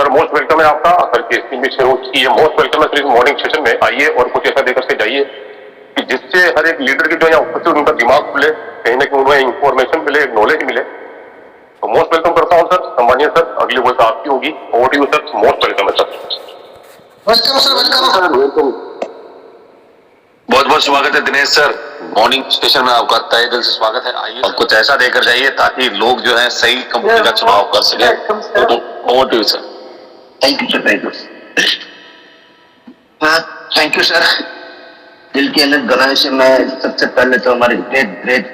Sir most welcome है आपका sir की स्क्रीन में शो की ये मोस्ट वेलकम है सर। इस मॉर्निंग सेशन में आइए और कुछ ऐसा देकर के जाइए कि जिससे हर एक लीडर की जो यहाँ उपस्थित उनका दिमाग खुले, कहीं ना कहीं उन्हें इंफॉर्मेशन मिले, नॉलेज मिले। तो मोस्ट वेलकम करता हूँ सर। सम्मानीय सर, अगली वॉइस आपकी होगी। Over to you sir, most welcome है सर। Welcome sir, welcome. बहुत बहुत स्वागत है दिनेश सर। मॉर्निंग स्टेशन में आपका तहे दिल से स्वागत है। आइए और कुछ ऐसा देकर जाइए ताकि लोग जो है सही कंपनी का चुनाव कर सके। Over to you sir. Thank you sir, thank you. हाँ, थैंक यू सर। दिल की अनंत गहराई से मैं सबसे पहले तो हमारे ग्रेट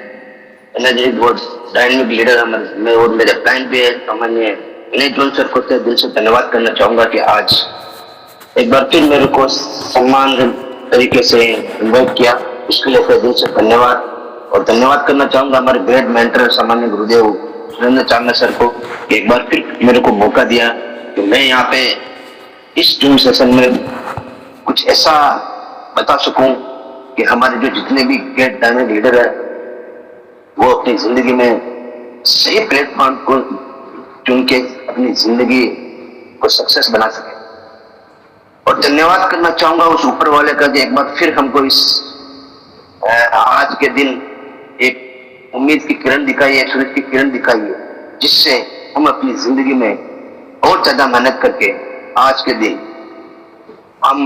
एनर्जेटिक बहुत डायनेमिक लीडर हमारे मैं और मेरे फ्रेंड भी है सामान्य विनय जोन सर को दिल से धन्यवाद करना चाहूंगा कि आज एक बार फिर मेरे को सम्मान तरीके से इन्वाइट किया, इसके लिए दिल से धन्यवाद। और धन्यवाद करना चाहूंगा हमारे ग्रेट मेंटर सामान्य गुरुदेव सुरेंद्र चांदना सर को, एक बार फिर मेरे को मौका दिया कि मैं यहाँ पे इस जूम सेशन में कुछ ऐसा बता सकूं कि हमारे जो जितने भी ग्रेट डायनेमिक लीडर है वो अपनी जिंदगी में सही प्लेटफॉर्म को चुन के अपनी जिंदगी को सक्सेस बना सके। और धन्यवाद करना चाहूंगा उस ऊपर वाले का कि एक बार फिर हमको इस आज के दिन एक उम्मीद की किरण दिखाई है, सूरज की किरण दिखाई है, जिससे हम अपनी जिंदगी में और ज्यादा मेहनत करके आज के दिन हम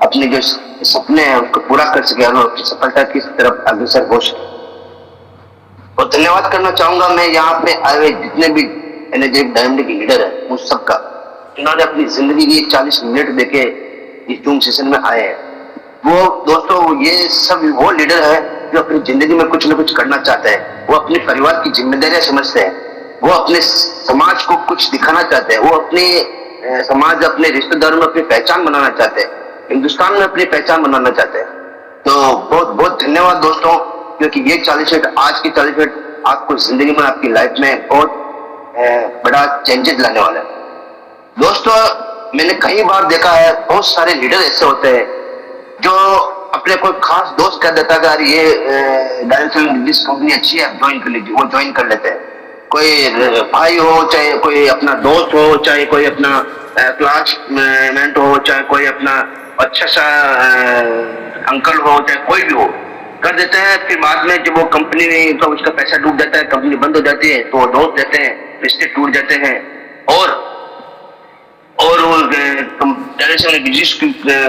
अपने जो सपने हैं उसको पूरा कर सके और अपनी सफलता की तरफ अग्रसर हो सके। और धन्यवाद करना चाहूंगा मैं यहाँ पे आए हुए जितने भी एनर्जेटिक डायनेमिक लीडर है उन सबका, जिन्होंने अपनी जिंदगी की 40 मिनट देके इस जूम सेशन में आए हैं। वो दोस्तों ये सब वो लीडर है जो अपनी जिंदगी में कुछ न कुछ करना चाहते हैं। वो अपने परिवार की जिम्मेदारियां समझते हैं, वो अपने समाज को कुछ दिखाना चाहते हैं, वो अपने समाज अपने रिश्तेदारों में अपनी पहचान बनाना चाहते हैं, हिंदुस्तान में अपनी पहचान बनाना चाहते हैं। तो बहुत बहुत धन्यवाद दोस्तों, क्योंकि ये 40 मिनट आज की 40 मिनट आपको जिंदगी में आपकी लाइफ में बहुत बड़ा चेंजेस लाने वाला है। दोस्तों मैंने कई बार देखा है बहुत सारे लीडर ऐसे होते हैं जो अपने कोई खास दोस्त कह देता है कि ये डायरेक्ट कंपनी अच्छी है, ज्वाइन कर लीजिए, वो ज्वाइन कर लेते हैं। कोई भाई हो, चाहे कोई अपना दोस्त हो, चाहे कोई अपना क्लासमेट हो, चाहे कोई अपना अच्छा सा अंकल हो, चाहे कोई भी हो, कर देते हैं। फिर बाद में जब वो कंपनी में तो उसका पैसा डूब जाता है, कंपनी बंद हो जाती है, तो वो दोस्त देते हैं, रिश्ते टूट जाते हैं और वो डायरेक्शन बिजनेस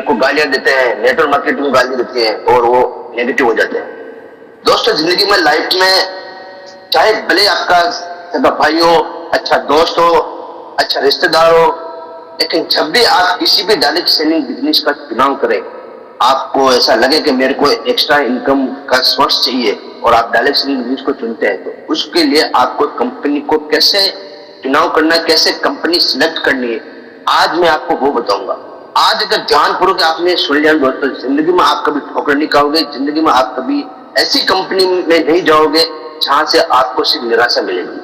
को गालियां देते हैं, नेटवर्क मार्केटिंग को गाली देते हैं और वो नेगेटिव हो जाते हैं। दोस्तों जिंदगी में लाइफ में चाहे भले आपका भाई हो, अच्छा दोस्त हो, अच्छा रिश्तेदार हो, लेकिन जब भी आप किसी भी डायरेक्ट सेलिंग बिजनेस का चुनाव करें, आपको ऐसा लगे कि मेरे को एक्स्ट्रा इनकम का सोर्स चाहिए और आप डायरेक्ट सेलिंग बिजनेस को चुनते हैं, तो उसके लिए आपको कंपनी को कैसे चुनाव करना, कैसे कंपनी सिलेक्ट करनी है, आज मैं आपको वो बताऊंगा। आज अगर ध्यानपूर्वक आपने सुन लिया दोस्तों, जिंदगी में आप कभी ठोकर नहीं खाओगे, जिंदगी में आप कभी ऐसी कंपनी में नहीं जाओगे जहां से आपको सिर्फ निराशा मिलेगी।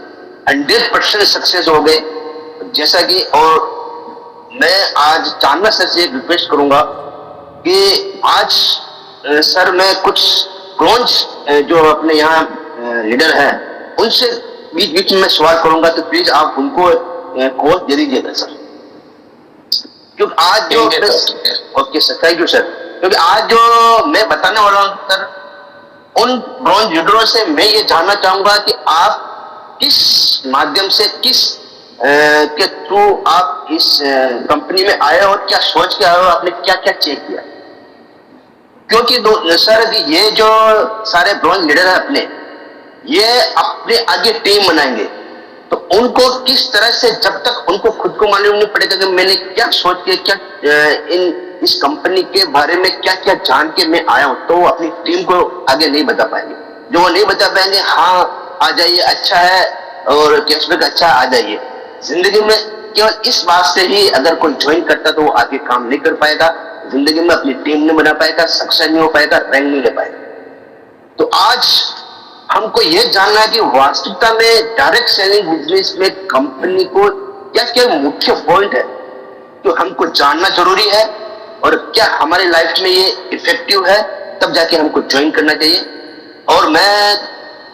100% सक्सेस हो गए जैसा कि। और मैं आज चांदना सर से रिक्वेस्ट करूंगा कि आज सर मैं कुछ ब्रॉन्ज जो अपने यहाँ लीडर हैं उनसे बीच बीच में सवाल करूंगा, तो प्लीज आप उनको कोर्स दे दीजिएगा सर, क्योंकि आज जो okay sir, thank you sir, क्योंकि आज जो मैं बताने वाला हूँ सर, उन ब्रॉन्ज लीडरों से मैं ये जानना चाहूंगा कि आप किस माध्यम से, किस के थ्रू आप इस कंपनी में आए और क्या सोच के आए हो, आपने क्या क्या चेक किया। क्योंकि सर ये जो सारे ब्रॉन्ज लीडर है अपने, ये अपने आगे टीम बनाएंगे, तो उनको किस तरह से, जब तक उनको खुद को मालूम नहीं पड़ेगा कि मैंने क्या सोच के, क्या इस कंपनी के बारे में क्या क्या जान के मैं आया हूं, तो वो अपनी टीम को आगे नहीं बता पाएंगे। जो वो नहीं बता पाएंगे, हाँ आ जाइए अच्छा है और कैशबैक अच्छा आ जाइए, जिंदगी में केवल इस बात से ही अगर कोई ज्वाइन करता तो वो आगे काम नहीं कर पाएगा, जिंदगी में अपनी टीम नहीं बना पाएगा, सक्सेस नहीं हो पाएगा, रैंक नहीं ले पाएगा। तो आज हमको ये जानना है कि वास्तविकता में डायरेक्ट सेलिंग बिजनेस में कंपनी को क्या क्या मुख्य पॉइंट है जो हमको जानना जरूरी है और क्या हमारी लाइफ में ये इफेक्टिव है, तब जाके हमको ज्वाइन करना चाहिए। और मैं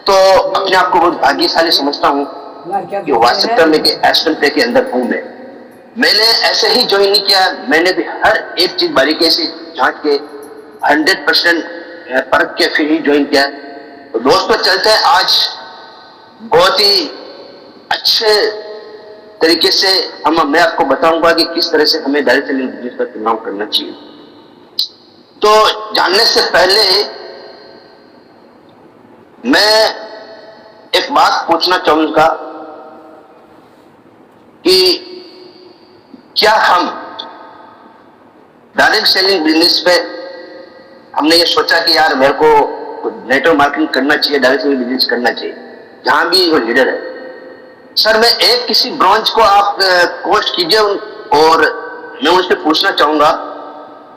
तो अपने आप को बहुत भाग्यशाली समझता हूँ कि वास्तविकता में कि एस्टन पे के अंदर हूँ मैं, मैंने ऐसे ही ज्वाइन नहीं किया, मैंने भी हर एक चीज बारीकी से जांच के 100% परख के फिर ही ज्वाइन किया। तो दोस्तों चलते हैं, आज बहुत ही अच्छे तरीके से मैं आपको बताऊंगा कि किस तरह से हमें डायरेक्ट सेलिंग बिजनेस का चुनाव करना चाहिए। तो जानने से पहले मैं एक बात पूछना चाहूंगा कि क्या हम डायरेक्ट सेलिंग बिजनेस पे हमने ये सोचा कि यार मेरे को नेटवर्क मार्केटिंग करना चाहिए, डायरेक्ट सेलिंग बिजनेस करना चाहिए, जहां भी वो लीडर है। सर मैं एक किसी ब्रांच को आप कोच कीजिए और मैं उनसे पूछना चाहूंगा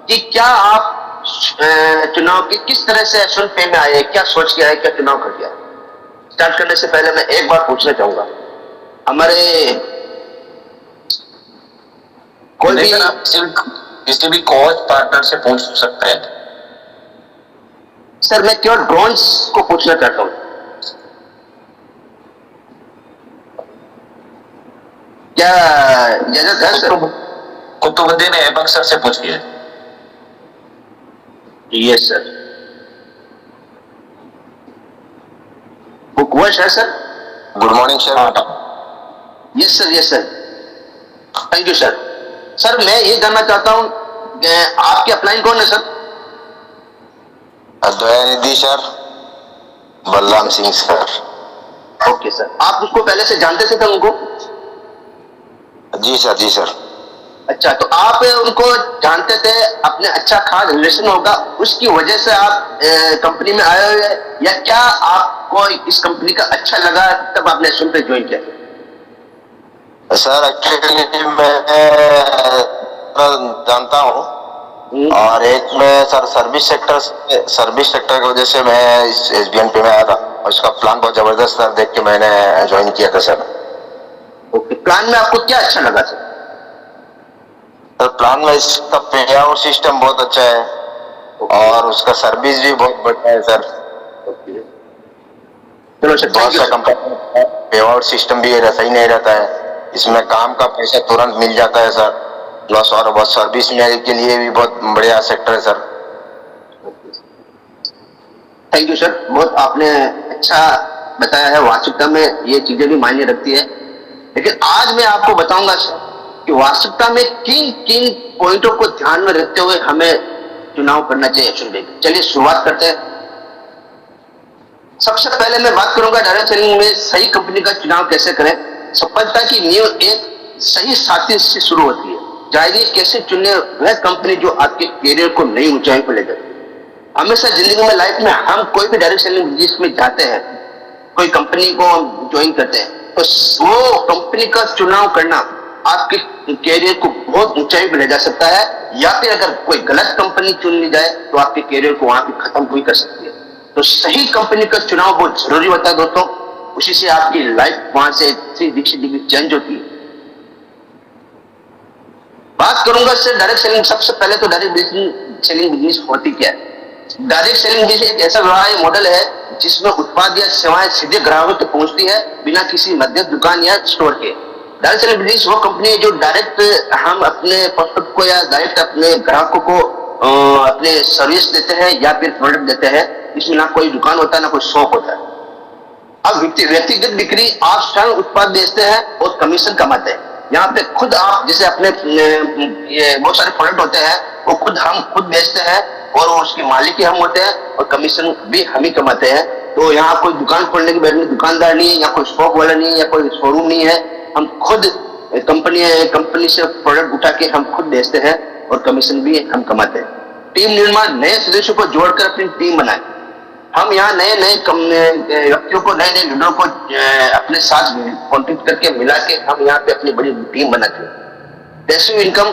कि क्या आप चुनाव की किस तरह से एस पे में आए, क्या सोच के आए, क्या चुनाव कर दिया। स्टार्ट करने से पहले मैं एक बार पूछना चाहूंगा, हमारे कोई भी आप किसी भी कोच पार्टनर से पूछ सकते हैं। सर मैं केवल ब्रॉन्ज को पूछना चाहता हूं, क्या इजाजत है सर? कुतुबुद्दीन ऐबक सर से पूछिए। Yes sir. बुकवश है sir? Good morning sir. Yes sir, yes sir, thank you sir. Sir मैं ये जानना चाहता हूं आपके अपलाइन कौन है sir? Dayanidhi sir, Balram Singh sir. Okay sir, आप उसको पहले से जानते थे उनको? जी सर, जी सर। अच्छा, तो आप उनको जानते थे, अपने अच्छा खास रिलेशन होगा, उसकी वजह से आप कंपनी में आए हुए, या क्या आपको इस कंपनी का अच्छा लगा तब आपने एस पे ज्वाइन किया? सर एक्चुअली मैं जानता हूँ, और एक मैं सर सर्विस सेक्टर की वजह से मैं इस SBN पे में आया था, और इसका प्लान बहुत जबरदस्त था, देख के मैंने ज्वाइन किया था सर। ओके, प्लान में आपको क्या अच्छा लगा सर? सर प्लान में इसका पे आउट सिस्टम बहुत अच्छा है, और उसका सर्विस भी बहुत बढ़िया है सर। चलो सर, बहुत सा कंपनी पे आउट सिस्टम भी सही नहीं रहता है, इसमें काम का पैसा तुरंत मिल जाता है सर, प्लस और बहुत सर्विस में के लिए भी बहुत बढ़िया सेक्टर है सर। थैंक यू सर, बहुत आपने अच्छा बताया है। वास्तविकता में ये चीजें भी मायने रखती है, लेकिन आज मैं आपको बताऊंगा सर कि वास्तविकता में किन किन पॉइंटों को ध्यान में रखते हुए हमें चुनाव करना चाहिए एस पे। चलिए शुरुआत करते हैं। सबसे पहले मैं बात करूंगा डायरेक्ट सेलिंग में सही कंपनी का चुनाव कैसे करें। सफलता की नींव एक सही साथी से शुरू होती है। जाइए कैसे चुने वह कंपनी जो आपके करियर को नई ऊंचाई पर ले जाए। हमेशा जिंदगी में, लाइफ में हम कोई भी डायरेक्ट सेलिंग बिजनेस में जाते हैं, कोई कंपनी को हम ज्वाइन करते हैं, तो वो कंपनी का चुनाव करना आपके करियर को बहुत ऊंचाई पर ले जा सकता है, या फिर अगर कोई गलत कंपनी चुन ली जाए तो आपके करियर को वहां पे खत्म भी कर सकती है। तो सही कंपनी का चुनाव बहुत जरूरी होता है दोस्तों, उसी से आपकी लाइफ वहां से 360 डिग्री चेंज होती है। बात करूंगा सर डायरेक्ट सेलिंग। सबसे पहले तो डायरेक्ट सेलिंग बिजनेस होती क्या है? डायरेक्ट सेलिंग बिजनेस एक ऐसा व्यवसाय मॉडल है जिसमें उत्पाद या सेवाएं सीधे ग्राहकों तक पहुंचती है बिना किसी मध्य दुकान या स्टोर के। डायरेक्ट सेलिंग बिजनेस वो कंपनी है जो डायरेक्ट हम अपने प्रोडक्ट को या डायरेक्ट अपने ग्राहकों को अपने सर्विस देते हैं या फिर प्रोडक्ट देते हैं। इसमें ना कोई दुकान होता है, ना कोई शॉप होता है। अब व्यक्तिगत बिक्री, आप स्वयं उत्पाद बेचते हैं और कमीशन कमाते हैं। यहाँ पे खुद आप जैसे अपने ये बहुत सारे प्रोडक्ट होते हैं, वो हम खुद बेचते हैं और उसके मालिक ही हम होते हैं, और कमीशन भी हम ही कमाते हैं। तो यहाँ कोई दुकान खोलने की दुकानदार नहीं है, या कोई शॉप वाला नहीं है, या कोई शोरूम नहीं है। हम खुद कंपनी से प्रोडक्ट उठा के हम खुद बेचते हैं और कमीशन भी हम कमाते हैं। टीम निर्माण, नए सदस्यों को जोड़कर अपनी टीम बनाए। हम यहाँ नए व्यक्तियों को, नए लीडरों को अपने साथ कॉन्टेक्ट करके मिला के हम यहाँ पे अपनी बड़ी टीम बनाते हैं। पैसिव इनकम,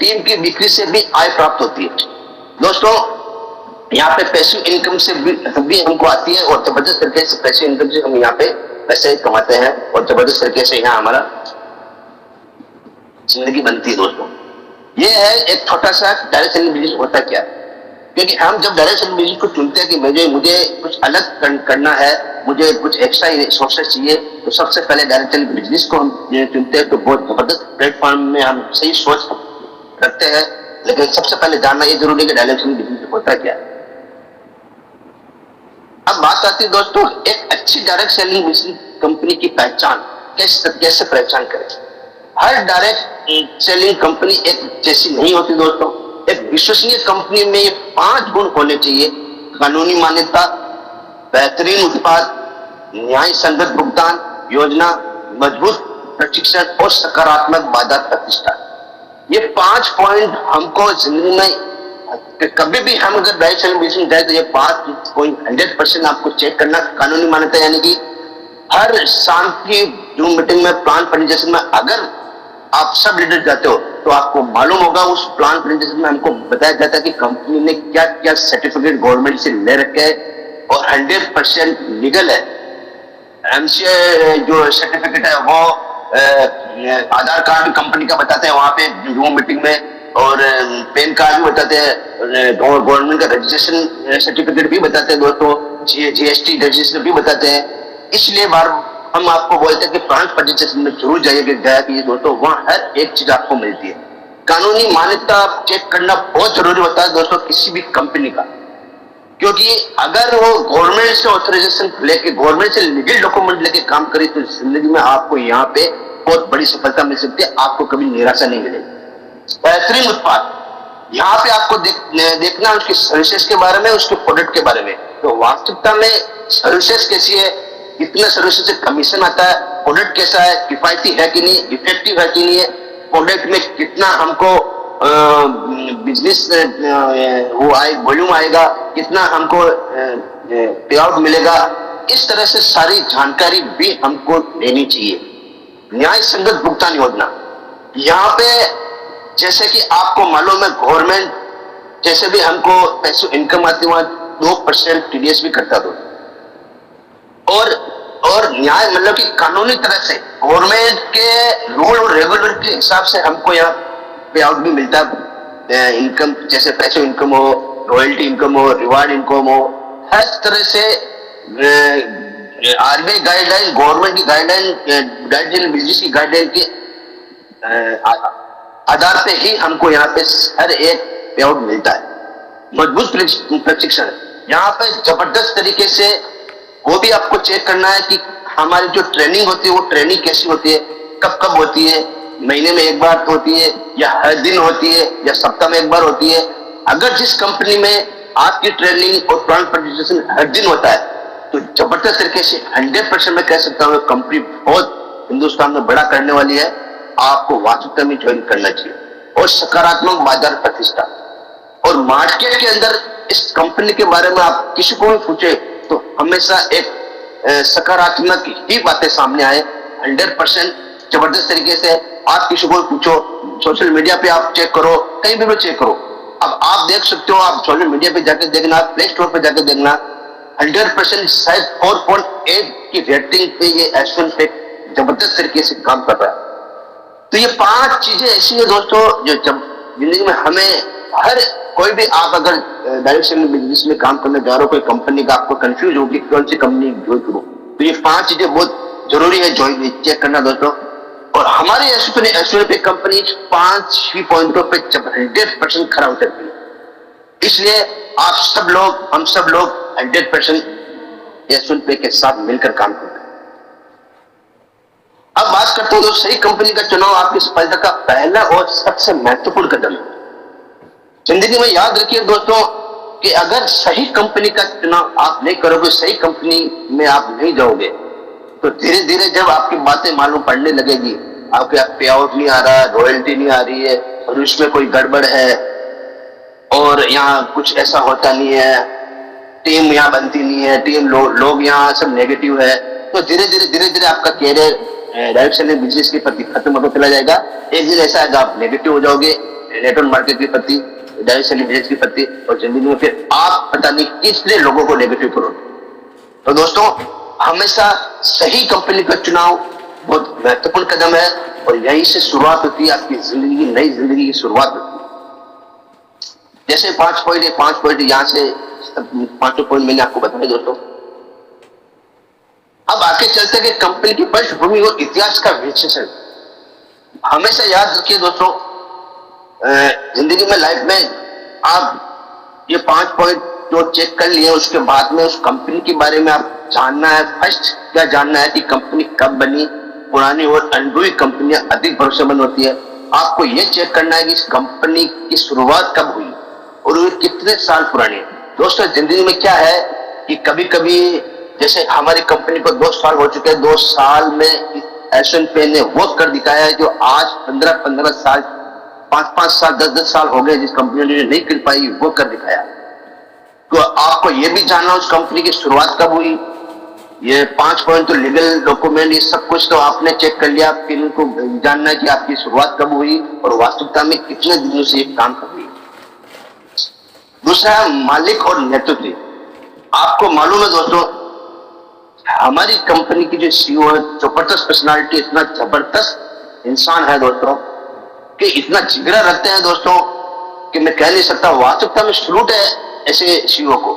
टीम की बिक्री से भी आय प्राप्त होती है दोस्तों। यहाँ पे पैसिव इनकम से भी हमको आती है, और जबरदस्त तरीके से पैसिव इनकम से हम यहाँ पे पैसे कमाते हैं, और जबरदस्त तरीके से यहाँ हमारा जिंदगी बनती है दोस्तों। ये है एक छोटा सा डायरेक्ट सेलिंग बिजनेस होता क्या है। क्योंकि हम जब डायरेक्ट सेलिंग बिजनेस को चुनते हैं कि मुझे कुछ अलग करना है, मुझे कुछ एक्स्ट्रा रिसोर्सेज चाहिए, तो सबसे पहले डायरेक्ट सेलिंग बिजनेस को हम चुनते हैं। तो बहुत जबरदस्त प्लेटफॉर्म में हम सही सोच रखते हैं, लेकिन सबसे पहले जानना ये जरूरी है कि डायरेक्ट सेलिंग बिजनेस होता क्या है। अब बात आती है दोस्तों, एक अच्छी डायरेक्ट सेलिंग बिजनेस कंपनी की पहचान कैसे पहचान करें। हर डायरेक्ट सेलिंग कंपनी एक जैसी नहीं होती दोस्तों। एक विश्वसनीय कंपनी में ये 5 गुण होने चाहिए: कानूनी मान्यता, बेहतरीन उत्पाद, न्याय संगत भुगतान योजना, मजबूत प्रशिक्षण और सकारात्मक बाजार प्रतिष्ठा। ये 5 पॉइंट हमको जिंदगी में कभी भी हम अगर डायरेक्ट सेलिंग बिजनेस जाए तो ये 5 पॉइंट 100% आपको चेक करना। कानूनी मान्यता यानी कि हर शाम की जूम मीटिंग में, प्लान प्रेजेंटेशन में अगर आप सब लीडर जाते हो तो आपको मालूम होगा उस प्लान प्रेजेंटेशन में हमको बताया जाता है कि कंपनी ने क्या क्या सर्टिफिकेट गवर्नमेंट से ले रखे हैं और 100% लीगल है। एमसीए जो सर्टिफिकेट है वो आधार कार्ड भी कंपनी का बताते हैं वहां पे जूम मीटिंग में, और पैन कार्ड भी बताते हैं, और गवर्नमेंट का रजिस्ट्रेशन सर्टिफिकेट भी बताते हैं दोस्तों, जीएसटी रजिस्ट्रेशन भी बताते हैं। इसलिए बार हम आपको बोलते हैं कि प्लान प्रेजेंटेशन में जरूर जाइएगा कि दोस्तों वहां हर एक चीज आपको मिलती है। कानूनी मान्यता चेक करना बहुत जरूरी होता है दोस्तों किसी भी कंपनी का, क्योंकि अगर वो गवर्नमेंट से ऑथराइजेशन लेके, गवर्नमेंट से लीगल डॉक्यूमेंट लेके काम करे तो जिंदगी में आपको यहाँ पे बहुत बड़ी सफलता मिल सकती है, आपको कभी निराशा नहीं मिलेगी। बेहतरीन उत्पाद, यहाँ पे आपको देखना उसकी सर्विसेज के बारे में, उसके प्रोडक्ट के बारे में। तो वास्तविकता में सर्विसेज कैसी है, कितना सर्विसेज से कमीशन आता है, प्रोडक्ट कैसा है, किफायती है कि नहीं, इफेक्टिव है कि नहीं है, प्रोडक्ट में कितना हमको बिजनेस वो आए, वॉल्यूम आएगा, कितना हमको पे आउट मिलेगा। इस तरह से सारी जानकारी भी हमको लेनी चाहिए। न्याय संगत भुगतान योजना, यहाँ पे जैसे कि आपको मालूम है गवर्नमेंट जैसे भी हमको पैसे इनकम आती है 2% टीडीएस भी करता दो, और न्याय मतलब कि कानूनी तरह से गवर्नमेंट के रूल और रेगुलेटर के हिसाब से हमको यहाँ पे आउट भी मिलता है। इनकम जैसे पैसे इनकम हो, रॉयल्टी इनकम हो, रिवार्ड इनकम हो, हर तरह से आरबीआई गाइडलाइन, गवर्नमेंट की गाइडलाइन, बिजनेस की गाइडलाइन के आधार पे ही हमको यहाँ पे हर एक पे आउट मिलता है। मजबूत प्रशिक्षण, यहाँ पे जबरदस्त तरीके से वो भी आपको चेक करना है कि हमारी जो ट्रेनिंग होती है वो ट्रेनिंग कैसी होती है, कब कब होती है, महीने में एक बार होती है या हर दिन होती है या सप्ताह में एक बार होती है। अगर जिस कंपनी में आपकी ट्रेनिंग और प्लान प्रेजेंटेशन हर दिन होता है तो जबरदस्त तरीके से 100% मैं कह सकता हूँ कंपनी बहुत हिंदुस्तान में बड़ा करने वाली है, आपको वास्तविकता में ज्वाइन करना चाहिए। और सकारात्मक बाजार प्रतिष्ठा, और मार्केट के अंदर इस कंपनी के बारे में आप किसी को भी पूछे तो हमेशा एक सकारात्मक ही बातें सामने आए। 100% जबरदस्त तरीके से आप किसी को पूछो, सोशल मीडिया पे आप चेक करो, कहीं भी चेक करो। अब आप देख सकते हो, आप सोशल मीडिया पे जाकर देखना, प्ले स्टोर पे जाकर देखना, 100% शायद 4.8 की रेटिंग पे ये एस1 पे जबरदस्त तरीके से काम कर रहा है। तो ये 5 चीजें ऐसी है दोस्तों जो जब जिंदगी में हमें हर कोई भी, आप अगर डायरेक्ट सेलिंग बिजनेस में काम करने जा रहे हो, कोई कंपनी का आपको कंफ्यूज होगी कौन सी कंपनी ज्वाइन करो, तो ये 5 चीजें बहुत जरूरी है ज्वाइन चेक करना दोस्तों। और हमारी एस1 पे कंपनी 5 ही पॉइंटों पे 100% खरा उतरती है। इसलिए आप सब लोग, हम सब लोग 100% एस1 पे के साथ मिलकर काम करते हैं। अब बात करते हैं तो सही कंपनी का चुनाव आपकी सफलता का पहला और सबसे महत्वपूर्ण कदम है। जिंदगी में याद रखिए दोस्तों कि अगर सही कंपनी का चुनाव आप नहीं करोगे, सही कंपनी में आप नहीं जाओगे, तो धीरे धीरे जब आपकी बातें मालूम पड़ने लगेगी, आपके पे आउट नहीं आ रहा, रॉयल्टी नहीं आ रही है और उसमें कोई गड़बड़ है और यहाँ कुछ ऐसा होता नहीं है, टीम यहाँ बनती नहीं है, टीम लोग यहाँ सब नेगेटिव है, तो धीरे धीरे आपका कैरियर डायरेक्ट सेलिंग बिजनेस के प्रति खत्म होता चला जाएगा। एक दिन ऐसा आएगा आप नेगेटिव हो जाओगे नेटवर्क मार्केट के प्रति, डायरेक्ट सेलिंग बिजनेस के प्रति, और जिंदगी में फिर आप पता नहीं किस लिए लोगों को नेगेटिव करोगे। तो दोस्तों हमेशा सही कंपनी का चुनाव बहुत महत्वपूर्ण कदम है और यहीं से शुरुआत होती है आपकी जिंदगी की, नई जिंदगी की शुरुआत होती है। जैसे 5 पॉइंट यहाँ से 5 पॉइंट मैंने आपको बताया दोस्तों। अब आगे चलते हैं कि कंपनी की पृष्ठभूमि और इतिहास का विश्लेषण। हमेशा याद रखिए दोस्तों, जिंदगी में, लाइफ में आप ये 5 पॉइंट जो चेक कर लिए, उसके बाद में उस कंपनी के बारे में आप जानना है। फर्स्ट क्या जानना है कि कंपनी कब बनी। पुरानी और अनुभवी कंपनियां अधिक भरोसेमंद होती है। आपको ये चेक करना है कि इस कंपनी की शुरुआत कब हुई और वो कितने साल पुरानी है। दोस्तों, जिंदगी में क्या है कि कभी कभी जैसे हमारी कंपनी को 2 साल हो चुके हैं, 2 साल में S&P ने वो कर दिखाया है जो आज 15-15 साल, 5-5 साल, 10-10 साल हो गए जिस कंपनी ने नहीं कर पाई, वो कर दिखाया। तो आपको ये भी जानना उस कंपनी की शुरुआत कब हुई। ये 5 पॉइंट तो लीगल डॉक्यूमेंट, ये सब कुछ तो आपने चेक कर लिया। फिर इनको जानना है कि आपकी शुरुआत कब हुई और वास्तविकता में कितने दिनों से ये काम कर रही है। दूसरा है मालिक और नेतृत्व। आपको मालूम है दोस्तों, हमारी कंपनी की जो सीईओ है, जबरदस्त पर्सनालिटी, इतना जबरदस्त इंसान है दोस्तों कि इतना जिगरा रखते हैं दोस्तों कि मैं कह नहीं सकता। वास्तविकता में सलूट है ऐसे सीईओ को।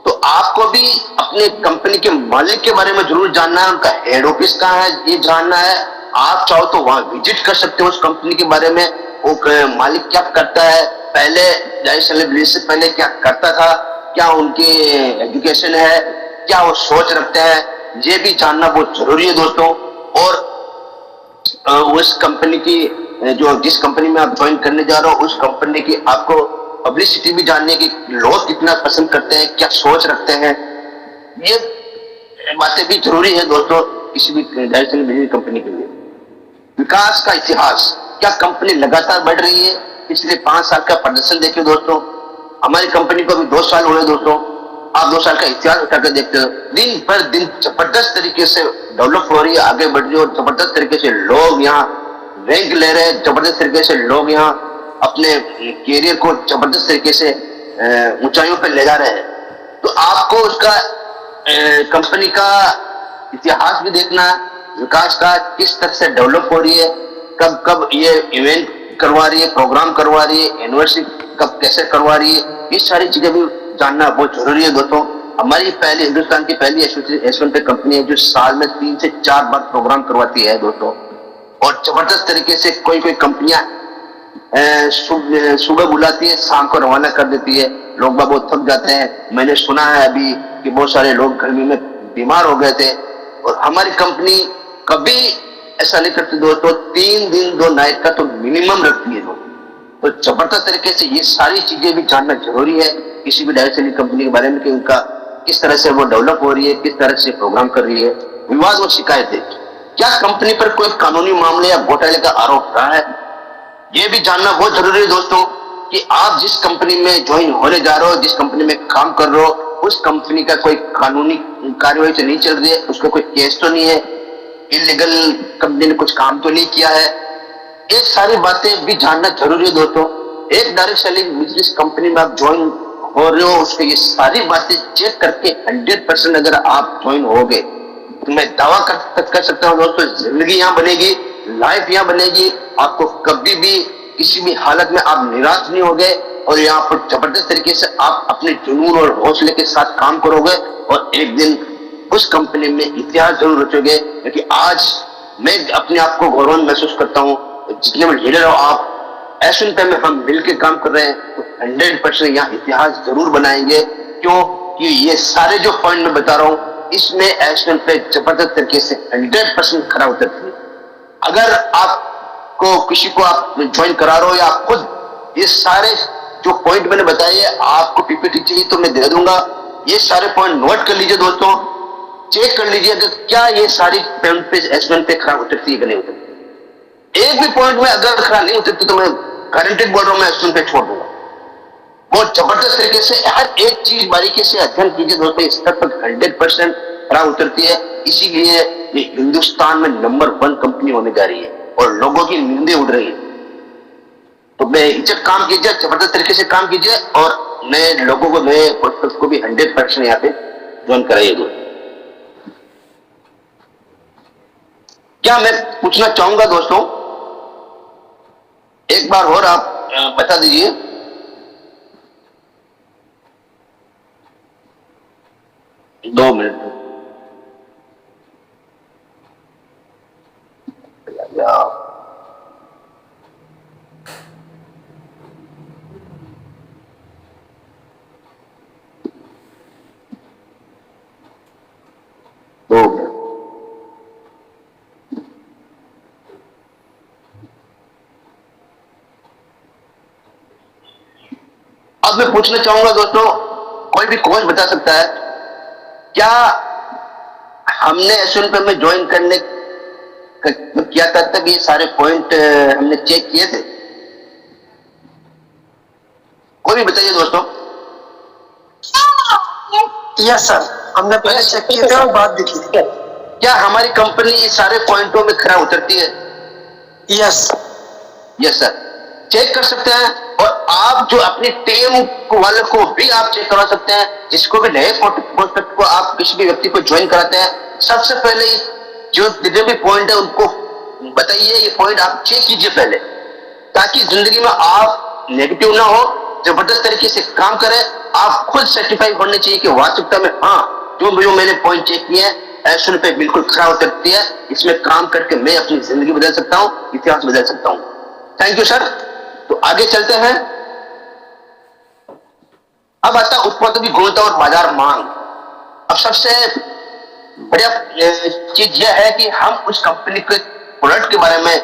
तो आपको भी अपने कंपनी के मालिक के बारे में जरूर जानना है, उनका हेड ऑफिस कहाँ है ये जानना है। आप चाहो तो वहां विजिट कर सकते हो उस कंपनी के बारे में, वो मालिक क्या करता है, पहले से पहले क्या करता था, क्या उनकी एजुकेशन है, क्या वो सोच रखते हैं, ये भी जानना बहुत जरूरी है दोस्तों। और उस कंपनी की जो जिस कंपनी में आप ज्वाइन करने जा रहे हो, उस कंपनी की आपको पब्लिसिटी भी जानने की, लोग कितना पसंद करते हैं, क्या सोच रखते हैं, ये बातें भी जरूरी है दोस्तों किसी भी कंपनी के लिए। विकास का इतिहास, क्या कंपनी लगातार बढ़ रही है। पिछले 5 साल का प्रदर्शन देखिए दोस्तों। हमारी कंपनी को अभी 2 साल हुए दोस्तों। आप 2 साल का इतिहास उठाकर देखते हो, दिन पर दिन जबरदस्त तरीके से डेवलप हो रही है, आगे बढ़ रही है और जबरदस्त तरीके से लोग यहाँ रैंक ले रहे हैं। जबरदस्त तरीके से लोग यहाँ अपने कैरियर को जबरदस्त तरीके से ऊंचाइयों पर ले जा रहे हैं। तो आपको उसका कंपनी का इतिहास भी देखना है, विकास का किस तरह से डेवलप हो रही है, कब कब ये इवेंट करवा रही है, प्रोग्राम करवा रही है, यूनिवर्सिटी कब कैसे करवा रही है, ये सारी चीजें भी जानना बहुत जरूरी है दोस्तों। हमारी पहली, हिंदुस्तान की पहली S&P कंपनी है जो साल में 3 से 4 बार प्रोग्राम करवाती है दोस्तों। और जबरदस्त तरीके से कोई कंपनियां सुबह बुलाती है, शाम को रवाना कर देती है। लोग बहुत थक जाते हैं। मैंने सुना है अभी कि बहुत सारे लोग गर्मी में बीमार हो गए थे और हमारी कंपनी कभी ऐसा नहीं करती दोस्तों। 3 दिन 2 नाइट का तो मिनिमम रखती है दोस्तों। तो जबरदस्त तरीके से ये सारी चीजें भी जानना जरूरी है किसी भी डायरेक्ट कंपनी के बारे में कि उनका किस तरह से वो डेवलप हो रही है, किस तरह से प्रोग्राम कर रही है। विवाद और शिकायतें, क्या कंपनी पर कोई कानूनी मामले या घोटाले का आरोप रहा है, ये भी जानना बहुत जरूरी है दोस्तों कि आप जिस कंपनी में ज्वाइन होने जा रहे हो, जिस कंपनी में काम कर रहे हो, उस कंपनी का कोई कानूनी कार्यवाही तो नहीं चल रही है, उसका कोई केस तो नहीं है, इलीगल कंपनी ने कुछ काम तो नहीं किया है। ये सारी बातें भी जानना जरूरी है दोस्तों। एक डायरेक्ट सेलिंग बिजनेस कंपनी में आप ज्वाइन हो रहे हो, उसके ये सारी बातें चेक करके 100% अगर आप ज्वाइन होगे तो मैं दावा कर सकता हूँ दोस्तों, जिंदगी यहाँ बनेगी, लाइफ यहाँ बनेगी। आपको कभी भी किसी भी हालत में आप निराश नहीं होगे और यहाँ पर जबरदस्त तरीके से आप अपने जुनून और हौसले के साथ काम करोगे और एक दिन उस कंपनी में इतिहास जरूर रचोगे। क्योंकि आज मैं अपने आप को गौरव महसूस करता हूँ, जितने भी लीडर हो आप, S&P में हम मिलकर काम कर रहे हैं तो 100% यहाँ इतिहास जरूर बनाएंगे। क्यों कि ये सारे जो पॉइंट मैं बता रहा हूँ इसमें S&P जबरदस्त तरीके से 100% खरा उतरती है। अगर आपको किसी को आप ज्वाइन करा रहे हो या आप खुद ये सारे जो पॉइंट मैंने बताए, आपको PPT चाहिए तो मैं दे दूंगा। ये सारे पॉइंट नोट कर लीजिए दोस्तों, चेक कर लीजिए कि क्या ये सारी पॉइंट पे S&P खरा उतरती है कि नहीं उतरती। एक भी पॉइंट में अगर खरा नहीं उतरती तो मैं गारंटेड बोल रहा हूँ, मैं S&P छोड़ दूंगा। बहुत जबरदस्त तरीके से हर एक चीज बारीकी से अध्ययन कीजिए दोस्तों, इस स्तर पर 100% खरा उतरती है। इसीलिए ये हिंदुस्तान में नंबर 1 कंपनी होने जा रही है और लोगों की नींदें उड़ रही है। तो मैं इज्जत काम कीजिए, जबरदस्त तरीके से काम कीजिए और नए लोगों को, नए प्रोस्पेक्ट को भी 100% यहाँ पे ज्वाइन कराइए दोस्तों। क्या मैं पूछना चाहूंगा दोस्तों, एक बार और आप बता दीजिए, दो मिनट। अब मैं पूछना चाहूंगा दोस्तों, कोई भी कोच बता सकता है क्या हमने S1 में ज्वाइन करने किया तब ये सारे पॉइंट हमने चेक किए थे? कोई भी बताइए दोस्तों। यस सर, हमने पहले चेक किए थे और बात देखी थी। क्या हमारी कंपनी ये सारे पॉइंटों में खरा उतरती है? यस यस सर, चेक कर सकते हैं। और आप जो अपनी टीम वाले को भी आप चेक करवा सकते हैं, जिसको भी नए प्रोस्पेक्ट को आप किसी भी व्यक्ति को ज्वाइन कराते हैं, सबसे पहले जो जितने भी पॉइंट है उनको बताइए, ये पॉइंट आप चेक कीजिए पहले, ताकि जिंदगी में आप नेगेटिव ना हो, जबरदस्त तरीके से काम करें। आप खुद सर्टिफाई होने चाहिए कि वास्तविकता में हाँ, जो मैंने पॉइंट चेक किए हैं S1 पे बिल्कुल खरा उतरती है, इसमें काम करके मैं अपनी जिंदगी बदल सकता हूँ, इतिहास बदल सकता हूँ। Thank you sir. तो आगे चलते हैं। अब आता है उत्पादों की गुणवत्ता और बाजार मांग। अब सबसे बढ़िया चीज यह है कि हम उस कंपनी के प्रोडक्ट के बारे में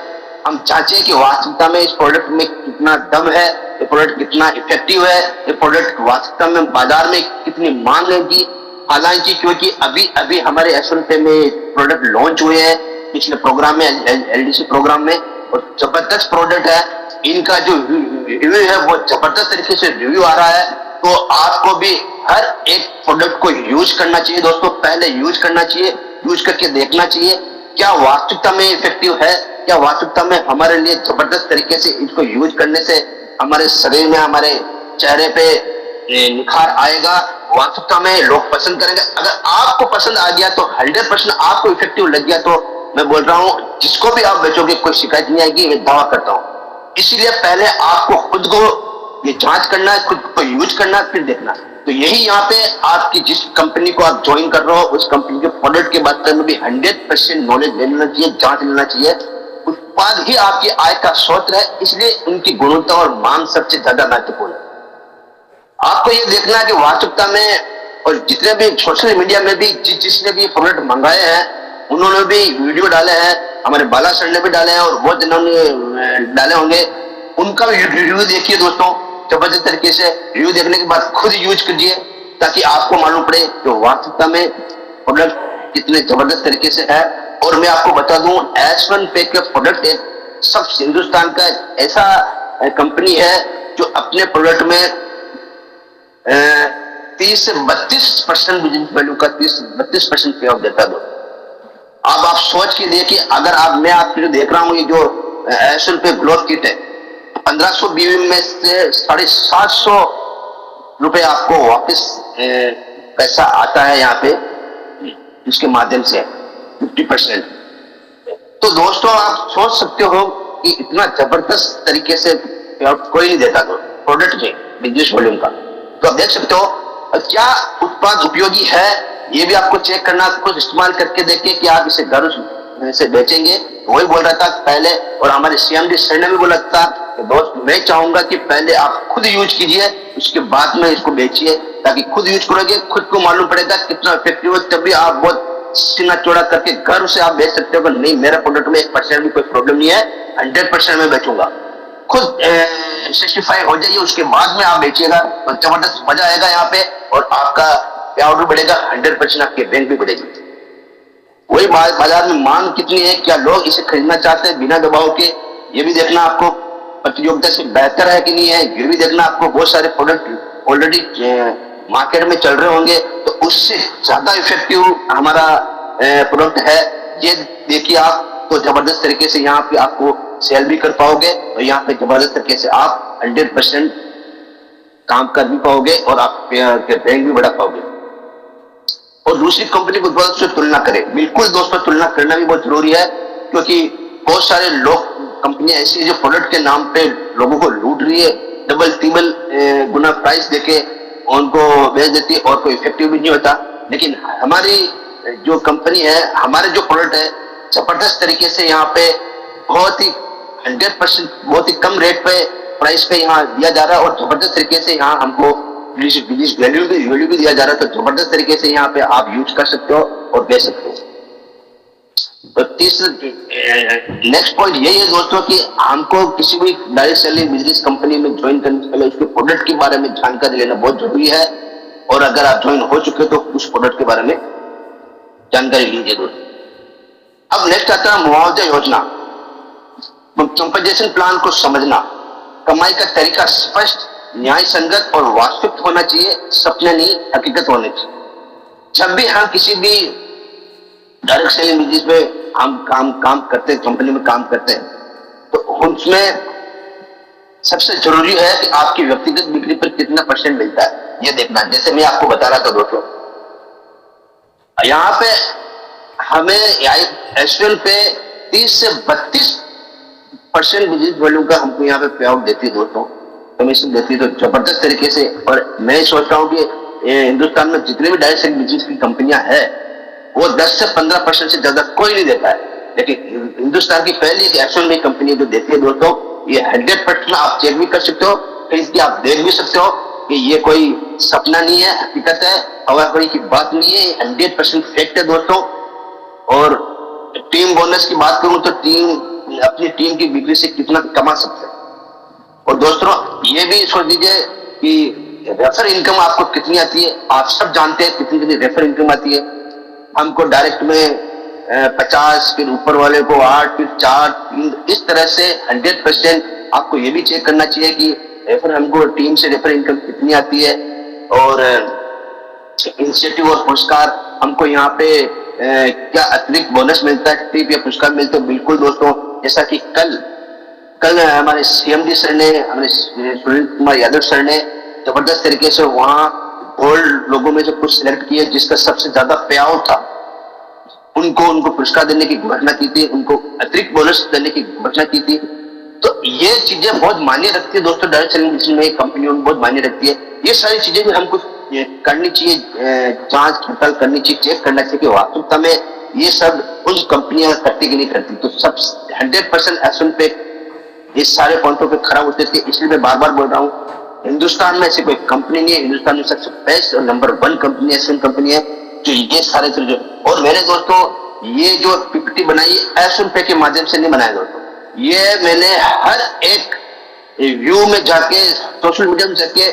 हम चाहते हैं कि वास्तविकता में इस प्रोडक्ट में कितना दम है, ये प्रोडक्ट कितना इफेक्टिव है, ये प्रोडक्ट वास्तविकता में बाजार में कितनी मांग है जी। हालांकि क्योंकि अभी हमारे S1 में प्रोडक्ट लॉन्च हुए हैं पिछले प्रोग्राम में, LDC प्रोग्राम में, और जबरदस्त प्रोडक्ट है। इनका जो रिव्यू है वो जबरदस्त तरीके से रिव्यू आ रहा है। तो आपको भी हर एक प्रोडक्ट को यूज करना चाहिए दोस्तों। पहले यूज करना चाहिए, यूज करके देखना चाहिए क्या वास्तविकता में इफेक्टिव है, क्या वास्तविकता में हमारे लिए जबरदस्त तरीके से इसको यूज करने से हमारे शरीर में, हमारे चेहरे पे निखार आएगा, वास्तविकता में लोग पसंद करेंगे। अगर आपको पसंद आ गया तो 100% आपको इफेक्टिव लग गया तो मैं बोल रहा हूँ जिसको भी आप बेचोगे कोई शिकायत नहीं आएगी, मैं दावा करता हूँ। इसीलिए पहले आपको खुद को ये जांच करना है, खुद को यूज करना, फिर देखना। तो यही यहाँ पे आपकी जिस कंपनी को आप ज्वाइन कर रहे हो उस कंपनी के प्रोडक्ट के बारे में भी 100% नॉलेज ले लेना चाहिए, जांच लेना चाहिए। उत्पाद ही आपकी आय का स्रोत है, इसलिए उनकी गुणवत्ता और मांग सबसे ज्यादा महत्वपूर्ण है। आपको ये देखना है कि वास्तविकता में, और जितने भी सोशल मीडिया में भी जिसने भी प्रोडक्ट मंगाए हैं उन्होंने भी वीडियो डाले हैं, हमारे बाला सर ने भी डाले हैं और बहुत जनों ने डाले होंगे, उनका भी रिव्यू देखिए दोस्तों। जबरदस्त तरीके से रिव्यू देखने के बाद खुद यूज कीजिए ताकि आपको मालूम पड़े कि वास्तविकता में प्रोडक्ट कितने जबरदस्त तरीके से है। और मैं आपको बता दूं S1 पे के प्रोडक्ट एक सब हिंदुस्तान का ऐसा कंपनी है जो अपने प्रोडक्ट में 30 से 32% बिजनेस वैल्यू का 30-32% पे ऑफ देता दो। अब आप सोच के देखिए, अगर मैं आपके जो देख रहा हूँ ये जो S1 पे ग्रोथ किट है, 1500 BV में से 750 रुपए आपको वापस पैसा आता है यहाँ पे इसके माध्यम से 50%। तो दोस्तों आप सोच सकते हो कि इतना जबरदस्त तरीके से कोई नहीं देता तो प्रोडक्ट में बिजनेस वॉल्यूम का। तो आप देख सकते हो क्या उत्पाद उपयोगी है, ये भी आपको चेक करना, कुछ इस्तेमाल करके देखिए कि आप इसे घर से बेचेंगे। वही बोल रहा था पहले, और हमारे CMD सर ने भी बोला था कि दोस्त मैं चाहूंगा कि पहले आप खुद यूज कीजिए, उसके बाद में इसको बेचिए, ताकि खुद यूज करोगे खुद को मालूम पड़ेगा कितना इफेक्टिव है, तभी आप बहुत सीना चौड़ा करके घर से आप बेच सकते हो। नहीं मेरा प्रोडक्ट में 1% भी कोई प्रॉब्लम नहीं है, 100% में बेचूंगा। खुद सेटिस्फाई हो जाइए, उसके बाद में आप बेचिएगा तो जबरदस्त मजा आएगा यहाँ पे, और आपका पेआउट भी बढ़ेगा, 100% आपके बैंक भी बढ़ेगी। वही बाजार में मांग कितनी है, क्या लोग इसे खरीदना चाहते हैं बिना दबाव के, ये भी देखना आपको। प्रतियोगिता से बेहतर है कि नहीं है, ये भी देखना आपको। बहुत सारे प्रोडक्ट ऑलरेडी मार्केट में चल रहे होंगे तो उससे ज्यादा इफेक्टिव हमारा प्रोडक्ट है, ये देखिए आप। तो जबरदस्त तरीके से यहाँ पे आपको सेल भी कर पाओगे, और यहाँ पे जबरदस्त तरीके से आप 100% काम कर भी पाओगे और आप बैंक भी बढ़ा पाओगे। और दूसरी कंपनी के उत्पाद से तुलना करें। बिल्कुल दोस्तों, तुलना करना भी बहुत जरूरी है, क्योंकि बहुत सारे लोग कंपनियां ऐसी है जो प्रोडक्ट के नाम पे लोगों को लूट रही है, डबल ट्रिपल गुना प्राइस देके उनको बेच देती है और कोई इफेक्टिव भी नहीं होता। लेकिन हमारी जो कंपनी है, हमारे जो प्रोडक्ट है, जबरदस्त तरीके से यहाँ पे बहुत ही 100% बहुत ही कम रेट पे प्राइस पे यहाँ दिया जा रहा है, और जबरदस्त तरीके से यहाँ हमको वैल्यू भी दिया जा रहा है। तो जबरदस्त तरीके से यहाँ पे आप यूज कर सकते हो और बेच सकते हो। तो तीसरा नेक्स्ट पॉइंट यही है दोस्तों कि हमको किसी भी डायरेक्ट सेलिंग बिजनेस कंपनी में ज्वाइन करने से पहले उसके प्रोडक्ट के बारे में जानकारी लेना बहुत जरूरी है। और अगर आप ज्वाइन हो चुके तो उस प्रोडक्ट के बारे में जानकारी लीजिए दोस्तों। अब नेक्स्ट आता है मुआवजा योजना। कंपनसेशन प्लान को समझना, कमाई का तरीका स्पष्ट, न्याय संगत और वास्तविक होना चाहिए, सपने नहीं हकीकत होने चाहिए। जब भी हम किसी भी डायरेक्ट सेलिंग बिजनेस में हम काम करते हैं, कंपनी में काम करते हैं, तो उसमें सबसे जरूरी है कि आपकी व्यक्तिगत बिक्री पर कितना परसेंट मिलता है ये देखना। जैसे मैं आपको बता रहा था दोस्तों, यहाँ पे हमें एसएल पे 30 से 32% बिजनेस वॉल्यूम का हमको यहाँ पे पे आउट देती है दोस्तों, कमीशन देती है, तो जबरदस्त तरीके से। और मैं सोच रहा हूँ कि हिंदुस्तान में जितने भी डायरेक्ट सेलिंग बिजनेस की कंपनियां हैं वो 10 से 15% से ज्यादा कोई नहीं देता है, लेकिन हिंदुस्तान की पहली एसएल में कंपनी जो देती है दोस्तों, ये 100% आप चेक भी कर सकते हो, फिर इसकी आप देख भी सकते हो कि ये कोई सपना नहीं है, हकीकत है, हवाखोरी की बात नहीं है, 100% फैक्ट है दोस्तों। और टीम बोनस की बात करूं तो अपनी टीम की बिक्री से कितना कमा सकते हैं। और दोस्तों ये भी सोच लीजिए कि रेफर इनकम आपको कितनी आती है, आप सब जानते हैं कितनी रेफर इनकम आती है। हमको डायरेक्ट में 50, फिर ऊपर वाले को 8, फिर 4, 3, इस तरह से 100% आपको ये भी चेक करना चाहिए कि रेफर हमको टीम से रेफर इनकम कितनी आती है। और इंसेंटिव और पुरस्कार हमको यहाँ पे क्या अतिरिक्त बोनस मिलता है, टिप या पुरस्कार मिलते हैं। बिल्कुल दोस्तों, जैसा कि कल हमारे सीएमडी सर ने, हमारे सुनील कुमार यादव सर ने जबरदस्त तरीके से वहाँ गोल्ड लोगों में जो कुछ सिलेक्ट किए जिसका सबसे ज्यादा पे आउट था, उनको पुरस्कार देने की घोषणा की थी, उनको अतिरिक्त बोनस देने की घोषणा की थी। तो ये चीजें बहुत मायने रखती है दोस्तों, डायरेक्ट सेलिंग बिजनेस में कंपनियों में बहुत मायने रखती है। ये सारी चीजें भी हमको करनी चाहिए, जांच पड़ताल करनी चाहिए, चेक करना चाहिए कि वास्तविकता में ये सब उस कंपनियां करती कि नहीं करती। तो सब 100% एसएल पे इस सारे पॉइंटों पे खरा उतरते थे। इसलिए मैं बार बार बोल रहा हूँ, हिंदुस्तान में ऐसी कोई कंपनी नहीं है, हिंदुस्तान में सबसे बेस्ट और नंबर 1 कंपनी एसएल कंपनी है जो ये सारे चीजें। और मेरे दोस्तों ये जो पीपीटी बनाई एसएल पे के माध्यम से नहीं बनाया दोस्तों, ये मैंने हर एक व्यू में जाके, सोशल मीडिया में जाके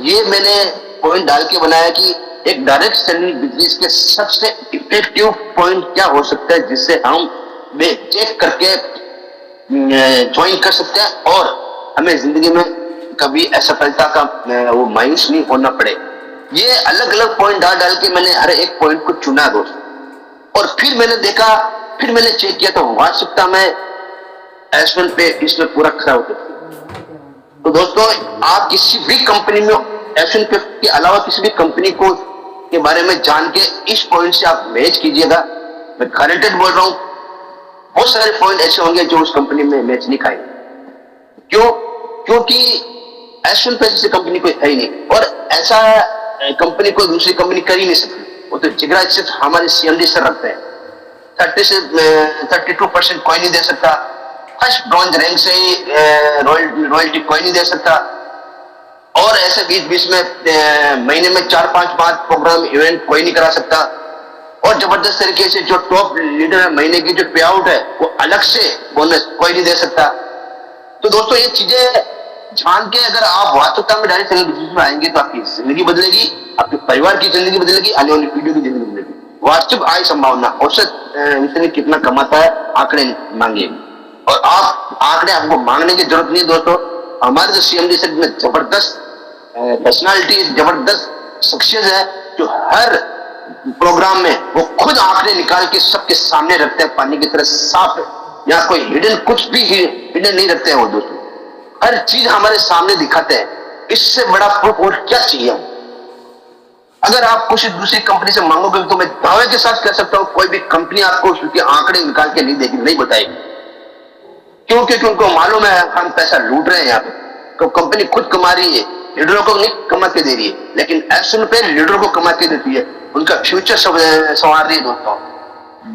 ये मैंने पॉइंट डाल के बनाया कि एक डायरेक्ट सेलिंग बिजनेस के सबसे इफेक्टिव पॉइंट क्या हो सकता है जिससे हम चेक करके ज्वाइन कर सकते हैं और हमें जिंदगी में कभी असफलता का वो मायूस नहीं होना पड़े। ये अलग अलग पॉइंट डाल के मैंने हर एक पॉइंट को चुना दोस्तों, और फिर मैंने देखा, फिर मैंने चेक किया, तो वास्तविकता में एसएल पे इसमें पूरा खरा होता है। तो दोस्तों आप किसी भी कंपनी में एसएल पे के अलावा किसी भी कंपनी को के बारे में जान के इस पॉइंट से आप मैच कीजिएगा। मैं गारंटेड बोल रहा हूं, बहुत सारे पॉइंट ऐसे होंगे जो उस कंपनी में मैच नहीं खाएंगे। क्यों? क्योंकि एसएल पे जैसी कंपनी कोई है ही नहीं, और ऐसा कंपनी कोई दूसरी कंपनी कर ही नहीं सकती। वो तो जिगरा सिर्फ हमारे सीएमडी सर रखते हैं। 30 से 32% कोई नहीं दे सकता, फर्स्ट ब्रॉन्ज रैंक से ही रॉयल्टी कोई नहीं दे सकता। और ऐसे बीच में महीने में 4-5 बार प्रोग्राम इवेंट कोई नहीं करा सकता। और जबरदस्त तरीके से जो टॉप लीडर है, महीने की जो पे आउट है वो अलग से बोनस कोई नहीं दे सकता। तो दोस्तों ये चीजें जान के अगर आप वास्तविकता में डायरेक्ट सेलिंग बिजनेस में आएंगे तो आपकी जिंदगी बदलेगी, आपके परिवार की जिंदगी बदलेगी, आने वाली पीढ़ी की जिंदगी बदलेगी। वास्तविक आय संभावना, औसत इंसान कितना कमाता है, आंकड़े मांगिए। और आप आंकड़े आपको मांगने की जरूरत नहीं है दोस्तों। हमारे जो सीएमडी सर में जबरदस्त पर्सनालिटी, जबरदस्त शख्सियत है जो हर प्रोग्राम में वो खुद आंकड़े निकाल के सबके सामने रखते हैं, पानी की तरह साफ है। यहाँ कोई हिडन, कुछ भी हिडन नहीं रखते हैं वो दोस्तों, हर चीज हमारे सामने दिखाते हैं। इससे बड़ा प्रूफ और क्या चाहिए। अगर आप कुछ दूसरी कंपनी से मांगोगे तो मैं दावे के साथ कह सकता हूँ कोई भी कंपनी आपको उसके आंकड़े निकाल के नहीं देगी, नहीं बताएगी। क्योंकि उनको मालूम है हम पैसा लूट रहे हैं यहाँ पे, तो कंपनी खुद कमा रही है, लीडरों को नहीं कमा के दे रही है, लेकिन एसएल पे लीडरों को कमा के देती है, उनका फ्यूचर संवार रही है दोस्तों,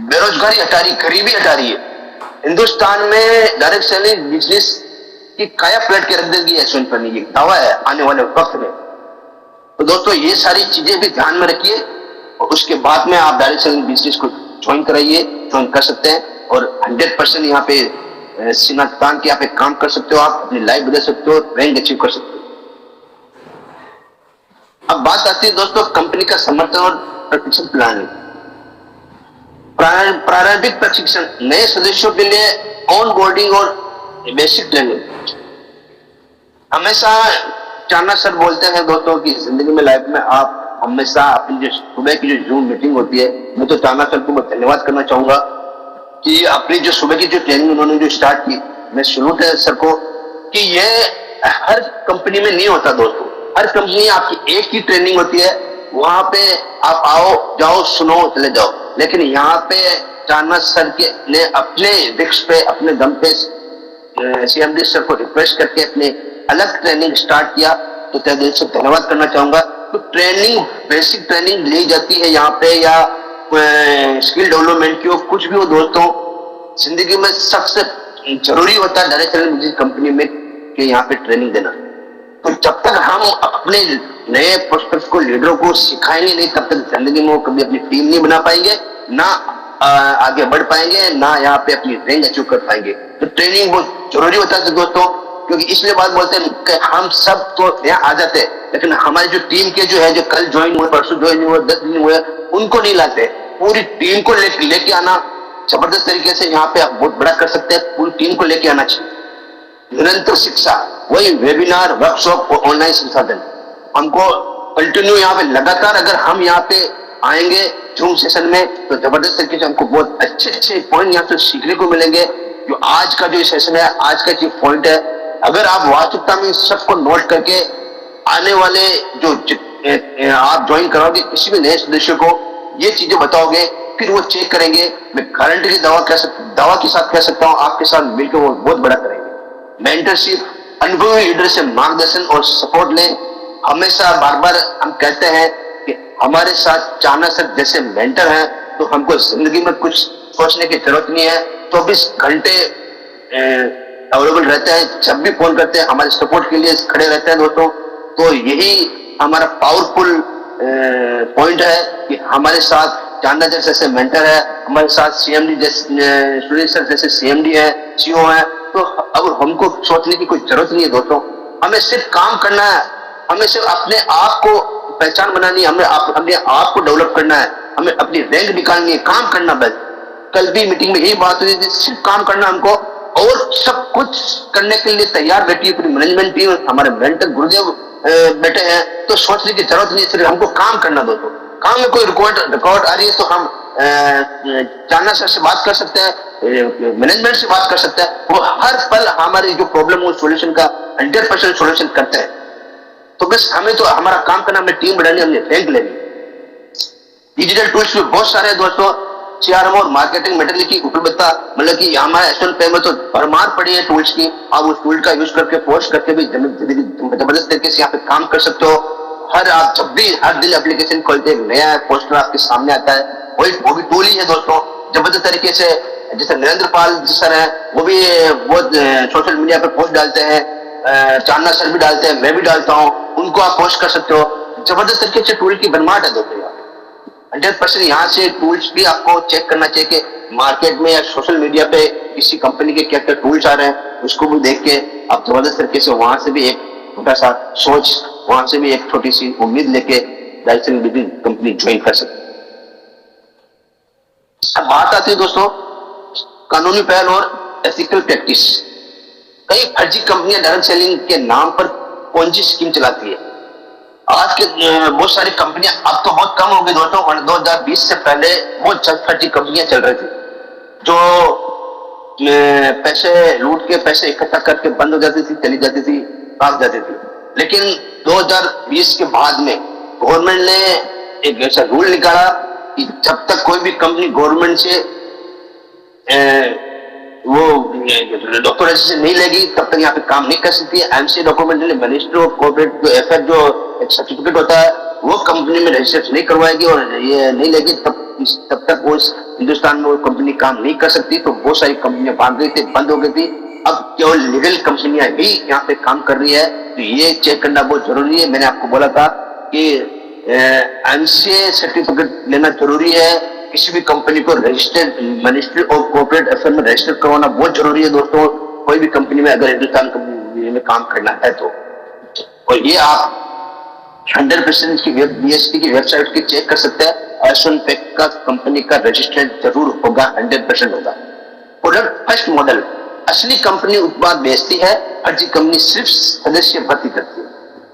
बेरोजगारी हटा रही, गरीबी हटा रही है। हिंदुस्तान में डायरेक्ट सेलिंग बिजनेस की काया पलट के रख देगी एसएल पर, नहीं, दावा है आने वाले वक्त में। तो दोस्तों ये सारी चीजें भी ध्यान में रखिए और उसके बाद में आप डायरेक्ट सेलिंग बिजनेस को ज्वाइन कराइए। ज्वाइन कर सकते हैं और 100% यहाँ पे सीना तान के यहाँ पे काम कर सकते हो, आप अपनी लाइफ बदल सकते हो, रैंक अचीव कर सकते हो। अब बात आती है दोस्तों कंपनी का समर्थन और प्रशिक्षण प्लान। प्रारंभिक प्रशिक्षण नए सदस्यों के लिए ऑन बोर्डिंग और बेसिक ट्रेनिंग। हमेशा चाणना सर बोलते हैं दोस्तों की जिंदगी में लाइफ में आप हमेशा अपनी जो सुबह की जो जूम मीटिंग होती है, मैं तो चाणना सर को धन्यवाद करना चाहूंगा कि अपनी जो सुबह की जो ट्रेनिंग उन्होंने जो स्टार्ट की, मैं सैल्यूट है सर को कि ये हर कंपनी में नहीं होता दोस्तों। हर कंपनी आपकी एक ही ट्रेनिंग होती है, वहां पे आप आओ जाओ सुनो चले जाओ, लेकिन यहाँ पे चाणना सर के ने अपने रिस्क पे अपने दम पे सीएमडी सर को रिक्वेस्ट करके अपने अलग ट्रेनिंग स्टार्ट किया, तो तहे दिल से धन्यवाद करना चाहूंगा। तो ट्रेनिंग बेसिक ट्रेनिंग ली जाती है यहाँ पे, या स्किल डेवलपमेंट की हो, कुछ भी हो दोस्तों, जिंदगी में सबसे जरूरी होता है डायरेक्ट कंपनी में कि यहाँ पे ट्रेनिंग देना। तो जब तक हम अपने नए प्रोस्पेक्ट को लीडरों को सिखाएंगे नहीं, तब तक जिंदगी में वो कभी अपनी टीम नहीं बना पाएंगे, ना आगे बढ़ पाएंगे, ना यहाँ पे अपनी रैंक अचीव कर पाएंगे। तो ट्रेनिंग बहुत जरूरी होता है दोस्तों, क्योंकि इसलिए बात बोलते हैं कि हम सब तो यहाँ आ जाते हैं, लेकिन हमारी जो टीम के जो है, जो कल ज्वाइन हुए, परसों ज्वाइन हुए, 10 दिन हुए, उनको नहीं लाते। पूरी टीम को लेके आना जबरदस्त तरीके से यहाँ पे आप बहुत बड़ा कर सकते हैं। पूरी टीम को लेके आना चाहिए। निरंतर शिक्षा, वही वेबिनार, वर्कशॉप और ऑनलाइन संसाधन, हमको कंटिन्यू यहाँ पे लगातार अगर हम यहाँ पे आएंगे जूम सेशन में, तो जबरदस्त तरीके से हमको बहुत अच्छे पॉइंट यहाँ से सीखने को मिलेंगे। जो आज का जो सेशन है, आज का जो पॉइंट है, अगर आप वास्तविकता में सबको नोट करके आने वाले जो आप ज्वाइन कराओगे किसी भी नए सदस्य को, ये चीजें बताओगे, फिर वो चेक करेंगे, मैं गारंटी दावा के साथ कह सकता हूँ आपके साथ मिलकर वो बहुत बड़ा करेंगे। मेंटरशिप, अनुभवी लीडर से मार्गदर्शन और सपोर्ट लें। हमेशा बार बार हम कहते हैं कि हमारे साथ चाणना सर जैसे मेंटर हैं, तो हमको जिंदगी में कुछ सोचने की जरूरत नहीं है। 24 घंटे अवेलेबल रहते हैं, जब भी फोन करते हैं हमारे सपोर्ट के लिए खड़े रहते हैं दोस्तों। तो यही हमारा पावरफुल पॉइंट है कि हमारे साथ चाणना सर जैसे मेंटर है, हमारे साथ सीएमडी जैसे सुरेश सर जैसे सीएमडी है, सीईओ है। तो अब हमको सोचने की कोई जरूरत नहीं है दोस्तों, हमें सिर्फ काम करना है, हमें सिर्फ अपने आप को पहचान बनानी है, हमें अपने आप को डेवलप करना है, हमें अपनी रैंक निकालनी है, काम करना। बस कल भी मीटिंग में यही बात हुई थी, सिर्फ काम करना हमको, और सब कुछ करने के लिए तैयार बैठी है पूरी मैनेजमेंट टीम, हमारे मेंटर गुरुदेव बैठे हैं। तो सोचने की जरूरत नहीं है, सिर्फ हमको काम करना दोस्तों। काम में कोई रिकॉर्ड आ रही है तो हम चाणना सर से बात कर सकते हैं, मैनेजमेंट से बात कर सकते हैं, वो हर पल हमारी जो प्रॉब्लम हो सोल्यूशन का 100% सोल्यूशन करते हैं। तो बस हमें तो हमारा काम करना, हमें टीम बढ़ानी, हमने रैंक लेनी। डिजिटल टूल्स भी बहुत सारे हैं दोस्तों, सीआरएम और मार्केटिंग मटेरियल की उपलब्धता, मतलब कि हमारे एसएन पे में तो भरमार पड़ी है टूल्स की। आप उस टूल का यूज करके पोस्ट करके भी जबरदस्त तरीके से यहाँ पे काम कर सकते हो। आप जब भी हर दिन एप्लीकेशन खोलते हैं, नया पोस्टर आपके सामने आता है, वो भी टूल ही है दोस्तों, जबरदस्त तरीके से। जैसे नरेंद्र पाल सर है, वो भी बहुत सोशल मीडिया पे पोस्ट डालते हैं, चाणना सर भी डालते हैं, मैं भी डालता हूँ, उनको आप पोस्ट कर सकते हो। जबरदस्त तरीके से टूल की भरमार है दोस्तों। 100% यहाँ से टूल्स भी आपको चेक करना चाहिए कि मार्केट में या सोशल मीडिया पे किसी कंपनी के क्या क्या टूल्स आ रहे हैं, उसको भी देख के आप जबरदस्त तरीके से वहां से भी एक छोटा सा सोच, वहां से भी एक छोटी सी उम्मीद लेके कंपनी ज्वाइन कर सकते। अब बात आती है दोस्तों कानूनी पहल और एथिकल प्रैक्टिस। कई फर्जी कंपनियां डायरेक्ट सेलिंग के नाम पर पोंजी स्कीम चलाती है। आज के बहुत सारी कंपनियां, अब तो बहुत कम हो गई दोस्तों, 2020 से पहले बहुत फर्जी कंपनियां चल रही थी, जो पैसे लूट के पैसे इकट्ठा करके बंद हो जाती थी, चली जाती थी, भाग जाती थी। लेकिन 2020 के बाद में गवर्नमेंट ने एक ऐसा रूल निकाला कि जब तक कोई भी कंपनी गवर्नमेंट से वो डॉक्यूमेंटेशन नहीं लेगी, तब तक यहाँ पे काम नहीं कर सकती है। MC document ministry of corporate affair जो एक सर्टिफिकेट होता है, वो कंपनी में रजिस्ट्रेशन नहीं करवाएगी और ये नहीं लेगी, तब तक वो हिंदुस्तान में वो कंपनी काम नहीं कर सकती। तो बहुत सारी कंपनियां भाग गई थी, बंद हो गई थी। अब केवल लीगल कंपनियां ही यहाँ पे काम कर रही है, तो ये चेक करना बहुत जरूरी है। मैंने आपको बोला था कि एमसीए सर्टिफिकेट लेना जरूरी है, किसी भी कंपनी को registered ministry of corporate affair में रजिस्टर करवाना बहुत जरूरी है दोस्तों, कोई भी कंपनी में अगर हिंदुस्तान कंपनी में काम करना है तो। और ये आप 100% की बीएसपी की वेबसाइट की चेक कर सकते हैं, एसोनपेक का कंपनी का रजिस्टर्ड जरूर होगा, 100% होगा। प्रोडक्ट फर्स्ट मॉडल, असली कंपनी उत्पाद बेचती है, फर्जी कंपनी सिर्फ सदस्य भर्ती करती है।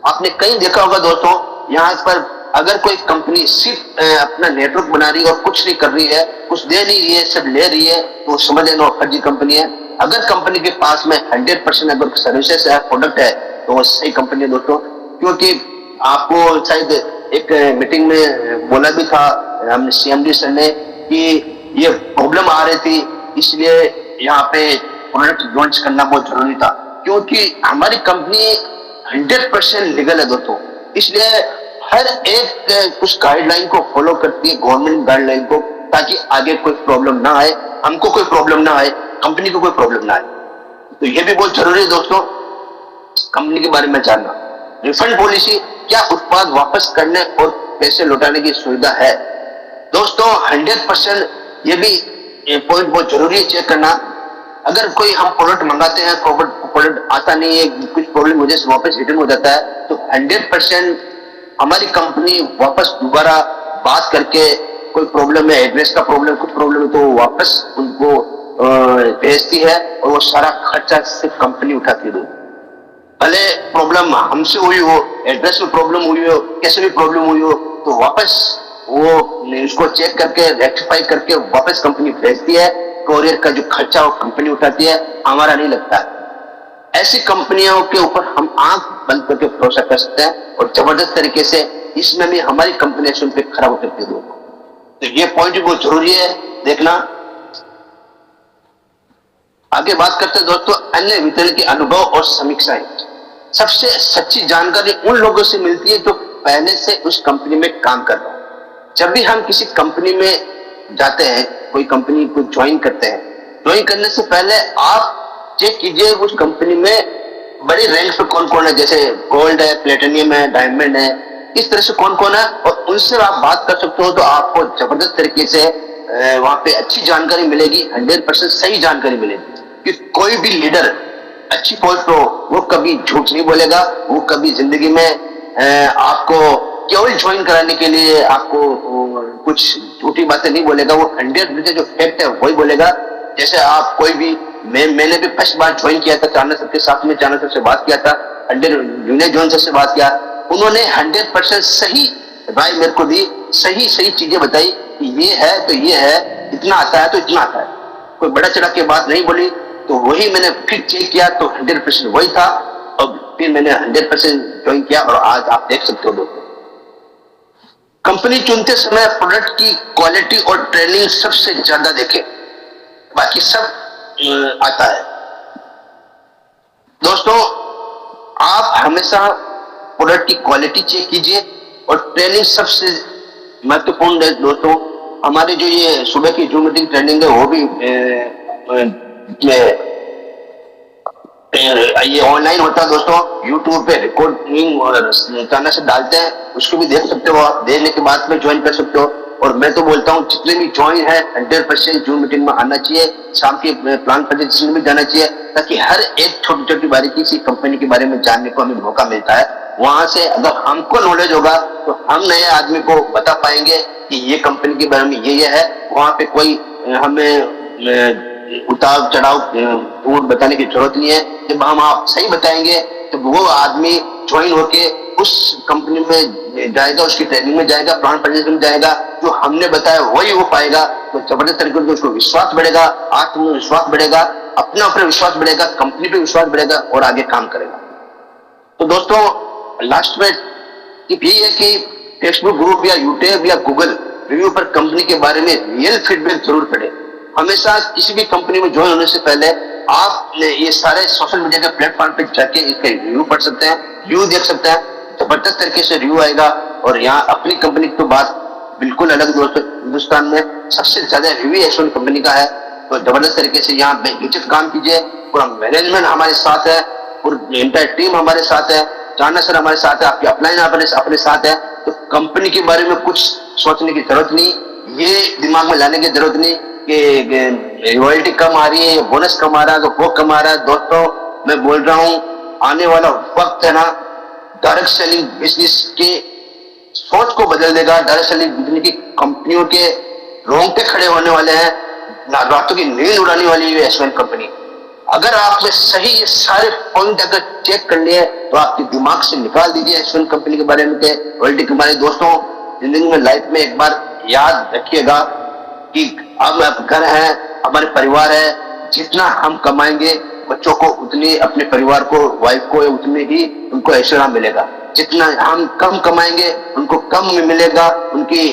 आपने कहीं देखा होगा दोस्तों, यहाँ पर अगर कोई कंपनी सिर्फ अपना नेटवर्क बना रही है और कुछ नहीं कर रही है, कुछ दे नहीं रही है, सब ले रही है, तो समझ लेना फर्जी कंपनी है। अगर कंपनी के पास में 100% अगर सर्विसेज है, प्रोडक्ट है, तो वो सही कंपनी है दोस्तों। क्योंकि आपको शायद एक मीटिंग में बोला भी था हमने सीएमडी सर ने कि ये प्रॉब्लम आ रही थी, इसलिए यहाँ पे प्रोडक्ट लॉन्च करना बहुत जरूरी था। क्योंकि हमारी कंपनी 100% लीगल है दोस्तों, इसलिए हर एक कुछ गाइडलाइन को फॉलो करती है, गवर्नमेंट गाइडलाइन को, ताकि आगे कोई प्रॉब्लम ना आए, हमको कोई प्रॉब्लम ना आए, कंपनी को कोई प्रॉब्लम ना आए। तो ये भी बहुत जरूरी है दोस्तों कंपनी के बारे में जानना। रिफंड पॉलिसी, क्या उत्पाद वापस करने और पैसे लौटाने की सुविधा है दोस्तों? 100% ये भी पॉइंट बहुत जरूरी है चेक करना। अगर कोई हम प्रोडक्ट मंगाते हैं, प्रोडक्ट आता नहीं है, कुछ प्रॉब्लम वजह से वापस रिटर्न हो जाता है, तो 100% हमारी कंपनी वापस दोबारा बात करके, कोई प्रॉब्लम है, एड्रेस का प्रॉब्लम, कुछ प्रॉब्लम है, तो वापस उनको भेजती है और वो सारा खर्चा सिर्फ कंपनी उठाती है। भले प्रॉब्लम हमसे हुई हो, एड्रेस में प्रॉब्लम हुई हो, कैसे भी प्रॉब्लम हुई हो, तो वापस वो इसको चेक करके रेक्टिफाई करके वापस कंपनी भेजती है। कोरियर का जो खर्चा वो कंपनी उठाती है, हमारा नहीं लगता है। ऐसी कंपनियों के ऊपर हम आंख बंद करके भरोसा कर सकते हैं और जबरदस्त तरीके से इसमें भी हमारी कंपनी एक्शन पे खड़ा होकर के दो। तो ये पॉइंट बहुत जरूरी है देखना। आगे बात करते हैं दोस्तों अन्य वितरण के अनुभव और समीक्षाएं। सबसे सच्ची जानकारी उन लोगों से मिलती है जो पहले से उस कंपनी में काम कर रहे हैं। जब भी हम किसी कंपनी में जाते हैं, कोई कंपनी को ज्वाइन करते हैं, ज्वाइन करने से पहले आप चेक कीजिए उस कंपनी में बड़े रैंक पे कौन कौन है, जैसे गोल्ड है, प्लेटिनियम है, डायमंड है, इस तरह से कौन कौन है, और उनसे आप बात कर सकते हो तो आपको जबरदस्त तरीके से वहां पे अच्छी जानकारी मिलेगी, 100% सही जानकारी मिलेगी। कि कोई भी लीडर अच्छी पोस्ट हो, वो कभी झूठ नहीं बोलेगा, वो कभी जिंदगी में आपको केवल ज्वाइन कराने के लिए आपको कुछ झूठी बातें नहीं बोलेगा, वो 100% जो फैक्ट है वही बोलेगा। जैसे आप कोई भी, मैंने भी फर्स्ट बार ज्वाइन किया था चाणक्य सर के साथ में, चाणक्य सर से बात किया था, जूनियर जॉन सर से बात किया, उन्होंने 100% सही राय मेरे को दी, सही चीजें बताई कि ये है तो ये है, इतना आता है तो इतना आता है, कोई बड़ा चढ़ा के बात नहीं बोली। तो वही मैंने फिर चेक किया तो 100% वही था, और फिर मैंने 100% ज्वाइन किया और आज आप देख सकते हो दोस्तों। कंपनी चुनते समय प्रोडक्ट की क्वालिटी और ट्रेनिंग सबसे ज्यादा देखें, बाकी सब आता है दोस्तों। आप हमेशा प्रोडक्ट की क्वालिटी चेक कीजिए और ट्रेनिंग सबसे महत्वपूर्ण है दोस्तों। हमारी जो ये सुबह की जूम मीटिंग ट्रेनिंग है वो भी ये ऑनलाइन होता है दोस्तों, यूट्यूब पे रिकॉर्डिंग और चैनल से डालते हैं, उसको भी देख सकते हो आप, देखने के बाद में ज्वाइन कर सकते हो। और मैं तो बोलता हूँ जितने भी ज्वाइन है 100% जूम मीटिंग में आना चाहिए, शाम के प्लान प्रेजेंटेशन में जाना चाहिए, ताकि हर एक छोटी छोटी बारीकी सी कंपनी के बारे में जानने को हमें मौका मिलता है। वहां से अगर हमको नॉलेज होगा तो हम नए आदमी को बता पाएंगे कि ये कंपनी के बारे में ये है। वहां पे कोई हमें उतार चढ़ाव बताने की जरूरत नहीं है। जब हम आप सही बताएंगे तो वो आदमी ज्वाइन होके उस कंपनी में जाएगा, उसकी ट्रेनिंग में जाएगा, प्लान प्रेजेंटेशन में जाएगा, जो हमने बताया वही हो पाएगा। तो जबरदस्त तरीके से उसको विश्वास बढ़ेगा, आत्मविश्वास बढ़ेगा, अपना ऊपर विश्वास बढ़ेगा, कंपनी पे विश्वास बढ़ेगा और आगे काम करेगा। तो दोस्तों लास्ट में टिप यही है कि फेसबुक ग्रुप या यूट्यूब या गूगल रिव्यू पर कंपनी के बारे में रियल फीडबैक जरूर पढ़े। हमेशा किसी भी कंपनी में ज्वाइन होने से पहले आप ये सारे सोशल मीडिया के प्लेटफॉर्म पे जाके इसके रिव्यू पढ़ सकते हैं, रिव्यू देख सकते हैं, जबरदस्त तरीके से रिव्यू आएगा। और यहाँ अपनी कंपनी की तो बात बिल्कुल अलग दोस्तों, हिंदुस्तान में सबसे ज्यादा रिव्यू एक्शन कंपनी का है। तो जबरदस्त तरीके से यहाँ बेहिचक काम कीजिए, पूरा मैनेजमेंट हमारे साथ है, पूरी एंटायर टीम हमारे साथ है, चाणक्य सर हमारे साथ है, आपकी अपलाइन अपने साथ है। तो कंपनी के बारे में कुछ सोचने की जरूरत नहीं, ये दिमाग में लाने की जरूरत नहीं कि रॉयल्टी कम आ रही है, बोनस कम आ रहा है, तो वो कम आ रहा है। दोस्तों मैं बोल रहा हूँ, आने वाला वक्त है ना, डायरेक्ट सेलिंग बिजनेस के सोच को बदल देगा। डायरेक्ट सेलिंग बिजनेस की कंपनियों के रोंगटे खड़े होने वाले हैं, रातों की नींद उड़ाने वाली है एस वन कंपनी। अगर आपने सही ये सारे पॉइंट अगर चेक कर लिए तो आपके दिमाग से निकाल दीजिए एस वन कंपनी के बारे में, रॉयल्टी के बारे में। दोस्तों जिंदगी में, लाइफ में एक बार याद रखिएगा कि अब घर है, हमारे परिवार है, जितना हम कमाएंगे बच्चों को उतनी, अपने परिवार को, वाइफ को उतनी ही उनको ऐश्वर्य मिलेगा। जितना हम कम कमाएंगे उनको कम मिलेगा, उनकी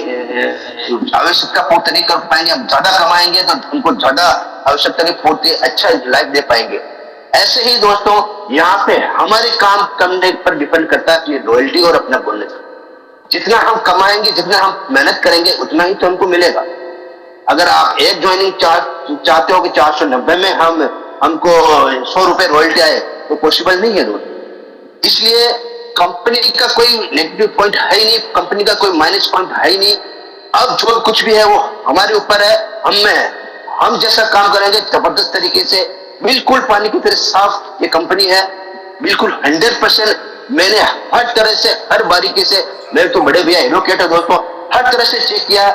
आवश्यकता पूर्ति नहीं कर पाएंगे। हम ज्यादा कमाएंगे तो उनको ज्यादा आवश्यकता की पूर्ति, अच्छा लाइफ दे पाएंगे। ऐसे ही दोस्तों यहाँ पे हमारे काम करने पर डिपेंड करता है अपनी रॉयल्टी और अपना बोनस। जितना हम कमाएंगे, जितना हम मेहनत करेंगे, उतना ही तो हमको मिलेगा। अगर आप एक ज्वाइनिंग चाहते हो कि 490 में हमको 100 रुपए रॉयल्टी आए, तो पॉसिबल नहीं है दोस्तों। इसलिए कंपनी का कोई नेगेटिव पॉइंट है ही नहीं, कंपनी का कोई माइनस पॉइंट है ही नहीं। अब जो कुछ भी है वो हमारे ऊपर है, हम जैसा काम करेंगे जबरदस्त तरीके से, बिल्कुल पानी की तरह साफ ये कंपनी है, बिल्कुल 100%। मैंने हर तरह से, हर बारीकी से, मेरे तो बड़े भैया एडवोकेट है दोस्तों, हर तरह से चेक किया।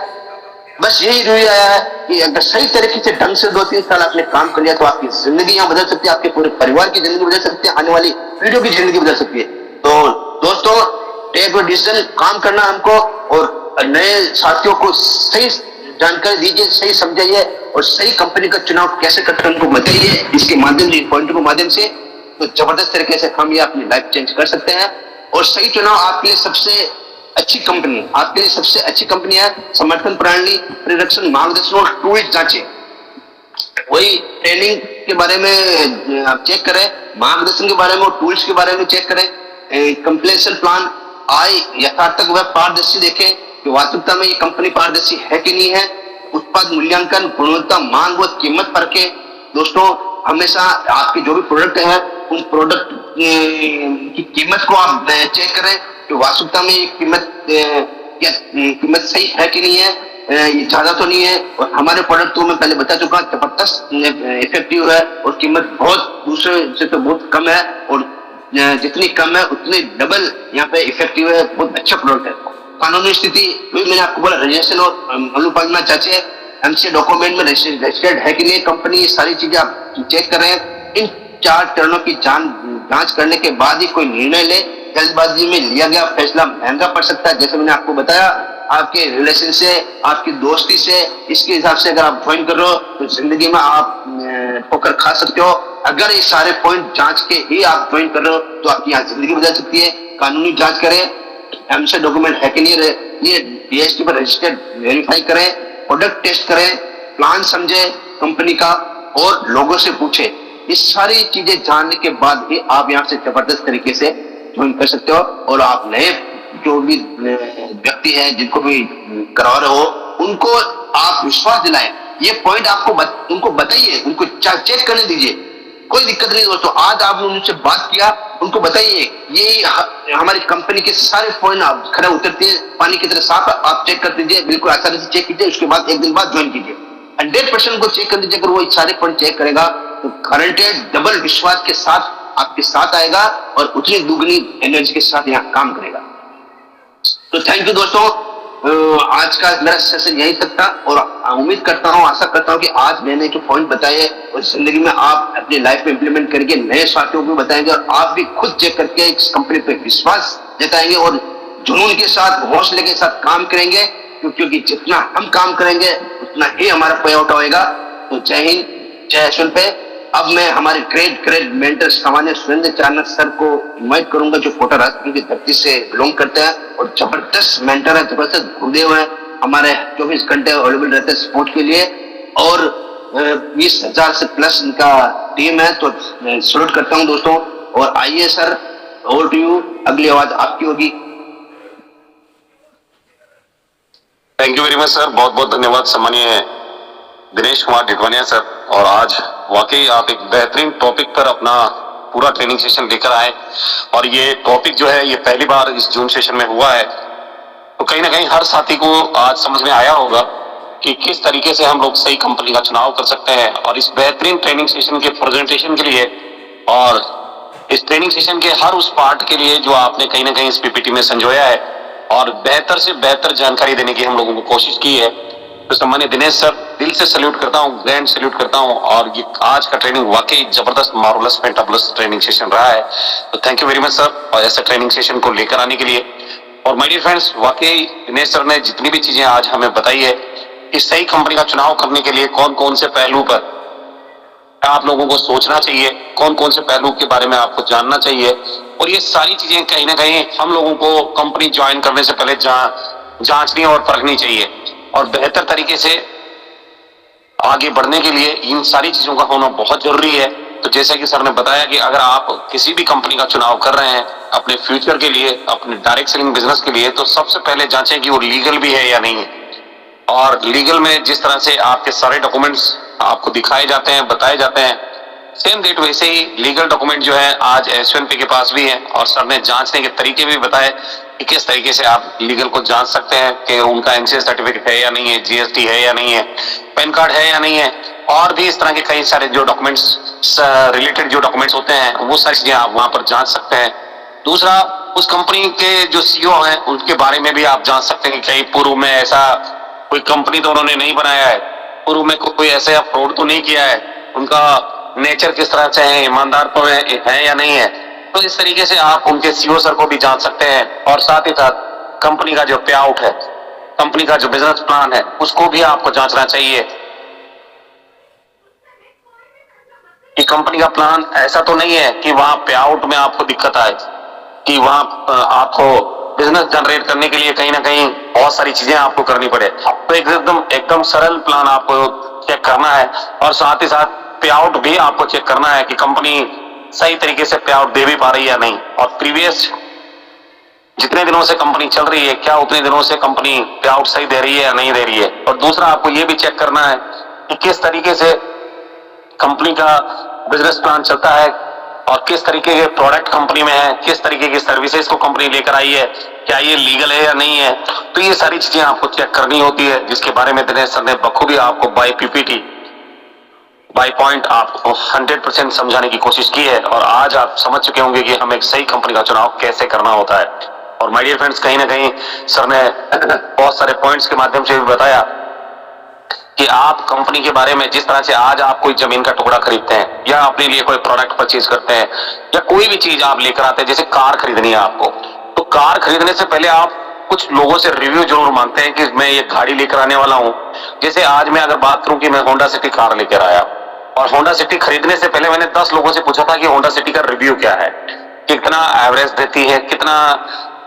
बस यही रूल आया है कि अगर सही तरीके से ढंग से 2-3 साल आपने काम कर लिया तो आपकी जिंदगी यहाँ बदल सकती है, आपके पूरे परिवार की जिंदगी बदल सकती है, आने वाली पीढ़ियों की जिंदगी बदल सकती है। तो दोस्तों टेक अ डिसीजन, काम करना हमको, और नए साथियों को सही जानकारी दीजिए, सही समझाइए, और सही कंपनी का चुनाव कैसे करते हैं उनको बताइए। इसके माध्यम से, पॉइंट के माध्यम से, तो जबरदस्त तरीके से हम ये अपनी लाइफ चेंज कर सकते हैं। और सही चुनाव आपके लिए सबसे अच्छी कंपनी, आपके लिए सबसे अच्छी कंपनी है समर्थन प्रणाली, परिरक्षण, मार्गदर्शन और टूल्स जांचे। वही ट्रेनिंग के बारे में आप चेक करें, मार्गदर्शन के बारे में और टूल्स के बारे में चेक करें, कंप्लेशन प्लान, आय यथार्थक व पारदर्शी देखें कि वास्तविकता में ये कंपनी पारदर्शी है कि नहीं है। उत्पाद मूल्यांकन, गुणवत्ता, मांग व कीमत परखें। दोस्तों हमेशा आपके जो भी प्रोडक्ट है उन प्रोडक्ट की कीमत को आप चेक करें कि वास्तविकता में ये कीमत सही है कि नहीं है, ये ज्यादा तो नहीं है। और हमारे प्रोडक्ट तो मैं पहले बता चुका, जबरदस्त इफेक्टिव है और कीमत बहुत दूसरे से तो बहुत कम है, और जितनी कम है उतनी डबल यहाँ पे इफेक्टिव है। बहुत अच्छा प्रोडक्ट है। कानूनी स्थिति मैंने आपको बोला, रजिस्ट्रेशन और अनुपालना जांचे, एमसी डॉक्यूमेंट में रजिस्टर्ड है कि नहीं कंपनी, ये सारी चीजें आप चेक कर रहे हैं। इन 4 चरणों की जांच करने के बाद ही कोई निर्णय ले। जल्दबाजी में लिया गया फैसला महंगा पड़ सकता है। जैसे मैंने आपको बताया, आपके रिलेशन से, आपकी दोस्ती से, इसके हिसाब से अगर आप ज्वाइन कर रहे हो तो जिंदगी में आप ठोकर खा सकते हो। अगर ये सारे पॉइंट जांच के ही आप ज्वाइन कर रहे हो तो आपकी यहाँ जिंदगी बदल सकती है। कानूनी जांच करें, एमसी डॉक्यूमेंट है कि नहीं, ये बीएसटी पर रजिस्टर्ड वेरीफाई करें, प्रोडक्ट टेस्ट करें, प्लान समझे कंपनी का और लोगों से पूछे। ये सारी चीजें जानने के बाद ही आप यहाँ से जबरदस्त तरीके से ज्वाइन कर सकते हो। और आप नए जो भी व्यक्ति है जिनको भी करवा रहे हो उनको आप विश्वास दिलाएं। ये पॉइंट आपको उनको बताइए, उनको चेक करने दीजिए, कोई दिक्कत नहीं दोस्तों। आज आपने उनसे बात किया, उनको बताइए ये हमारी कंपनी के सारे पॉइंट आप खड़े उतरते हैं, पानी की तरह साफ, आप चेक कर दीजिए, बिल्कुल आसानी से चेक कीजिए। उसके बाद 1 दिन बाद ज्वाइन कीजिए। 100% को चेक कर दीजिए। अगर वो सारे पॉइंट चेक करेगा तो गारंटेड डबल विश्वास के साथ आपके साथ आएगा और उतनी दुगनी एनर्जी के साथ यहाँ काम करेगा। तो थैंक यू दोस्तों, आज का मेरा सेशन यही तक था और उम्मीद करता हूँ, आशा करता हूँ कि आज मैंने जो पॉइंट बताए उस जिंदगी में आप अपनी लाइफ में इंप्लीमेंट करके नए साथियों को बताएंगे और आप भी खुद चेक करके इस कंपनी पे विश्वास जताएंगे और जुनून के साथ, हौसले के साथ काम करेंगे, क्योंकि जितना हम काम करेंगे उतना ही हमारा पे आउट होएगा। तो जय हिंद, जय यशवंत पे। अब मैं हमारे ग्रेट मेंटर सामान्य सुरेंद्र चानक सर को इनवाइट करूंगा, जो कोटा राजस्थान की धरती से बिलोंग करते हैं और जबरदस्त मेंटर है, जबरदस्त गुरुदेव है, हमारे 24 घंटे अवेलेबल रहते हैं सपोर्ट के लिए और 20,000 से प्लस इनका टीम है। तो सैल्यूट करता हूं दोस्तों। और आइए सर, ओवर टू यू, अगली आवाज आपकी होगी। Thank you very much sir, बहुत बहुत धन्यवाद सम्मानीय दिनेश कुमार ढिटवानिया सर। और आज वाकई आप एक बेहतरीन टॉपिक पर अपना पूरा ट्रेनिंग सेशन लेकर आए और ये टॉपिक जो है ये पहली बार इस जूम सेशन में हुआ है। तो कहीं ना कहीं हर साथी को आज समझ में आया होगा कि किस तरीके से हम लोग सही कंपनी का चुनाव कर सकते हैं। और इस बेहतरीन ट्रेनिंग सेशन के प्रेजेंटेशन के लिए और इस ट्रेनिंग सेशन के हर उस पार्ट के लिए जो आपने कहीं ना कहीं इस पीपीटी में संजोया है और बेहतर से बेहतर जानकारी देने की हम लोगों को कोशिश की है, तो सम्मानित दिनेश सर, दिल से सैल्यूट करता हूँ, ग्रैंड सैल्यूट करता हूँ। और ये आज का ट्रेनिंग वाकई जबरदस्त मार्वलस फैंटाबुलस ट्रेनिंग सेशन रहा है। तो thank you very much sir और ऐसे ट्रेनिंग सेशन को लेकर आने के लिए। और माय डियर फ्रेंड्स, वाकई दिनेश सर ने जितनी भी चीजें आज हमें बताई है कि सही कंपनी का चुनाव करने के लिए कौन कौन से पहलू पर आप लोगों को सोचना चाहिए, कौन कौन से पहलू के बारे में आपको जानना चाहिए, और ये सारी चीजें कहीं ना कहीं हम लोगों को कंपनी ज्वाइन करने से पहले जांचनी और परखनी चाहिए। और बेहतर तरीके से आगे बढ़ने के लिए इन सारी चीजों का होना बहुत जरूरी है। तो जैसे कि सर ने बताया कि अगर आप किसी भी कंपनी का चुनाव कर रहे हैं अपने फ्यूचर के लिए, अपने डायरेक्ट सेलिंग बिजनेस के लिए, तो सबसे पहले जांचें कि वो लीगल भी है या नहीं है। और लीगल में जिस तरह से आपके सारे डॉक्यूमेंट्स आपको दिखाए जाते हैं, बताए जाते हैं, सेम डेट वैसे ही लीगल डॉक्यूमेंट जो है आज एसएनपी के पास भी है। और सर ने जांचने के तरीके भी बताए कि किस तरीके से आप लीगल को जांच सकते हैं कि उनका एनसीए सर्टिफिकेट है या नहीं है, जीएसटी है या नहीं है, पैन कार्ड है या नहीं है, और भी इस तरह के कई सारे जो डॉक्यूमेंट्स रिलेटेड जो डॉक्यूमेंट्स होते हैं वो सारी चीजें आप वहां पर जांच सकते हैं। दूसरा, उस कंपनी के जो सीईओ हैं उनके बारे में भी आप जांच सकते हैं कि कहीं पूर्व में ऐसा कोई कंपनी तो उन्होंने नहीं बनाया है, पूर्व में कोई ऐसा फ्रॉड तो नहीं किया है, उनका नेचर किस तरह से है, ईमानदार तो है या नहीं है। तो इस तरीके से आप उनके सीईओ सर को भी जान सकते हैं। और साथ ही साथ कंपनी का जो पे आउट है, कंपनी का जो बिजनेस प्लान है, उसको भी आपको जांचना चाहिए कि कंपनी का प्लान ऐसा तो नहीं है कि वहां पे आउट में आपको दिक्कत आए, कि वहां आपको बिजनेस जनरेट करने के लिए कहीं ना कहीं बहुत सारी चीजें आपको करनी पड़े। तो एकदम सरल प्लान आपको चेक करना है। और साथ ही साथ पे आउट भी आपको चेक करना है कि कंपनी सही तरीके से पे आउट दे भी पा रही है या नहीं, और प्रीवियस जितने दिनों से कंपनी चल रही है क्या उतने दिनों से कंपनी पे आउट सही दे रही है या नहीं दे रही है। और दूसरा, आपको ये भी चेक करना है कि किस तरीके से कंपनी का बिजनेस प्लान चलता है और किस तरीके के प्रोडक्ट कंपनी में है, किस तरीके की सर्विसेज को कंपनी लेकर आई है, क्या ये लीगल है या नहीं है। तो ये सारी चीजें आपको चेक करनी होती है, जिसके बारे में दिनेश सर ने बखूबी आपको बाय पीपीटी बाय पॉइंट आपको 100% समझाने की कोशिश की है। और आज आप समझ चुके होंगे कि हमें एक सही कंपनी का चुनाव कैसे करना होता है। और माय डियर फ्रेंड्स, कहीं ना कहीं सर ने बहुत सारे पॉइंट्स के माध्यम से भी बताया कि आप कंपनी के बारे में, जिस तरह से आज आप कोई जमीन का टुकड़ा खरीदते हैं या अपने लिए कोई प्रोडक्ट परचेज करते हैं या कोई भी चीज आप लेकर आते हैं, जैसे कार खरीदनी है आपको, तो कार खरीदने से पहले आप कुछ लोगों से रिव्यू जरूर मांगते हैं कि मैं ये गाड़ी लेकर आने वाला हूं। जैसे आज मैं अगर बात करूं कि मैं होंडा सिटी कार लेकर आया, और होंडा सिटी खरीदने से पहले मैंने 10 लोगों से पूछा था कि होंडा सिटी का रिव्यू क्या है, कितना एवरेज देती है, कितना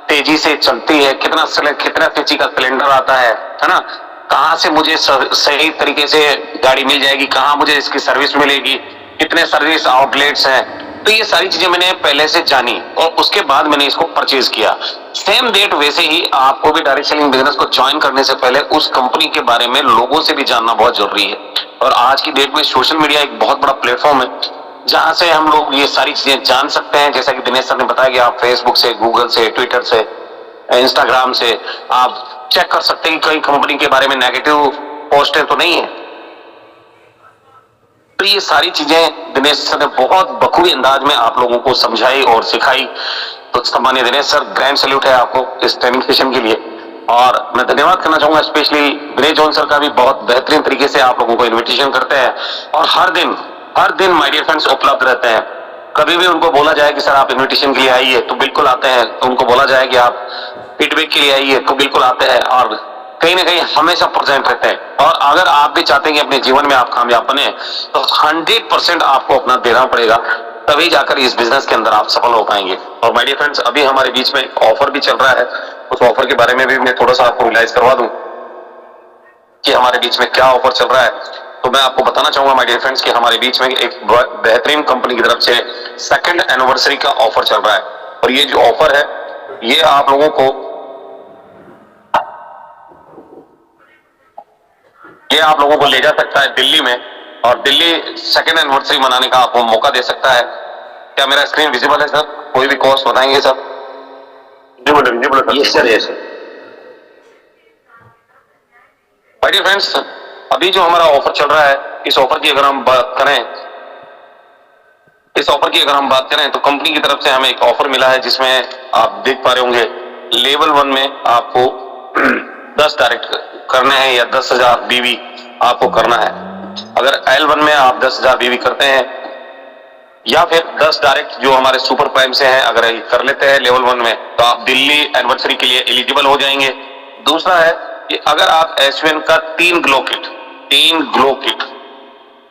तेजी से चलती है, कितना सीसी का सिलेंडर आता है ना, कहां से मुझे सही तरीके से गाड़ी मिल जाएगी, कहां मुझे इसकी सर्विस मिलेगी, कितने सर्विस आउटलेट्स हैं। तो ये सारी चीजें मैंने पहले से जानी और उसके बाद मैंने इसको परचेज किया। सेम डेट वैसे ही आपको भी डायरेक्ट सेलिंग बिजनेस को ज्वाइन करने से पहले उस कंपनी के बारे में लोगों से भी जानना बहुत जरूरी है। और आज की डेट में सोशल मीडिया एक बहुत बड़ा प्लेटफॉर्म है जहां से हम लोग ये सारी चीजें जान सकते हैं। जैसा कि दिनेश सर ने बताया कि आप फेसबुक से, गूगल से, ट्विटर से, इंस्टाग्राम से आप चेक कर सकते हैं कि कई कंपनी के बारे में नेगेटिव पोस्टें तो नहीं है। तो ये सारी चीजें दिनेश सर ने बहुत बखूबी अंदाज में आप लोगों को समझाई और सिखाई। तो सम्मानित दिनेश सर, ग्रैंड सैल्यूट है आपको इस ट्रेनिंग सेशन के लिए। और मैं धन्यवाद करना चाहूंगा स्पेशली विनय जॉन सर का भी, बहुत बेहतरीन तरीके से आप लोगों को इन्विटेशन करते हैं और हर दिन माय डियर फ्रेंड्स उपलब्ध रहते हैं। कभी भी उनको बोला जाए कि सर आप इन्विटेशन के लिए आइए तो बिल्कुल आते हैं, तो उनको बोला जाए कि आप फीडबैक के लिए आइए तो बिल्कुल आते हैं, और कहीं ना कहीं हमेशा प्रेजेंट रहते हैं। और अगर आप भी चाहते हैं कि अपने जीवन में आप कामयाब बने तो 100% आपको अपना देना पड़ेगा, तभी जाकर इस बिजनेस के अंदर आप सफल हो पाएंगे। और माय डियर फ्रेंड्स, अभी हमारे बीच में एक ऑफर भी चल रहा है, उस ऑफर के बारे में भी मैं थोड़ा सा आपको रियलाइज करवा दूं कि हमारे बीच में क्या ऑफर चल रहा है। तो मैं आपको बताना चाहूंगा माय डियर फ्रेंड्स कि हमारे बीच में एक बेहतरीन कंपनी की तरफ से 2nd एनिवर्सरी का ऑफर चल रहा है। और ये जो ऑफर है ये आप लोगों को ले जा सकता है दिल्ली में, और दिल्ली 2nd एनिवर्सरी मनाने का आपको मौका दे सकता है। क्या मेरा स्क्रीन विजिबल है सर? कोई भी कॉस्ट बताएंगे sir? Yes sir, yes sir. My dear friends, अभी जो हमारा ऑफर चल रहा है, इस ऑफर की अगर हम बात करें तो कंपनी की तरफ से हमें एक ऑफर मिला है जिसमें आप देख पा रहे होंगे लेवल 1 में आपको 10 डायरेक्ट करने हैं या 10,000 बीवी आपको करना है। अगर L1 में आप 10,000 बीवी करते हैं या फिर 10 डायरेक्ट जो हमारे सुपर प्राइम से हैं अगर कर लेते हैं लेवल 1 में, तो आप दिल्ली एनिवर्सरी के लिए एलिजिबल हो जाएंगे। दूसरा है कि अगर आप एसवीएन का 3 ग्लो किट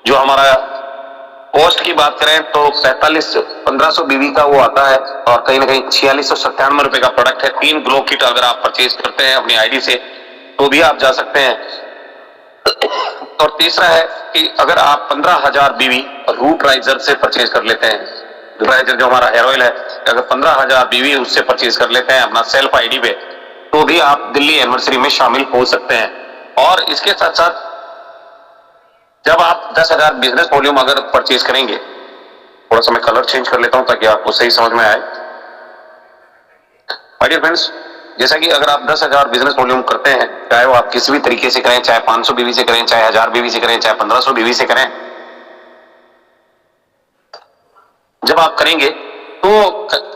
जो हमारा कॉस्ट की बात करें तो 1500 बीवी का वो आता है और कहीं ना कहीं 4697 रुपए का प्रोडक्ट है। 3 ग्लो किट अगर आप परचेज करते हैं अपनी आईडी से तो भी आप जा सकते हैं। और तीसरा है कि अगर आप 15,000 बीवी रूट राइजर से परचेज कर लेते हैं, रूट राइजर जो हमारा हेयर ऑयल है, अगर 15,000 बीवी उससे परचेज कर लेते हैं अपना सेल्फ आईडी पे तो भी आप दिल्ली एनिवर्सरी में शामिल हो सकते हैं। और इसके साथ साथ जब आप 10,000 बिजनेस वॉल्यूम अगर परचेज करेंगे, थोड़ा सा मैं कलर चेंज कर लेता हूं ताकि आपको सही समझ में आए। माय डियर फ्रेंड्स, जैसा कि अगर आप 10,000 बिजनेस वॉल्यूम करते हैं, चाहे वो आप किसी भी तरीके से करें, चाहे 500 बीवी से करें, चाहे 1000 बीवी से करें, चाहे 1500 बीवी से करें, जब आप करेंगे तो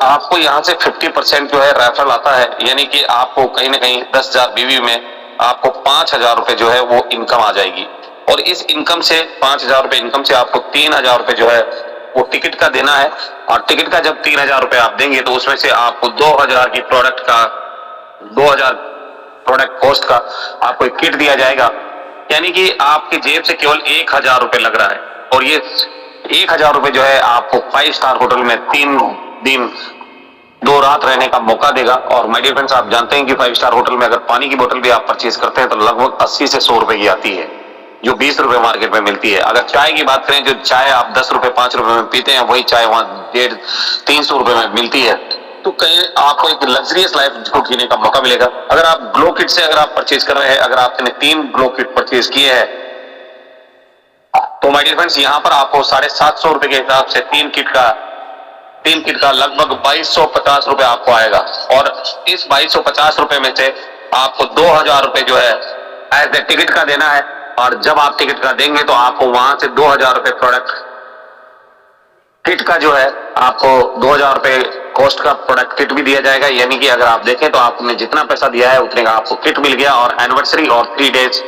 आपको यहां से 50% जो है रेफरल आता है, यानी कि आपको कहीं ना कहीं 10,000 बीवी में आपको 5,000 रुपए जो है वो इनकम आ जाएगी। और इस इनकम से 5,000 रुपए इनकम से आपको 3,000 रुपए जो है वो टिकट का देना है। और टिकट का जब 3,000 रुपए आप देंगे तो उसमें से आपको 2,000 की 2,000 प्रोडक्ट कॉस्ट का आपको एक किट दिया जाएगा, यानी कि आपकी जेब से केवल 1,000 रुपए लग रहा है। और ये 1,000 रुपए जो है आपको 5 स्टार होटल में 3 दिन 2 रात रहने का मौका देगा। और माय डियर फ्रेंड्स, आप जानते हैं कि 5 स्टार होटल में अगर पानी की बोतल भी आप परचेज करते हैं तो लगभग 80 से 100 रुपए की आती है, जो 20 रुपए मार्केट में मिलती है। अगर चाय की बात करें, जो चाय आप 10 रुपए 5 रुपए में पीते हैं वही चाय वहां 150-300 रुपए में मिलती है। तो कहीं आपको एक लग्जरियस लाइफ को जीने का मौका मिलेगा। अगर आप ग्लो किट से अगर आप परचेज कर रहे हैं, अगर आपने 3 ग्लो किट परचेज किए हैं तो माय डियर फ्रेंड्स यहाँ पर आपको 750 रुपए के हिसाब से 3 किट का लगभग 2250 रुपए आपको आएगा। और इस 2250 रुपए में से आपको 2,000 रुपए जो है एज ए टिकट का देना है। और जब आप टिकट का देंगे तो आपको वहां से 2,000 रुपए प्रोडक्ट किट का जो है आपको 2,000 रुपए कॉस्ट का प्रोडक्ट किट भी दिया जाएगा, यानी कि अगर आप देखें तो आपने जितना पैसा दिया है उतने का आपको किट मिल गया। और एनिवर्सरी और 3 डेज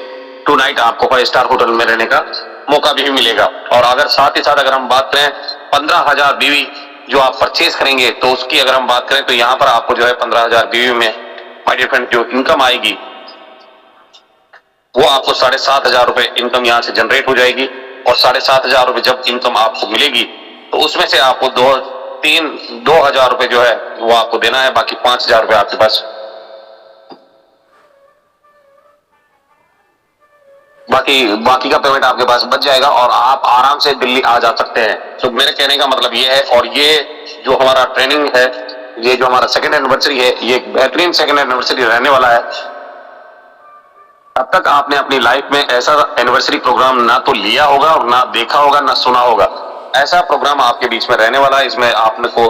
2 नाइट आपको 5 स्टार होटल में रहने का मौका भी मिलेगा। और अगर साथ ही साथ अगर हम बात करें 15,000 बीवी जो आप परचेज करेंगे तो उसकी अगर हम बात करें तो यहाँ पर आपको जो है 15,000 बीवी में माय डियर फ्रेंड जो इनकम आएगी वो आपको 7,500 रुपए इनकम यहाँ से जनरेट हो जाएगी। और 7,500 रुपए जब इनकम आपको मिलेगी तो उसमें से आपको 2,000 रुपए जो है वो आपको देना है, बाकी 5,000 रुपए आपके पास बाकी का पेमेंट आपके पास बच जाएगा और आप आराम से दिल्ली आ जा सकते हैं। तो मेरे कहने का मतलब ये है, और ये जो हमारा ट्रेनिंग है, ये जो हमारा सेकंड एनिवर्सरी है, ये एक बेहतरीन सेकंड एनिवर्सरी रहने वाला है। अब तक आपने अपनी लाइफ में ऐसा एनिवर्सरी प्रोग्राम ना तो लिया होगा और ना देखा होगा ना सुना होगा। ऐसा प्रोग्राम आपके बीच में रहने वाला है। इसमें आपने को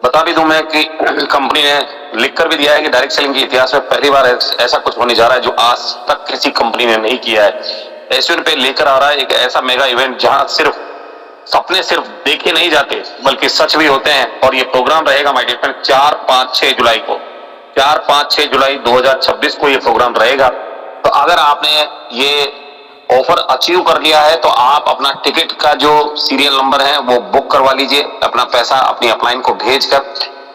बता भी दूं मैं कि कंपनी ने लिखकर भी दिया है कि डायरेक्ट सेलिंग के इतिहास में पहली बार ऐसा कुछ होने जा रहा है जो आज तक किसी कंपनी ने नहीं किया है। एसवीएन पे लेकर आ रहा है एक ऐसा मेगा इवेंट जहां सिर्फ सपने सिर्फ देखे नहीं जाते बल्कि सच भी होते हैं। और ये प्रोग्राम रहेगा माय डियर फ्रेंड 4, 5, 6 जुलाई को, 4, 5, 6 जुलाई 2026 को ये प्रोग्राम रहेगा। तो अगर आपने ये ऑफर अचीव कर लिया है तो आप अपना टिकट का जो सीरियल नंबर है वो बुक करवा लीजिए। अपना पैसा अपनी अपलाइन को भेजकर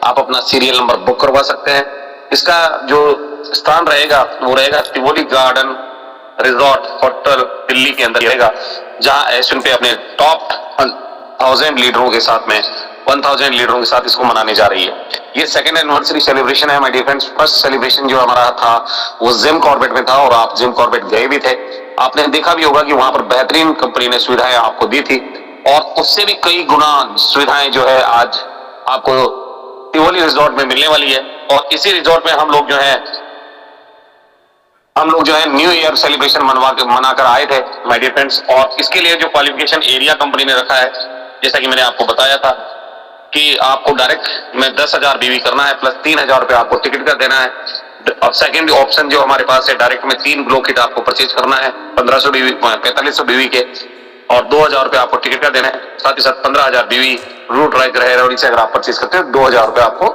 आप अपना सीरियल नंबर बुक करवा सकते हैं। इसका जो स्थान रहेगा वो रहेगा Tivoli garden resort hotel Delhi के अंदर रहेगा, जहां एसवीएन पे अपने टॉप 1000 लीडरों के साथ में 1000 लीडरों के साथ इसको मनाने जा रही है। ये सेकंड एनिवर्सरी सेलिब्रेशन है my dear friends. First celebration जो हमारा था वो जिम कॉर्बेट में था और आप जिम कॉर्बेट गए भी थे। आपने देखा भी होगा कि वहां पर बेहतरीन कंपनी ने सुविधाएं आपको दी थी और उससे भी कई गुना सुविधाएं जो है आज आपको तिवोली रिजॉर्ट में मिलने वाली है। और इसी रिजॉर्ट में हम लोग जो है न्यू ईयर सेलिब्रेशन मनाकर आए थे माय डियर फ्रेंड्स। और इसके लिए जो क्वालिफिकेशन एरिया कंपनी ने रखा है, जैसा कि मैंने आपको बताया था कि आपको डायरेक्ट में 10,000 बीवी करना है प्लस 3,000 रुपए आपको टिकट का देना है। और सेकेंड ऑप्शन जो हमारे पास है, डायरेक्ट में 3 ग्लो किट आपको परचेज करना है 1500 बीवी 4500 बीवी के, और 2000 रुपए आपको टिकट का देना है। साथ ही साथ 15,000 बीवी रूट राइड रहेगा से अगर आप परचेज करते हो 2000 रुपए आपको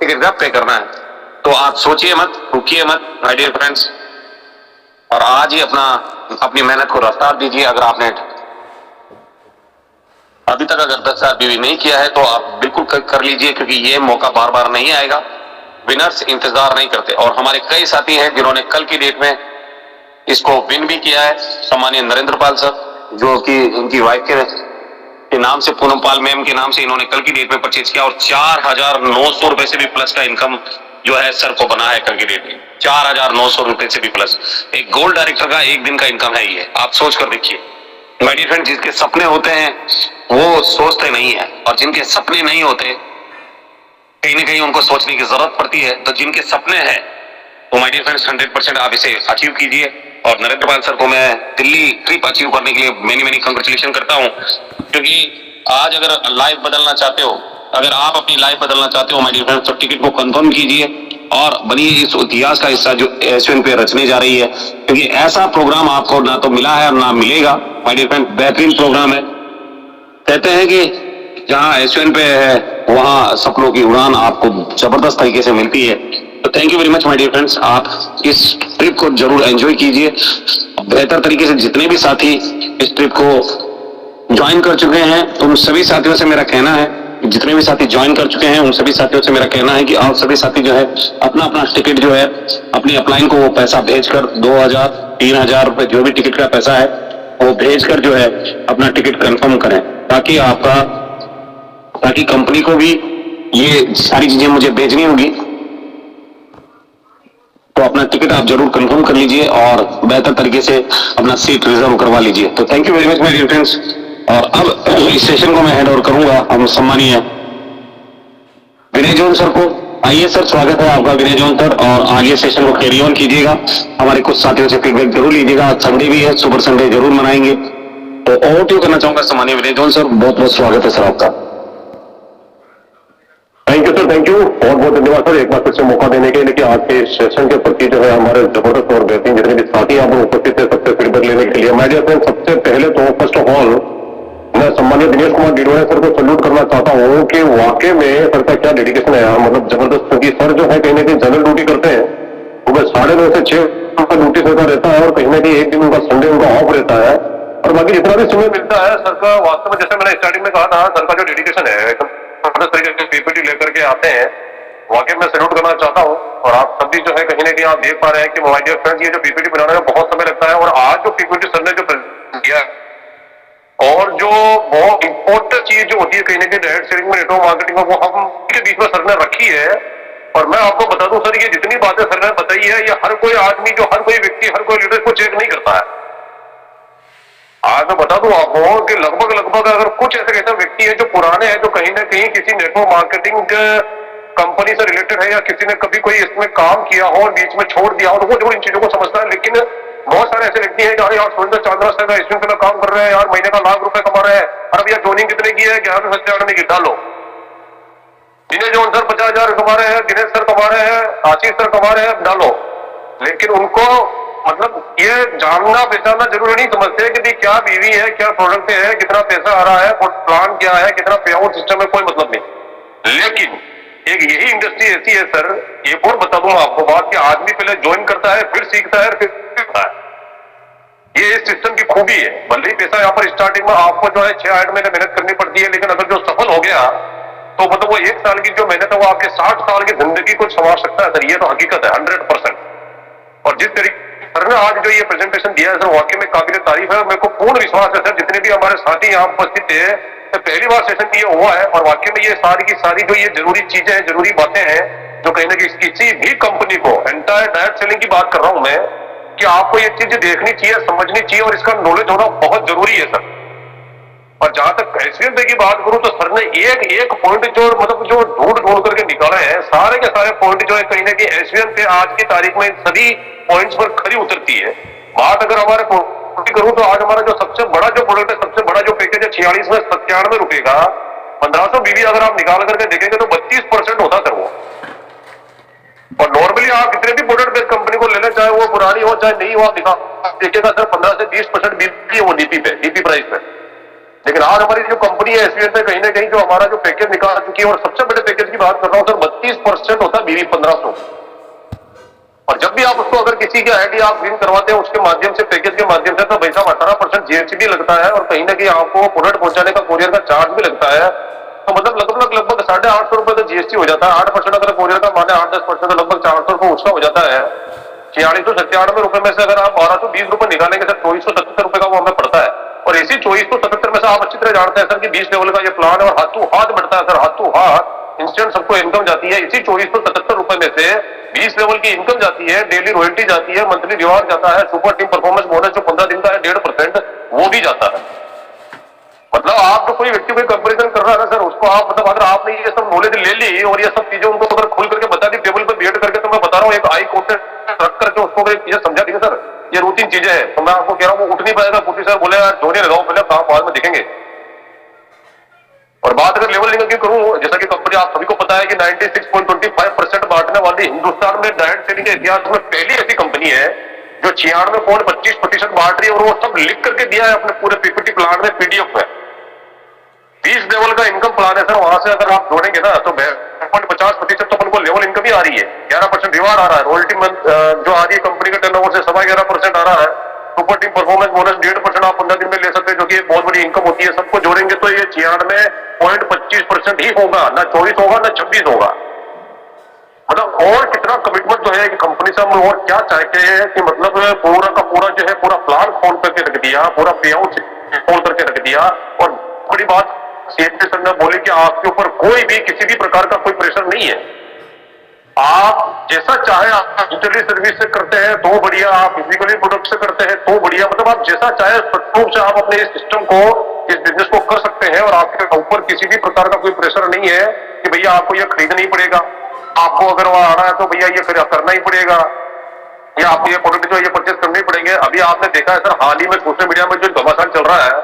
टिकट का पे करना है। तो आप सोचिए मत, रुकिए मत माय डियर फ्रेंड्स, और आज ही अपनी मेहनत को रफ्तार दीजिए। अगर आपने अभी तक अगर 10,000 बीवी नहीं किया है तो आप बिल्कुल कर लीजिए, क्योंकि ये मौका बार बार नहीं आएगा। विनर्स इंतजार नहीं करते, और हमारे कई साथी हैं जिन्होंने कल की डेट में इसको विन भी किया है। सम्मानीय नरेंद्र पाल सर, जो कि उनकी वाइफ के नाम से, पूनम पाल मैम के नाम से इन्होंने कल की डेट में परचेज किया, और 4,900 रुपए से भी प्लस का इनकम जो है सर को बना है कल की डेट में। 4,900 रुपए से भी प्लस एक गोल्ड डायरेक्टर का एक दिन का इनकम है ये। आप सोच कर देखिए माय डियर फ्रेंड, जिसके सपने होते हैं वो सोचते नहीं है, और जिनके सपने नहीं होते कहीं ना कहीं उनको सोचने की जरूरत पड़ती है। तो जिनके सपने हैं तो माय डियर फ्रेंड्स 100% आप इसे अचीव कीजिए। और नरेंद्र पाल सर को मैं दिल्ली ट्रिप अचीव करने के लिए मेनी कांग्रेचुलेशन करता हूं, क्योंकि आज अगर लाइफ बदलना चाहते हो, अगर आप अपनी लाइफ बदलना चाहते हो माय डियर फ्रेंड्स, तो टिकट को कंफर्म कीजिए और बनिए इस इतिहास का हिस्सा जो एसवीएन पे रचने जा रही है, क्योंकि ऐसा प्रोग्राम आपको ना तो मिला है और ना मिलेगा माय डियर फ्रेंड। बेहतरीन प्रोग्राम है। कहते हैं कि जहां एसवीएन पे है वहां सपनों की उड़ान आपको जबरदस्त तरीके से मिलती है। तो thank you very much my dear friends, आप इस ट्रिप को जरूर एंजॉय कीजिए बेहतर तरीके से। जितने भी साथी इस ट्रिप को ज्वाइन कर चुके हैं उन सभी साथियों से मेरा कहना है, जितने भी साथी ज्वाइन कर चुके हैं उन सभी साथियों से मेरा कहना है कि आप सभी साथी जो है अपना अपना टिकट जो है अपनी अपलाइन को वो पैसा भेजकर 2,000 3,000 रुपए जो भी टिकट का पैसा है वो भेजकर जो है अपना टिकट कंफर्म करें, ताकि कंपनी को भी ये सारी चीजें मुझे भेजनी होगी। तो अपना टिकट आप जरूर कंफर्म कर लीजिए और बेहतर तरीके से अपना सीट रिजर्व करवा लीजिए। तो thank you very much my dear friends. और अब इस सेशन को मैं हैंड ओवर करूंगा हम सम्मानीय विनय जॉन सर को। आइए सर, स्वागत है आपका विनय जॉन सर, और आगे सेशन को कैरी ऑन कीजिएगा। हमारे कुछ साथियों से फीडबैक जरूर लीजिएगा। आज संडे भी है, सुपर संडे जरूर मनाएंगे। तो ओवर टू करना चाहूंगा सम्मानीय विनय जॉन सर, बहुत बहुत स्वागत है सर आपका। Thank you sir, thank you, बहुत बहुत धन्यवाद सर एक बार फिर से मौका देने के लिए कि आज के सेशन के प्रति जो है हमारे जबरदस्त और बेहतरीन जितने भी साथी आप उपस्थित है सबसे फीडबैक लेने के लिए। माय डियर फ्रेंड, सबसे पहले तो फर्स्ट ऑफ ऑल मैं सम्मानित दिनेश कुमार डिडवाने सर को सल्यूट करना चाहता हूँ कि वाकई में सर का क्या डेडिकेशन है यार, मतलब जबरदस्त। क्योंकि सर जो है कहीं ना कहीं जनरल ड्यूटी करते हैं, सुबह 9:30 से 6 का ड्यूटी सर का रहता है, और कहीं ना कहीं एक दिन उनका संडे उनका ऑफ रहता है, और बाकी जितना भी समय मिलता है सर का वास्तव में, जैसे मैंने स्टार्टिंग में कहा था, सर का जो डेडिकेशन है एकदम तरीके से पीपीटी लेकर के आते हैं, वाकई में सैल्यूट करना चाहता हूं। और आप सभी जो है कहीं ना कहीं आप देख पा रहे हैं कि माय डियर फ्रेंड्स ये जो पीपीटी बनाने में बहुत समय लगता है, और आज जो पीपीटी सर ने जो प्रेजेंट किया है, और जो बहुत इंपॉर्टेंट चीज जो होती है कहीं ना कहीं डायरेक्ट सेलिंग में, नेटवर्क मार्केटिंग में, वो हम के बीच में सर ने रखी है। और मैं आपको बता दूं सर, ये जितनी बातें सर ने बताई है, ये हर कोई आदमी, जो हर कोई व्यक्ति, हर कोई लीडर को चेक नहीं करता है। आज मैं बता दूं आपको कि लगभग अगर कुछ ऐसे व्यक्ति है जो पुराने हैं, जो कहीं ना कहीं किसी नेटवर्क मार्केटिंग कंपनी से रिलेटेड है, या किसी ने कभी कोई इसमें काम किया हो और बीच में छोड़ दिया हो, तो वो जरूर इन चीजों को समझता है। लेकिन बहुत सारे ऐसे व्यक्ति हैं जो यार सुरेंद्र चांद्रा सर का इसमें में काम कर रहे हैं यार, महीने का लाख रुपए कमा रहे हैं, और अब यार जोनिंग कितने की है, 11 में की डालो। दिनेश जॉन सर 50,000 कमा रहे हैं, दिनेश सर कमा रहे हैं, आशीष सर कमा रहे हैं, डालो। लेकिन उनको मतलब ये जानना पहचानना जरूरी नहीं समझते कि क्या बीवी है, क्या प्रोडक्ट है, कितना पैसा आ रहा है, प्लान क्या है, कितना पे आउट सिस्टम है, कोई मतलब नहीं। लेकिन एक यही इंडस्ट्री ऐसी है सर, एक और बता दूं आपको बात, कि आदमी पहले ज्वाइन करता है, फिर सीखता है, फिर सीखता है। ये इस सिस्टम की खूबी है। भले ही पैसा यहाँ पर स्टार्टिंग में आपको जो है 6-8 महीने मेहनत करनी पड़ती है, लेकिन अगर जो सफल हो गया तो मतलब वो 1 साल की जो मेहनत है वो आपके 60 साल की जिंदगी को संवार सकता है सर। ये तो हकीकत है 100%। और जिस तरीके सर ने आज जो ये प्रेजेंटेशन दिया है सर, वाकई में काबिल तारीफ है। मेरे को पूर्ण विश्वास है सर, जितने भी हमारे साथी यहाँ उपस्थित थे, तो पहली बार सेशन ये हुआ है, और वाकई में ये सारी की सारी जो ये जरूरी चीजें हैं, जरूरी बातें हैं, जो कहीं ना कहीं किसी भी कंपनी को, एंटायर डायरेक्ट सेलिंग की बात कर रहा हूं मैं, कि आपको ये चीजें देखनी चाहिए, समझनी चाहिए, और इसका नॉलेज होना बहुत जरूरी है सर। और जहां तक एसवीएन पे की बात करूं तो सर ने एक पॉइंट जो मतलब जो ढूंढ करके निकाले हैं, सारे के सारे पॉइंट जो है कहीं ना कहीं एसवीएन पे आज की तारीख में सभी पॉइंट्स पर खरी उतरती है। बात अगर हमारे करूं तो आज हमारा जो सबसे बड़ा जो प्रोडक्ट है, सबसे बड़ा जो पैकेज है 46 में 97 रुपए का 1500 बीवी अगर आप निकाल करके देखेंगे तो 32% होता सर वो। और नॉर्मली आप कितने भी प्रोडक्ट बेस्ड कंपनी को ले लें, चाहे वो पुरानी हो चाहे नई हो, आप देखिएगा सर 15 से 20% बिकती है वो डीपी पे, डीपी प्राइस पे। लेकिन आज हमारी जो कंपनी है एसवीएन पे कहीं ना कहीं जो हमारा जो पैकेज निकाल चुकी है, और सबसे बड़े पैकेज की बात कर रहा हूं सर, 32% होता है बीवी 1500। और जब भी आप उसको अगर किसी के आईडी आप ग्रीन करवाते हैं उसके माध्यम से, पैकेज के माध्यम से, तो भाई साहब 18% जीएसटी भी लगता है, और कहीं ना कहीं आपको प्रोडक्ट पहुंचाने का कोरियर का चार्ज भी लगता है। तो मतलब लगभग 850 रुपए तो जीएसटी हो जाता है। 8% अगर कोरियर का माने 8-10% तो लगभग 400 रुपए उसका हो जाता है। 4697 रुपए में से अगर आप 1220 रुपए निकालेंगे सर, 2477 रुपए का वो हमें पड़ता है। और इसी 2477 में से आप अच्छी तरह जानते हैं सर कि 20 लेवल का ये प्लान है, और हाथों हाथ बढ़ता है सर, हाथों हाथ इंस्टेंट सबको इनकम जाती है। इसी 2477 रुपए में से 20 लेवल की इनकम जाती है, डेली रॉयल्टी जाती है, मंथली रिवार्ड जाता है, सुपर टीम परफॉर्मेंस बोनस जो 15 दिन का है 1.5% वो भी जाता है। मतलब आप तो कोई व्यक्ति कोई कंपैरिजन कर रहा है ना सर, उसको आप मतलब अगर आपने ये सब नॉलेज ले ली और ये सब चीजें उनको अगर खुल करके बता दी टेबल पे बैठ करके, तो मैं बता रहा हूँ एक आई कॉन्टेंट रख करके उसको अगर चीजें समझा दी सर, ये रूटीन चीजें हैं, तो मैं आपको कह रहा हूँ वो उठ नहीं पाएगा। पुटी सर बोले यार जोड़े लगाओ पहले, काम बाद में दिखेंगे। और बात अगर लेवल लिंक की करूं, जैसा कि कंपनी आप सभी को पता है कि 96.25% बांटने वाली हिंदुस्तान में डायरेक्ट सेलिंग के इतिहास में पहली ऐसी कंपनी है जो 96.25% बांट रही है, और वो सब लिख करके दिया है अपने पूरे पीपीटी प्लान में, पीडीएफ में। 20 लेवल का इनकम प्लान है सर, वहां से अगर आप जोड़ेंगे ना तो 50% तो अपन को लेवल इनकम ही आ रही है, 11% रिवार्ड आ रहा है, रॉयल्टी जो आ रही है कंपनी के टर्नओवर से 11.25% आ रहा है, सुपर टीम परफॉर्मेंस बोनस 1.5% आप 15 दिन में ले सकते हैं, जो कि एक बहुत बड़ी इनकम होती है। सबको जोड़ेंगे तो ये 96.25% ही होगा, ना 24 होगा ना 26 होगा। मतलब और कितना कमिटमेंट जो है कि कंपनी से हम और क्या चाहते हैं कि मतलब पूरा का पूरा जो है पूरा प्लान खोल करके रख दिया, पूरा पे आउट खोल करके रख दिया। और बड़ी बात सीएमडी सर ने बोली कि आपके ऊपर कोई भी किसी भी प्रकार का कोई प्रेशर नहीं है, आप जैसा चाहे आप डिजिटली सर्विस से करते हैं तो बढ़िया, आप फिजिकली प्रोडक्ट से करते हैं तो बढ़िया, मतलब आप जैसा चाहे रूप से आप अपने इस सिस्टम को, इस बिजनेस को कर सकते हैं। और आपके ऊपर किसी भी प्रकार का कोई प्रेशर नहीं है कि भैया आपको ये खरीदना ही पड़ेगा, आपको अगर वहां आना है तो भैया ये करना ही पड़ेगा, या आपको ये प्रोडक्ट जो ये परचेज करने ही पड़ेंगे। अभी आपने देखा है सर हाल ही में सोशल मीडिया में जो घमासान चल रहा है,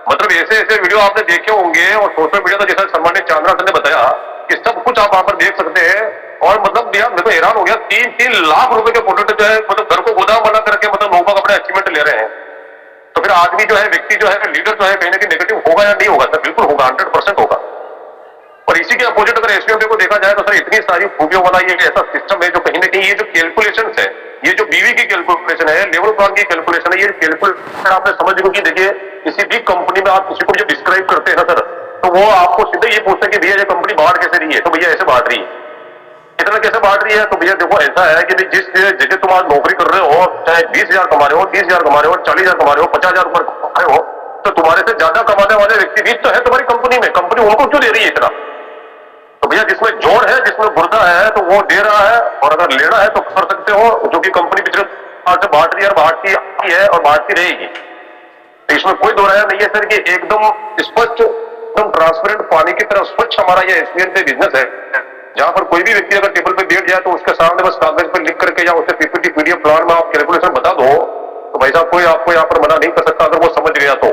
मतलब ऐसे ऐसे वीडियो आपने देखे होंगे, और सोशल मीडिया तो जैसा सम्मान्य चांद्रा सर ने बताया कि सब कुछ आप वहां पर देख सकते हैं। और मतलब भैया मेरे को हैरान हो गया, 3-3 लाख रुपए के प्रोडक्ट जो है मतलब घर को गोदाम बना करके मतलब लोगों अपने अचीवमेंट ले रहे हैं। तो फिर आदमी जो है, व्यक्ति जो है, लीडर जो है, कहीं ना कहीं नेगेटिव होगा या नहीं होगा सर? बिल्कुल होगा, 100% होगा। और इसी के अपोजिट अगर एसवीएम को देखा जाए तो सर इतनी सारी खूबियों वाला ये ऐसा सिस्टम है जो कहीं ना कहीं ये जो कैलकुलेशन है, ये जो बीवी की कैलकुलेशन है, लेवल प्लान की कैलकुलेशन है, ये कैलकुलेशन आपने समझ लो कि देखिए किसी भी कंपनी में आप किसी को जो डिस्क्राइब करते हैं ना सर, तो वो आपको सीधे ये पूछते हैं कि भैया ये कंपनी बांट कैसे रही है, तो भैया ऐसे बांट रही है। कितना कैसे बांट रही है? तो भैया देखो ऐसा है कि जिस जगह तुम आज नौकरी कर रहे हो, चाहे 20,000 कमा रहे हो, 30,000 कमा रहे हो, 40,000 कमा रहे हो, 50,000 रुपए कमा रहे हो, तो तुम्हारे से ज्यादा कमाने वाले व्यक्ति भी तो है तुम्हारी कंपनी में, कंपनी उनको क्यों दे रही है इतना? तो भैया जिसमें जोड़ है, जिसमें गुर्दा है, तो वो दे रहा है, और अगर लेना है तो कर सकते हो, जो कि कंपनी पिछले साल से बांट रही है और बांटती है और बांटती रहेगी। तो इसमें कोई दो राय नहीं है सर कि एकदम स्पष्ट, एकदम ट्रांसपेरेंट पानी की तरह स्वच्छ हमारा ये एसवीएन पे बिजनेस है, जहां पर कोई भी व्यक्ति अगर टेबल पे बैठ जाए तो उसके सामने बस कागज पर लिख करके या उसे पीपीटी पीडीएफ प्लान में आप कैलकुलेशन बता दो, तो भाई साहब कोई आपको यहाँ पर मना नहीं कर सकता अगर वो समझ गया तो।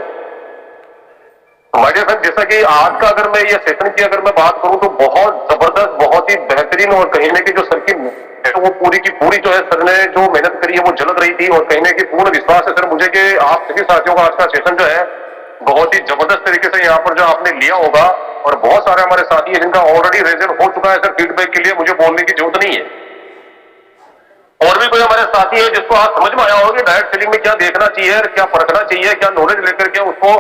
माय डियर फ्रेंड, जैसा कि आज का अगर मैं ये सेशन की अगर मैं बात करूं तो बहुत जबरदस्त, बहुत ही बेहतरीन, और कहीं ना कहीं जो सर की वो पूरी की पूरी जो है सर ने जो मेहनत करी है वो झलक रही थी। और कहीं ना कहीं पूर्ण विश्वास है सर मुझे कि आप सभी साथियों का आज का सेशन जो है बहुत ही जबरदस्त तरीके से यहाँ पर जो आपने लिया होगा। और बहुत सारे हमारे साथी हैं जिनका ऑलरेडी रेजन हो चुका है सर, फीडबैक के लिए मुझे बोलने की जरूरत नहीं है। और भी कोई हमारे साथी है जिसको आज समझ में आया होगा कि डायरेक्ट सेलिंग में क्या देखना चाहिए, क्या परखना चाहिए, क्या नॉलेज लेकर के उसको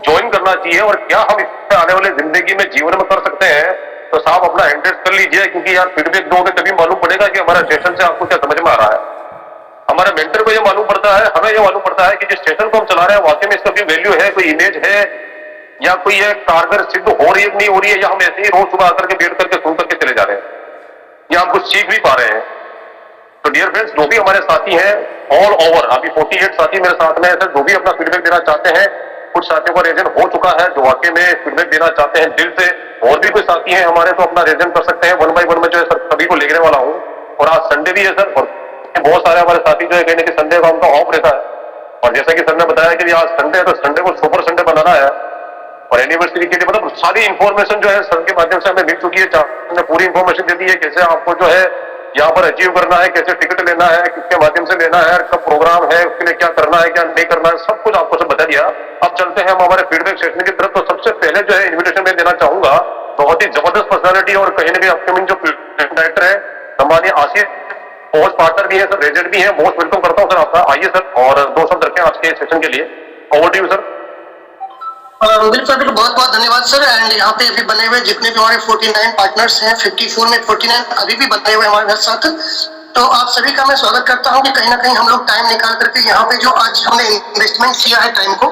ज्वाइन करना चाहिए, और क्या हम इससे आने वाले जिंदगी में जीवन में कर सकते हैं, तो साहब अपना हैंडरेस कर लीजिए। क्योंकि यार फीडबैक दोगे तभी मालूम पड़ेगा कि हमारा सेशन से आपको क्या समझ में आ रहा है। हमारे मेंटर को ये मालूम पड़ता है, हमें ये मालूम पड़ता है कि जिस सेशन को हम चला रहे हैं वाकई में इसका कोई वैल्यू है, कोई इमेज है, या कोई ये कारगर सिद्ध हो रही है नहीं हो रही है, या हम ऐसे ही रोज सुबह आकर के बैठ करके सुन करके चले जा रहे हैं, या हम कुछ सीख भी पा रहे हैं। तो डियर फ्रेंड्स, जो भी हमारे साथी हैं ऑल ओवर, अभी 48 साथी मेरे साथ में है सर, जो भी अपना फीडबैक देना चाहते हैं, कुछ साथियों का रेजन हो चुका है जो वाकई में फीडबैक देना चाहते हैं दिल से, और भी कोई साथी हैं हमारे तो अपना रेजन कर सकते हैं। 1 बाय 1 में जो है सर सभी को लेने वाला हूँ। और आज संडे भी है सर, और बहुत सारे हमारे साथी जो है कहने कि संडे का उनका ऑफ रहता है। और जैसा कि सर ने बताया कि आज संडे है तो संडे को सुपर संडे बनाना है, और एनिवर्सरी के लिए मतलब सारी इंफॉर्मेशन जो है सर के माध्यम से हमें मिल चुकी है, पूरी इंफॉर्मेशन दे दी है कैसे आपको जो है यहाँ पर अचीव करना है, कैसे टिकट लेना है, किसके माध्यम से लेना है, कब प्रोग्राम है, उसके लिए क्या करना है, क्या नहीं करना है, सब कुछ आपको सब बता दिया। अब चलते हैं हम हमारे फीडबैक सेशन की तरफ। तो सबसे पहले जो है इन्विटेशन में देना चाहूंगा बहुत ही जबरदस्त पर्सनालिटी और कहीं ना कहीं अपकमिंग जो डायरेक्टर है सम्मानीय आशीष, पोस्ट पार्टनर भी है सर, रेजेंट भी है। मोस्ट वेलकम करता हूँ सर आपका। आइए सर और 2 शब्द रखें आज के सेशन के लिए। Over to you sir. बिल्कुल बहुत बहुत धन्यवाद सर। एंड यहाँ पे अभी बने हुए जितने भी हमारे 49 पार्टनर्स हैं, 54 में 49 अभी भी बने हुए हमारे साथ, तो आप सभी का मैं स्वागत करता हूँ कि कहीं ना कहीं हम लोग टाइम निकाल करके यहाँ पे जो आज हमने इन्वेस्टमेंट किया है टाइम को,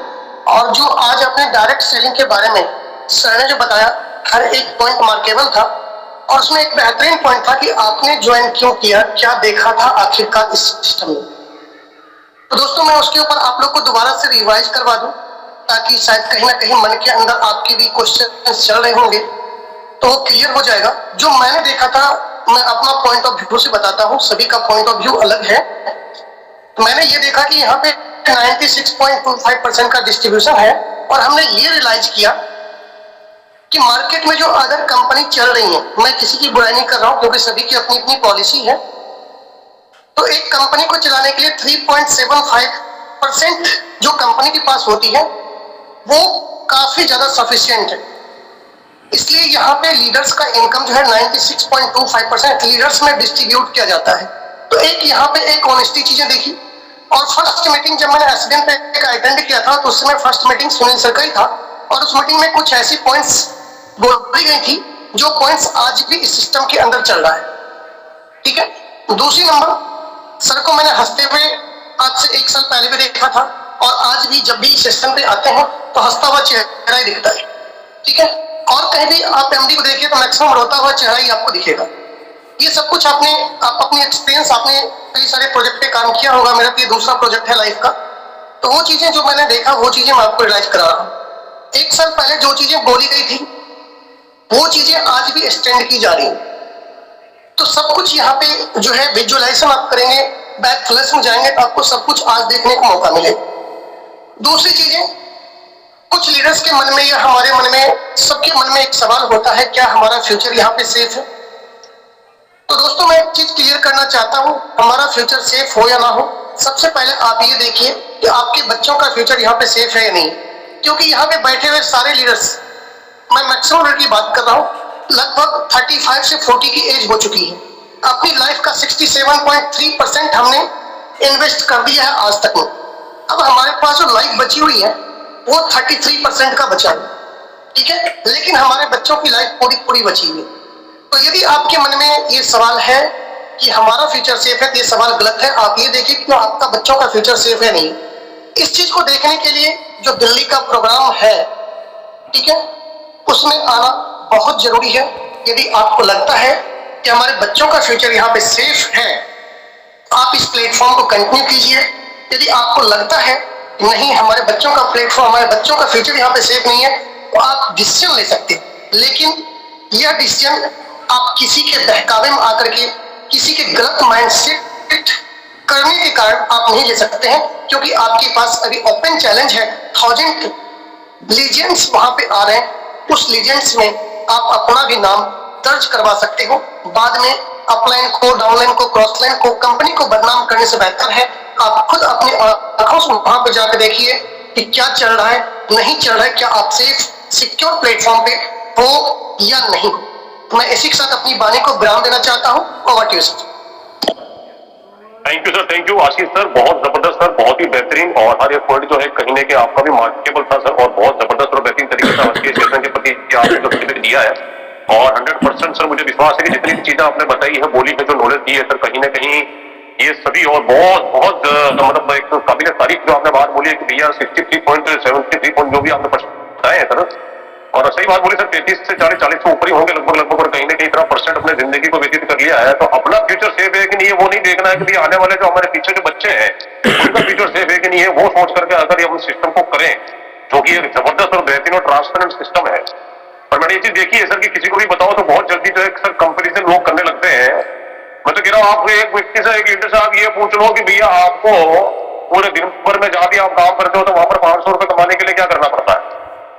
और जो आज अपने डायरेक्ट सेलिंग के बारे में सर ने जो बताया, हर एक पॉइंट मार्केबल था। और उसमें एक बेहतरीन पॉइंट था कि आपने ज्वाइन क्यों किया, क्या देखा था आखिरकार इस सिस्टम में। तो दोस्तों मैं उसके ऊपर आप लोग को दोबारा से रिवाइज करवा दूं, ताकि शायद कहीं ना कहीं मन के अंदर आपके भी क्वेश्चन चल रहे होंगे तो वो क्लियर हो जाएगा। जो मैंने देखा था, मैं अपना पॉइंट ऑफ व्यू से बताता हूँ, सभी का पॉइंट ऑफ व्यू अलग है। मैंने ये देखा कि यहाँ पे 96.25% का डिस्ट्रीब्यूशन है, और हमने ये रियलाइज किया कि मार्केट में जो अदर कंपनी चल रही है, मैं किसी की बुराई नहीं कर रहा हूँ क्योंकि सभी की अपनी अपनी पॉलिसी है, तो एक कंपनी को चलाने के लिए 3.75% जो कंपनी के पास होती है वो काफी ज्यादा सफिशिएंट है। इसलिए यहाँ पे लीडर्स का इनकम जो है 96.25% लीडर्स में डिस्ट्रीब्यूट किया जाता है। तो एक यहाँ पे एक ऑनेस्टी चीजें देखी। और फर्स्ट मीटिंग जब मैंने एसडीएम पे अटेंड किया था, तो उस समय फर्स्ट मीटिंग सुनील सर का ही था, और उस मीटिंग में कुछ ऐसी पॉइंट्स बोली गई थी जो पॉइंट्स आज भी इस सिस्टम के अंदर चल रहा है। ठीक है। दूसरी नंबर, सर को मैंने हंसते हुए आज से 1 साल पहले भी देखा था, और आज भी जब भी सिस्टम पे आते हैं तो हंसता हुआ चेहरा ही दिखता है। ठीक है। और कहीं भी आप एमडी को देखिए तो मैक्सिमम रोता हुआ चेहरा ही आपको दिखेगा। ये सब कुछ आप अपनी एक्सपीरियंस, आपने कई सारे प्रोजेक्ट पे काम किया होगा, मेरा तो ये दूसरा प्रोजेक्ट है लाइफ का, तो वो चीजें जो मैंने देखा वो चीजें मैं आपको रियलाइज करा रहा हूँ। 1 साल पहले जो चीजें बोली गई थी वो चीजें आज भी एक्सटेंड की जा रही है। तो सब कुछ यहाँ पे जो है विजुअलाइजेशन आप करेंगे, बैक फ्लैश में जाएंगे तो आपको सब कुछ आज देखने का मौका मिलेगा। दूसरी चीजें, कुछ लीडर्स के मन में या हमारे मन में, सबके मन में एक सवाल होता है, क्या हमारा फ्यूचर यहाँ पे सेफ है। तो दोस्तों मैं एक चीज क्लियर करना चाहता हूँ, हमारा फ्यूचर सेफ हो या ना हो, सबसे पहले आप ये देखिए कि आपके बच्चों का फ्यूचर यहाँ पे सेफ है या नहीं। क्योंकि यहाँ पे बैठे हुए सारे लीडर्स, मैं मैक्सिमम लीडर की बात कर रहा हूँ, लगभग 35 से 40 की एज हो चुकी है। अपनी लाइफ का 67.3% हमने इन्वेस्ट कर दिया है आज तक में। अब हमारे पास जो लाइफ बची हुई है वो 33% का बचा है। ठीक है। लेकिन हमारे बच्चों की लाइफ पूरी पूरी बची हुई है। तो यदि आपके मन में ये सवाल है कि हमारा फ्यूचर सेफ है, तो ये सवाल गलत है। आप ये देखिए कि आपका बच्चों का फ्यूचर सेफ है नहीं। इस चीज को देखने के लिए जो दिल्ली का प्रोग्राम है, ठीक है, उसमें आना बहुत जरूरी है। यदि आपको लगता है कि हमारे बच्चों का फ्यूचर यहाँ पे सेफ है, आप इस प्लेटफॉर्म को कंटिन्यू कीजिए। यदि आपको लगता है नहीं हमारे बच्चों का प्लेटफॉर्म, हमारे बच्चों का फ्यूचर यहाँ पे सेफ नहीं है, तो आप डिसीजन ले सकते हैं। लेकिन यह डिसीजन आप किसी के बहकावे में आकर के, किसी के गलत माइंडसेट करने के कारण आप नहीं ले सकते हैं, क्योंकि आपके पास अभी ओपन चैलेंज है। 1000 लीजेंड्स वहां पे आ रहे हैं, उस लीजेंड्स में आप अपना भी नाम दर्ज करवा सकते हो। बाद में अपलाइन को, डाउनलाइन को, क्रॉसलाइन को, कंपनी को बदनाम करने से बेहतर है आप खुद अपनी आंखों से वहां पे जाकर देखिए कि क्या चल रहा है, नहीं चल रहा है, क्या आप सेफ सिक्योर प्लेटफॉर्म पे हो या नहीं। तो मैं इसी के साथ अपनी वाणी को विराम देना चाहता हूँ। Over to you sir. Thank you sir, thank you Ashish sir, बहुत जबरदस्त सर, बहुत ही बेहतरीन, और हर एक पॉइंट जो है कहीं ना कहीं आपका भी मार्केबल था सर, और बहुत जबरदस्त और बेहतरीन तरीके से आज के सेशन के प्रति आपने जो फीडबैक दिया है। और 100% सर मुझे विश्वास है कि जितनी भी चीजें आपने बताई है, बोली है, जो नॉलेज दी है सर, कहीं ना कहीं ये सभी और बहुत बहुत मतलब एक काबिल तारीफ जो आपने बात बोली है कि भैया 63.73 पॉइंट जो भी आपने बताए हैं सर, और सही बात बोली सर, 33 से 40 से ऊपर ही होंगे लगभग, और कहीं ना कहीं इतना परसेंट अपने जिंदगी को व्यतीत कर लिया है। तो अपना फ्यूचर सेफ है कि नहीं है वो नहीं देखना है कि भैया आने वाले जो हमारे पीछे जो बच्चे हैं उनका फ्यूचर सेफ है कि नहीं है, वो सोच करके अगर हम सिस्टम को करें, जो कि एक जबरदस्त और बेहतरीन और ट्रांसपेरेंट सिस्टम है। और मैंने ये चीज देखी है सर कि किसी को भी बताओ तो बहुत जल्दी जो है सर कंपेरिजन लोग करने लगते हैं। मैं तो कह रहा हूँ आपको एक व्यक्ति से, एक लीडर से आप ये पूछ लो कि भैया आपको पूरे दिन भर में जहां भी आप काम करते हो तो वहां पर 500 रुपए कमाने के लिए क्या करना पड़ता है,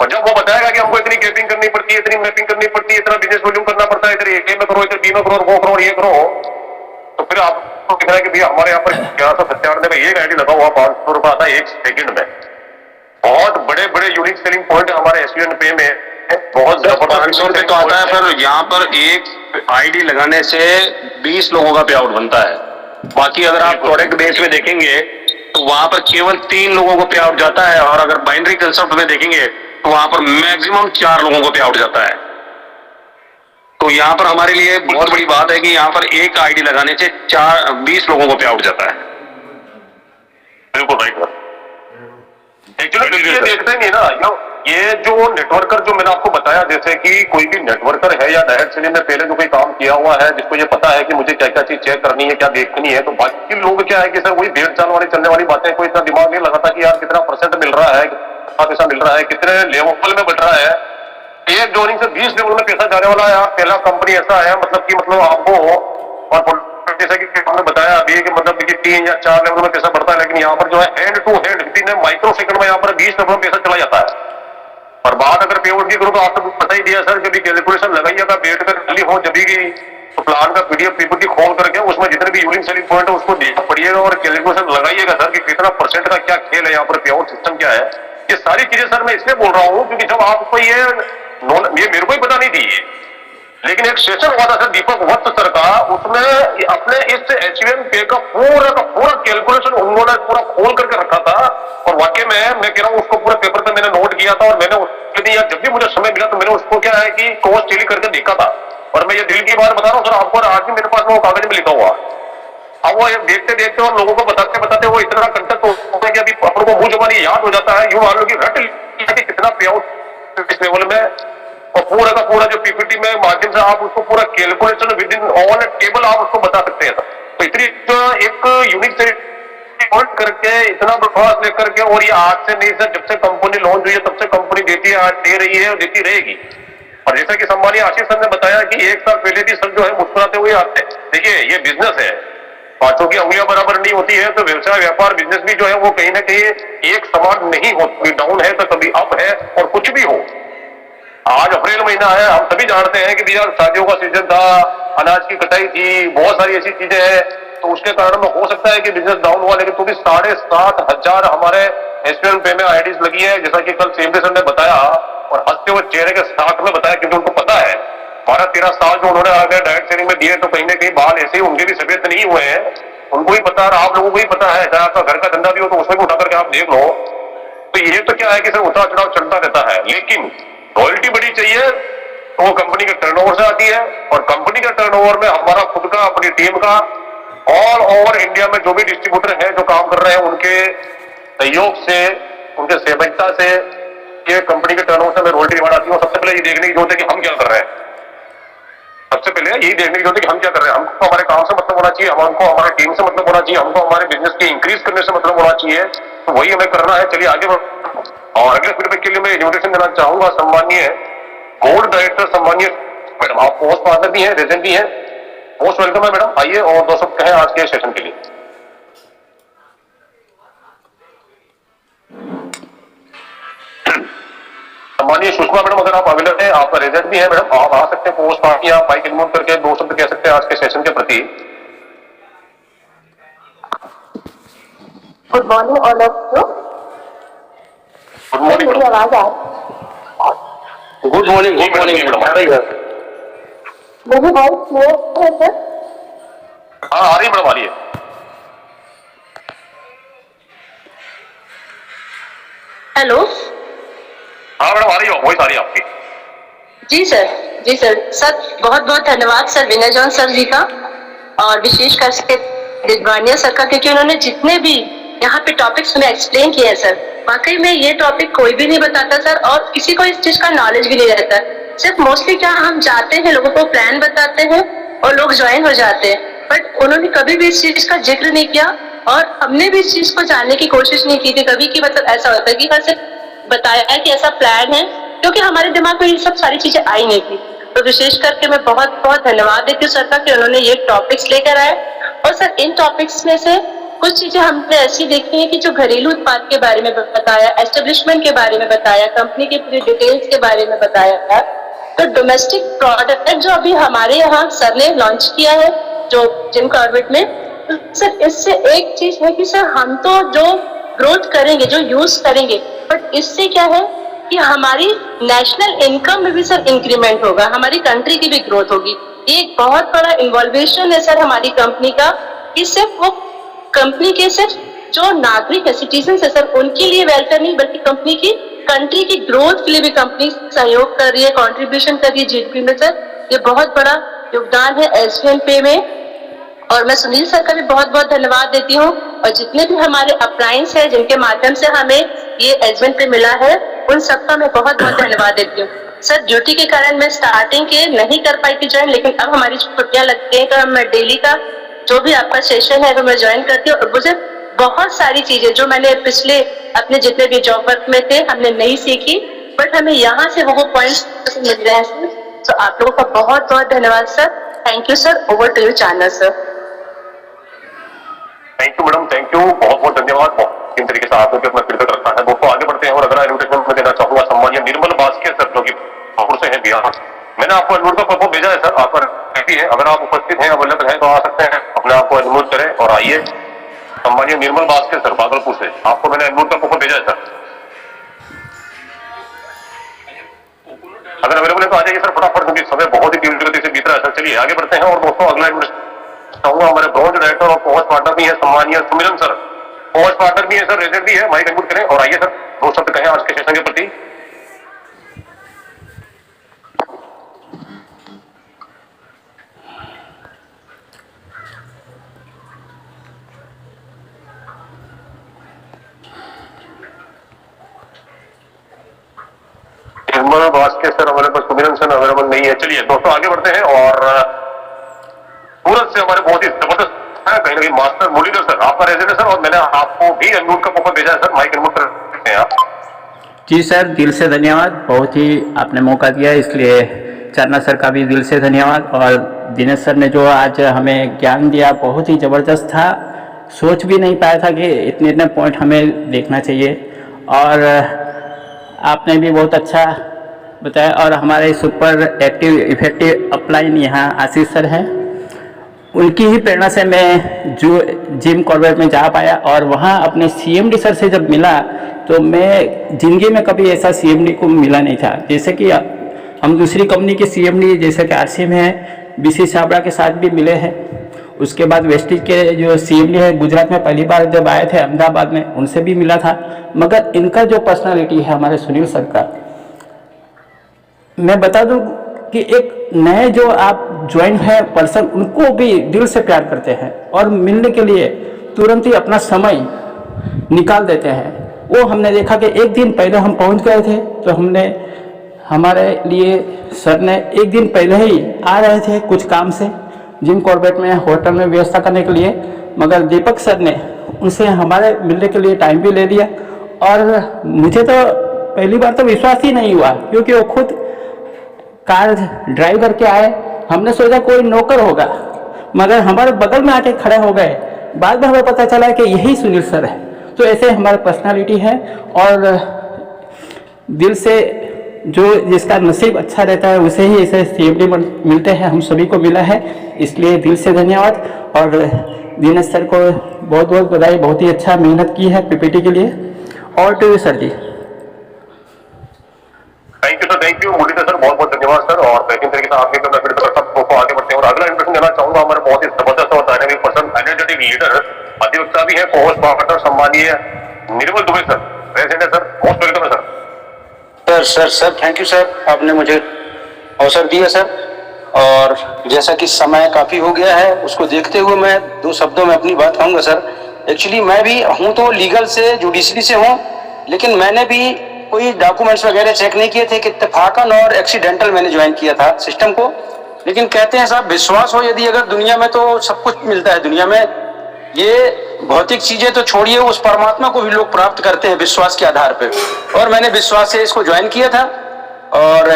और जब वो बताएगा कि हमको इतनी गेपिंग करनी पड़ती है, इतनी मैपिंग करनी पड़ती है, इतना बिजनेस वॉल्यूम करना पड़ता है, इधर ए में करो, इधर बी में करो, वो करो, ये करो, तो फिर आपको दिख रहा है कि भैया हमारे यहाँ पर 1197 में एक आईडी लगा हुआ 500 रुपया आता है 1 सेकंड में। बहुत बड़े बड़े यूनिक सेलिंग पॉइंट हमारे एसवीएन पे में है, बहुत जबरदस्त 500 रुपए तो आता है, पर यहाँ पर एक आईडी लगाने से 20 लोगों का पे आउट बनता है। बाकी अगर आप प्रोडक्ट बेस में देखेंगे तो वहां पर केवल 3 लोगों को पे आउट जाता है, और अगर बाइनरी कंसेप्ट में देखेंगे तो वहां पर मैक्सिमम 4 लोगों को पे आउट जाता है। तो यहाँ पर हमारे लिए बहुत बड़ी बात है कि यहाँ पर एक आईडी लगाने से 20 लोगों को पे आउट जाता है। बिल्कुल राइट सर। एक्चुअली ये देखते नहीं ना, ये जो नेटवर्कर जो मैंने आपको बताया, जैसे कि कोई भी नेटवर्कर है या डायरेक्ट सेलिंग में पहले जो कोई काम किया हुआ है, जिसको ये पता है कि मुझे क्या क्या चीज चेक करनी है, क्या देखनी है, तो बाकी लोग क्या है कि सर वही 1.5 साल वाली चलने वाली बातें, कोई इतना दिमाग नहीं लगाता कि यार कितना परसेंट मिल रहा है, कितना पैसा मिल रहा है, कितने लेवल में बढ़ रहा है। एक ज्वाइनिंग से 20 लेवल में पैसा जाने वाला है। यार पहला कंपनी ऐसा है मतलब आपको, और जैसे कि हमने बताया अभी कि मतलब कि 3 या 4 लेवल में पैसा बढ़ता है, लेकिन यहाँ पर जो है hand to hand within microsecond में यहाँ पर 20 लेवल में पैसा चला जाता है। और बात अगर पेआउट की करूँ तो आपको पता ही दिया सर, जब कैलकुलेशन लगाइएगा बैठ कर खाली हो जब भी तो प्लान का पीडीएफ पीपीटी खोल करके उसमें जितने भी यूनिक सेलिंग पॉइंट है उसको देखना पड़िएगा और कैलकुलेशन लगाइएगा सर कि कितना परसेंट का क्या खेल है, यहाँ पर पेआउट सिस्टम क्या है। ये सारी चीजें सर मैं इसलिए बोल रहा हूँ क्योंकि जब आपको ये मेरे को ही पता नहीं थी, लेकिन एक सेशन हुआ था सर दीपक वत्स सर का, उसमें अपने इस एचवीएम पे का पूरा कैलकुलेशन उन्होंने पूरा खोल करके रखा था। और वाकई में मैं कह रहा हूँ उसको पूरे पेपर पे मैंने नोट किया था, और मैंने उसके लिए जब भी मुझे समय मिला तो मैंने उसको क्या है कि कॉस्ट टेली करके देखा था। और मैं ये दिल की बात बता रहा हूँ सर आपको, आज भी मेरे पास में वो कागज में लिखा हुआ। अब वो देखते देखते और लोगों को बताते बताते वो इतना कंटेक्ट होता है कि अभी अपन को मुंह जबानी याद हो जाता है। यूं मान लो कि रट लिया कि कितना पे आउट इस लेवल में, और पूरा का पूरा जो पीपीटी में माध्यम से आप उसको पूरा calculation with in on table आप उसको बता सकते हैं। तो इतनी एक यूनिक से करके इतना विश्वास लेकर के, और ये आज से नहीं सर, जब से कंपनी लॉन्च हुई है तब से कंपनी देती है, आज दे रही है और देती रहेगी। और जैसा कि सम्मानीय आशीष सर ने बताया कि 1 साल पहले भी सर जो है मुस्कुराते हुए आते हैं। देखिए ये बिजनेस है, पांचों की उंगलियां बराबर नहीं होती है, तो व्यवसाय व्यापार बिजनेस भी जो है वो कहीं ना कहीं एक समान नहीं होती, डाउन है तो कभी अप है, और कुछ भी हो। आज अप्रैल महीना है, हम सभी जानते हैं कि भैया शादियों का सीजन था, अनाज की कटाई थी, बहुत सारी ऐसी चीजें हैं, तो उसके कारण में हो सकता है कि बिजनेस डाउन हुआ, लेकिन तो भी 7,500 हमारे एसवीएन पे में आईडीज लगी है, जैसा कि कल सीएमडी सर ने बताया, और हंसते हुए चेहरे के साथ में बताया, क्योंकि उनको पता है 12-13 साल जो उन्होंने आगे डायरेक्ट सेलिंग में दिए, तो कहीं ना कहीं बाल ऐसे ही उनके भी सफेद नहीं हुए हैं, उनको ही पता है, आप लोगों को ही पता है। चाहे आपका घर का धंधा भी हो तो उसमें भी उठा करके आप देख लो। तो ये तो क्या है कि सर उतार चढ़ाव चलता रहता है, लेकिन रॉयल्टी बड़ी चाहिए तो वो कंपनी के टर्नओवर से आती है, और कंपनी के टर्नओवर में हमारा खुद का, अपनी टीम का, ऑल ओवर इंडिया में जो भी डिस्ट्रीब्यूटर हैं जो काम कर रहे हैं, उनके सहयोग से, उनके सहभागिता से ये कंपनी के टर्नओवर से हमें रॉयल्टी रिवार्ड आती है। और सबसे पहले ये देखने की जरूरत है कि हम क्या कर रहे हैं, सबसे पहले यही देखने की जरूरत है कि हम क्या कर रहे हैं। हमको हमारे काम से मतलब होना चाहिए, हमको हमारे टीम से मतलब होना चाहिए, हमको हमारे बिजनेस के इंक्रीज करने से मतलब होना चाहिए, तो वही हमें करना है। चलिए आगे बढ़ो। और अगले फीडबैक के लिए मैं इन्विटेशन देना चाहूंगा सम्मानीय गोल्ड डायरेक्टर, सम्मानीय मैडम, आप पोस्ट पार्टनर भी हैं, रेजेंट भी हैं, मोस्ट वेलकम है मैडम, आइए और 2 शब्द कहें आज के सेशन के लिए। सम्मानीय सुषमा मैडम, अगर आप अवेलेबल हैं, आपका रेजेंट भी है मैडम, आप आ सकते हैं पोस्ट पार्टी, आप बाइक रिमूव करके 2 शब्द कह सकते हैं आज के सेशन के प्रति। Good morning all of you. Good morning. मेरी आवाज आ गुड मॉर्निंग मैडम। मेरी वॉइस क्लियर है सर? हाँ आ रही है मैडम, आ रही है। हेलो। हाँ मैडम आ रही हो, वॉइस आ रही है आपकी। जी सर सर बहुत बहुत धन्यवाद सर विनय जॉन सर जी का, और विशेष कर से दिग्वानिया सर का, क्योंकि उन्होंने जितने भी यहाँ पे टॉपिक्स हमें एक्सप्लेन किए हैं सर, वाकई में ये टॉपिक कोई भी नहीं बताता सर, और किसी को इस चीज का नॉलेज भी नहीं रहता। सिर्फ मोस्टली क्या हम जाते हैं, लोगों को प्लान बताते हैं और लोग ज्वाइन हो जाते हैं, बट उन्होंने कभी भी इस चीज का जिक्र नहीं किया, और हमने भी इस चीज को जानने की कोशिश नहीं की थी कभी, कि मतलब ऐसा होता है कि बस बताया कि ऐसा प्लान है, क्योंकि हमारे दिमाग में ये सब सारी चीजें आई नहीं थी। तो विशेष करके मैं बहुत बहुत धन्यवाद देती हूँ सर का कि उन्होंने ये टॉपिक्स लेकर आए। और सर इन टॉपिक्स में से कुछ चीजें हमने ऐसी देखी है कि जो घरेलू उत्पाद के बारे में बताया, एस्टेब्लिशमेंट के बारे में बताया, कंपनी के पूरी डिटेल्स के बारे में बताया, तो डोमेस्टिक प्रोडक्ट जो अभी हमारे यहाँ सर ने लॉन्च किया है, जो जिम कॉर्बेट में। तो सर इससे एक चीज है कि सर हम तो जो ग्रोथ करेंगे, जो यूज करेंगे, बट इससे क्या है कि हमारी नेशनल इनकम में भी सर इंक्रीमेंट होगा, हमारी कंट्री की भी ग्रोथ होगी। ये एक बहुत बड़ा इन्वॉल्वेशन है सर हमारी कंपनी का, कि सिर्फ वो कंपनी के सिर्फ जो नागरिक है, सिटीजन है सर, उनके लिए वेलफेयर नहीं, बल्कि कंपनी की कंट्री की ग्रोथ के लिए भी कंपनी सहयोग कर रही है, कंट्रीब्यूशन कर रही है जीडीपी में सर। ये बहुत बड़ा योगदान है एसवीएन पे में। और मैं सुनील सर का भी बहुत बहुत धन्यवाद देती हूँ, और जितने भी हमारे अपलायंस है जिनके माध्यम से हमें ये एसवीएन पे मिला है, उन सबका मैं बहुत बहुत धन्यवाद देती हूँ। सर ड्यूटी के कारण मैं स्टार्टिंग के नहीं कर पाई थी ज्वाइन, लेकिन अब हमारी छुट्टियां लगती हैं तो मैं डेली का जो भी आपका सेशन है वो मैं ज्वाइन करती हूँ। और मुझे बहुत सारी चीजें जो मैंने पिछले अपने जितने भी जॉब वर्क में थे हमने नहीं सीखी, बट हमें यहाँ से वो पॉइंट्स मिल रहे हैं सर। तो आप लोगों का बहुत बहुत धन्यवाद sir. Thank you sir. Over to you channel sir. Thank you madam, thank you, बहुत बहुत धन्यवाद। बहुत इन तरीके से आपने भी अपना फीडबैक रखा है। दोस्तों आगे बढ़ते हैं और अगला इन्विटेशन मैं देना चाहूंगा सम्मानीय निर्मल बास्के सर, जो कि हापुड़ से हैं बिहार। मैंने आपको अनम्यूट का प्रपोज भेजा है सर, आप पर हैप्पी है, अगर आप उपस्थित हैं, अवेलेबल हैं तो आ सकते हैं, अपने आप को अनम्यूट करें और आइए। सम्मानीय निर्मल बास्के सर भागलपुर से, आपको मैंने अनम्यूट का प्रपोज भेजा है सर, अगर अवेलेबल है तो आ जाइए सर फटाफट, क्योंकि समय बहुत ही तीव्र गति से बीत रहा है सर। चलिए आगे बढ़ते हैं और दोस्तों अगला इन्विटेशन चाहूंगा हमारे ब्रॉन्ज डायरेक्टर और कोच पार्टनर भी है सम्मानीय सुमिरन सर, कोच पार्टनर भी है सर, रेजिडेंट भी है, माइक अनम्यूट करें और आइए सर, दो शब्द कहें आज के सेशन के प्रति। निर्मल बास्के सर अवेलेबल, सुमिरन सर अवेलेबल नहीं है। चलिए दोस्तों आगे बढ़ते हैं और सूरत से हमारे बहुत ही जबरदस्त है कहीं ना कहीं मास्टर मुरलीधर सर, आपका रेजिडेंट सर, और मैंने आपको भी अनम्यूट का प्रपोज भेजा है सर, माइक अनम्यूट करते हैं आप। जी सर, दिल से धन्यवाद, बहुत ही आपने मौका दिया, इसलिए चरना सर का भी दिल से धन्यवाद। और दिनेश सर ने जो आज हमें ज्ञान दिया बहुत ही ज़बरदस्त था, सोच भी नहीं पाया था कि इतने इतने पॉइंट हमें देखना चाहिए, और आपने भी बहुत अच्छा बताया। और हमारे सुपर एक्टिव इफेक्टिव अपलाइन यहाँ आशीष सर हैं, उनकी ही प्रेरणा से मैं जो जिम कॉर्बेट में जा पाया, और वहाँ अपने सीएमडी सर से जब मिला तो मैं ज़िंदगी में कभी ऐसा सीएमडी को मिला नहीं था। जैसे कि हम दूसरी कंपनी के सीएमडी जैसे कि आरसी में है, बीसी छाबड़ा के साथ भी मिले हैं, उसके बाद वेस्टेज के जो सीएमडी है गुजरात में पहली बार जब आए थे अहमदाबाद में, उनसे भी मिला था। मगर इनका जो पर्सनालिटी है हमारे सुनील सर का, मैं बता दूं कि एक नए जो आप ज्वाइन है पर्सन, उनको भी दिल से प्यार करते हैं और मिलने के लिए तुरंत ही अपना समय निकाल देते हैं। वो हमने देखा कि एक दिन पहले हम पहुंच गए थे तो हमने हमारे लिए सर ने एक दिन पहले ही आ रहे थे कुछ काम से जिम कॉर्बेट में होटल में व्यवस्था करने के लिए, मगर दीपक सर ने उनसे हमारे मिलने के लिए टाइम भी ले लिया। और मुझे तो पहली बार तो विश्वास ही नहीं हुआ, क्योंकि वो खुद कार ड्राइव करके आए, हमने सोचा कोई नौकर होगा, मगर हमारे बगल में आके खड़े हो गए। बाद में हमें पता चला कि यही सुनील सर है। तो ऐसे हमारी पर्सनालिटी है, और दिल से जो जिसका नसीब अच्छा रहता है उसे ही ऐसे सीएमडी मिलते हैं, हम सभी को मिला है, इसलिए दिल से धन्यवाद। और दिनेश सर को बहुत बहुत बधाई, बहुत ही अच्छा मेहनत की है पीपीटी के लिए। और to you sir ji. Thank you sir, thank you Muralidhar sir, बहुत बहुत धन्यवाद सर। और बेहतरीन तरीके से आपके करना फिर सबको आगे बढ़ते हैं और अगला इंप्रेशन देना चाहूंगा हमारे बहुत ही जबरदस्त और डायनामिक पर्सन, एनर्जेटिक लीडर, अधिवक्ता भी है, कोच पार्टनर सम्मानीय Nirmal Dubey sir, resident sir, most welcome है sir. Sir thank you sir, आपने मुझे अवसर दिया सर। और जैसा कि समय काफ़ी हो गया है, उसको देखते हुए मैं दो शब्दों में अपनी बात कहूँगा सर। एक्चुअली मैं भी हूँ तो लीगल से, जुडिशरी से हूँ, लेकिन मैंने भी कोई डॉक्यूमेंट्स वगैरह चेक नहीं किए थे कि इत्तेफाकन और एक्सीडेंटल मैंने ज्वाइन किया था सिस्टम को। लेकिन कहते हैं साहब, विश्वास हो यदि अगर दुनिया में तो सब कुछ मिलता है दुनिया में। ये भौतिक चीजें तो छोड़िए, उस परमात्मा को भी लोग प्राप्त करते हैं विश्वास के आधार पर। और मैंने विश्वास से इसको ज्वाइन किया था, और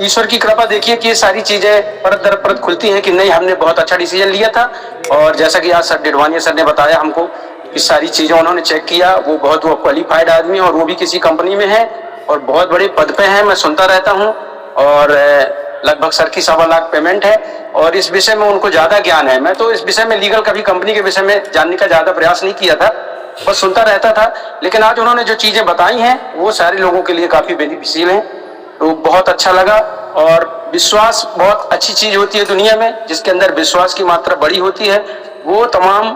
ईश्वर की कृपा देखिए कि ये सारी चीजें परत दर परत खुलती हैं कि नहीं, हमने बहुत अच्छा डिसीजन लिया था। और जैसा कि आज सर डिडवानिया सर ने बताया हमको कि सारी चीजें उन्होंने चेक किया, वो बहुत क्वालिफाइड आदमी है, और वो भी किसी कंपनी में है और बहुत बड़े पद पे हैं, मैं सुनता रहता हूँ। और लगभग सर की 1.25 लाख पेमेंट है और इस विषय में उनको ज्यादा ज्ञान है। मैं तो इस विषय में लीगल कभी कंपनी के विषय में जानने का ज्यादा प्रयास नहीं किया था, बस सुनता रहता था, लेकिन आज उन्होंने जो चीजें बताई हैं वो सारे लोगों के लिए काफी बेनिफिशियल हैं, तो बहुत अच्छा लगा। और विश्वास बहुत अच्छी चीज होती है दुनिया में, जिसके अंदर विश्वास की मात्रा बड़ी होती है वो तमाम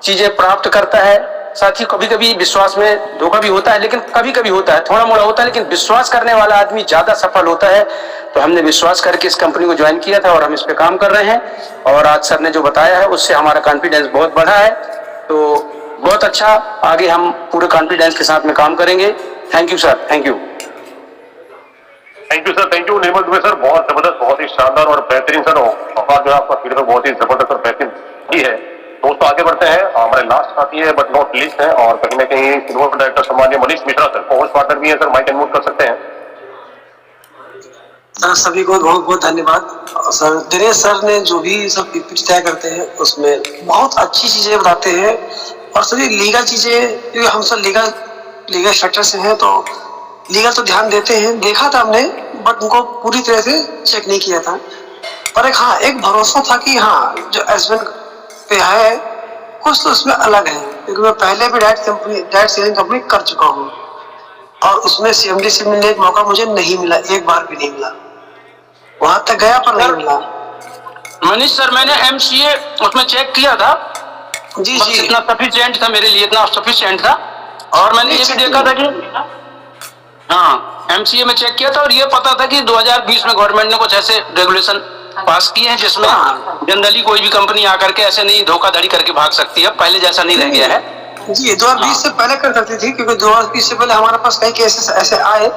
चीजें प्राप्त करता है। साथ ही कभी कभी विश्वास में धोखा भी होता है, लेकिन कभी कभी होता है, थोड़ा मोड़ा होता है, लेकिन विश्वास करने वाला आदमी ज्यादा सफल होता है। तो हमने विश्वास करके इस कंपनी को ज्वाइन किया था और हम इस पे काम कर रहे हैं, और आज सर ने जो बताया है उससे हमारा कॉन्फिडेंस बहुत बढ़ा है। तो बहुत अच्छा, आगे हम पूरे कॉन्फिडेंस के साथ में काम करेंगे। Thank you sir, thank you. Thank you sir, thank you Nirmal Dubey sir, बहुत जबरदस्त, बहुत ही शानदार और बेहतरीन सर। और जो आपका फीडबैक बहुत ही जबरदस्त और बेहतरीन ही है। दोस्तों आगे बढ़ते हैं, हमारे लास्ट साथी है बट नॉट लीस्ट है, और कहीं ना कहीं सिल्वर डायरेक्टर सम्मानीय Manish Mishra sir, cohost partner भी है सर, माइक अनम्यूट कर सकते हैं। सर सभी को बहुत बहुत धन्यवाद। सर दिनेश सर ने जो भी सब पीपीटी तय करते हैं उसमें बहुत अच्छी चीजें बताते हैं, और सभी लीगल चीजें, क्योंकि हम सब लीगल सेक्टर से हैं तो लीगल तो ध्यान देते हैं, देखा था हमने, बट उनको पूरी तरह से चेक नहीं किया था। पर एक भरोसा था कि हाँ जो एसबीएन पे है कुछ तो उसमें अलग है, क्योंकि मैं पहले भी डायरेक्ट सेलिंग कंपनी कर चुका हूँ और उसमें सीएमडी से मिलने का मौका मुझे नहीं मिला, एक बार भी नहीं मिला, वहां तक गया पर नहीं मिला। मनीष सर, मैंने एमसीए उसमें चेक किया था जी बस जी, इतना सफिशिएंट था मेरे लिए, इतना सफिशिएंट था। और मैंने ये भी देखा था कि हाँ एमसीए में चेक किया था और ये पता था कि 2020 में गवर्नमेंट ने कुछ ऐसे रेगुलेशन पास किए हैं जिसमें जनरली कोई भी कंपनी आकर के ऐसे नहीं धोखाधड़ी करके भाग सकती है, पहले जैसा नहीं रह गया है जी। 2020 से पहले कर सकती थी, क्योंकि 2020 से पहले हमारे पास कई केसेस ऐसे आए,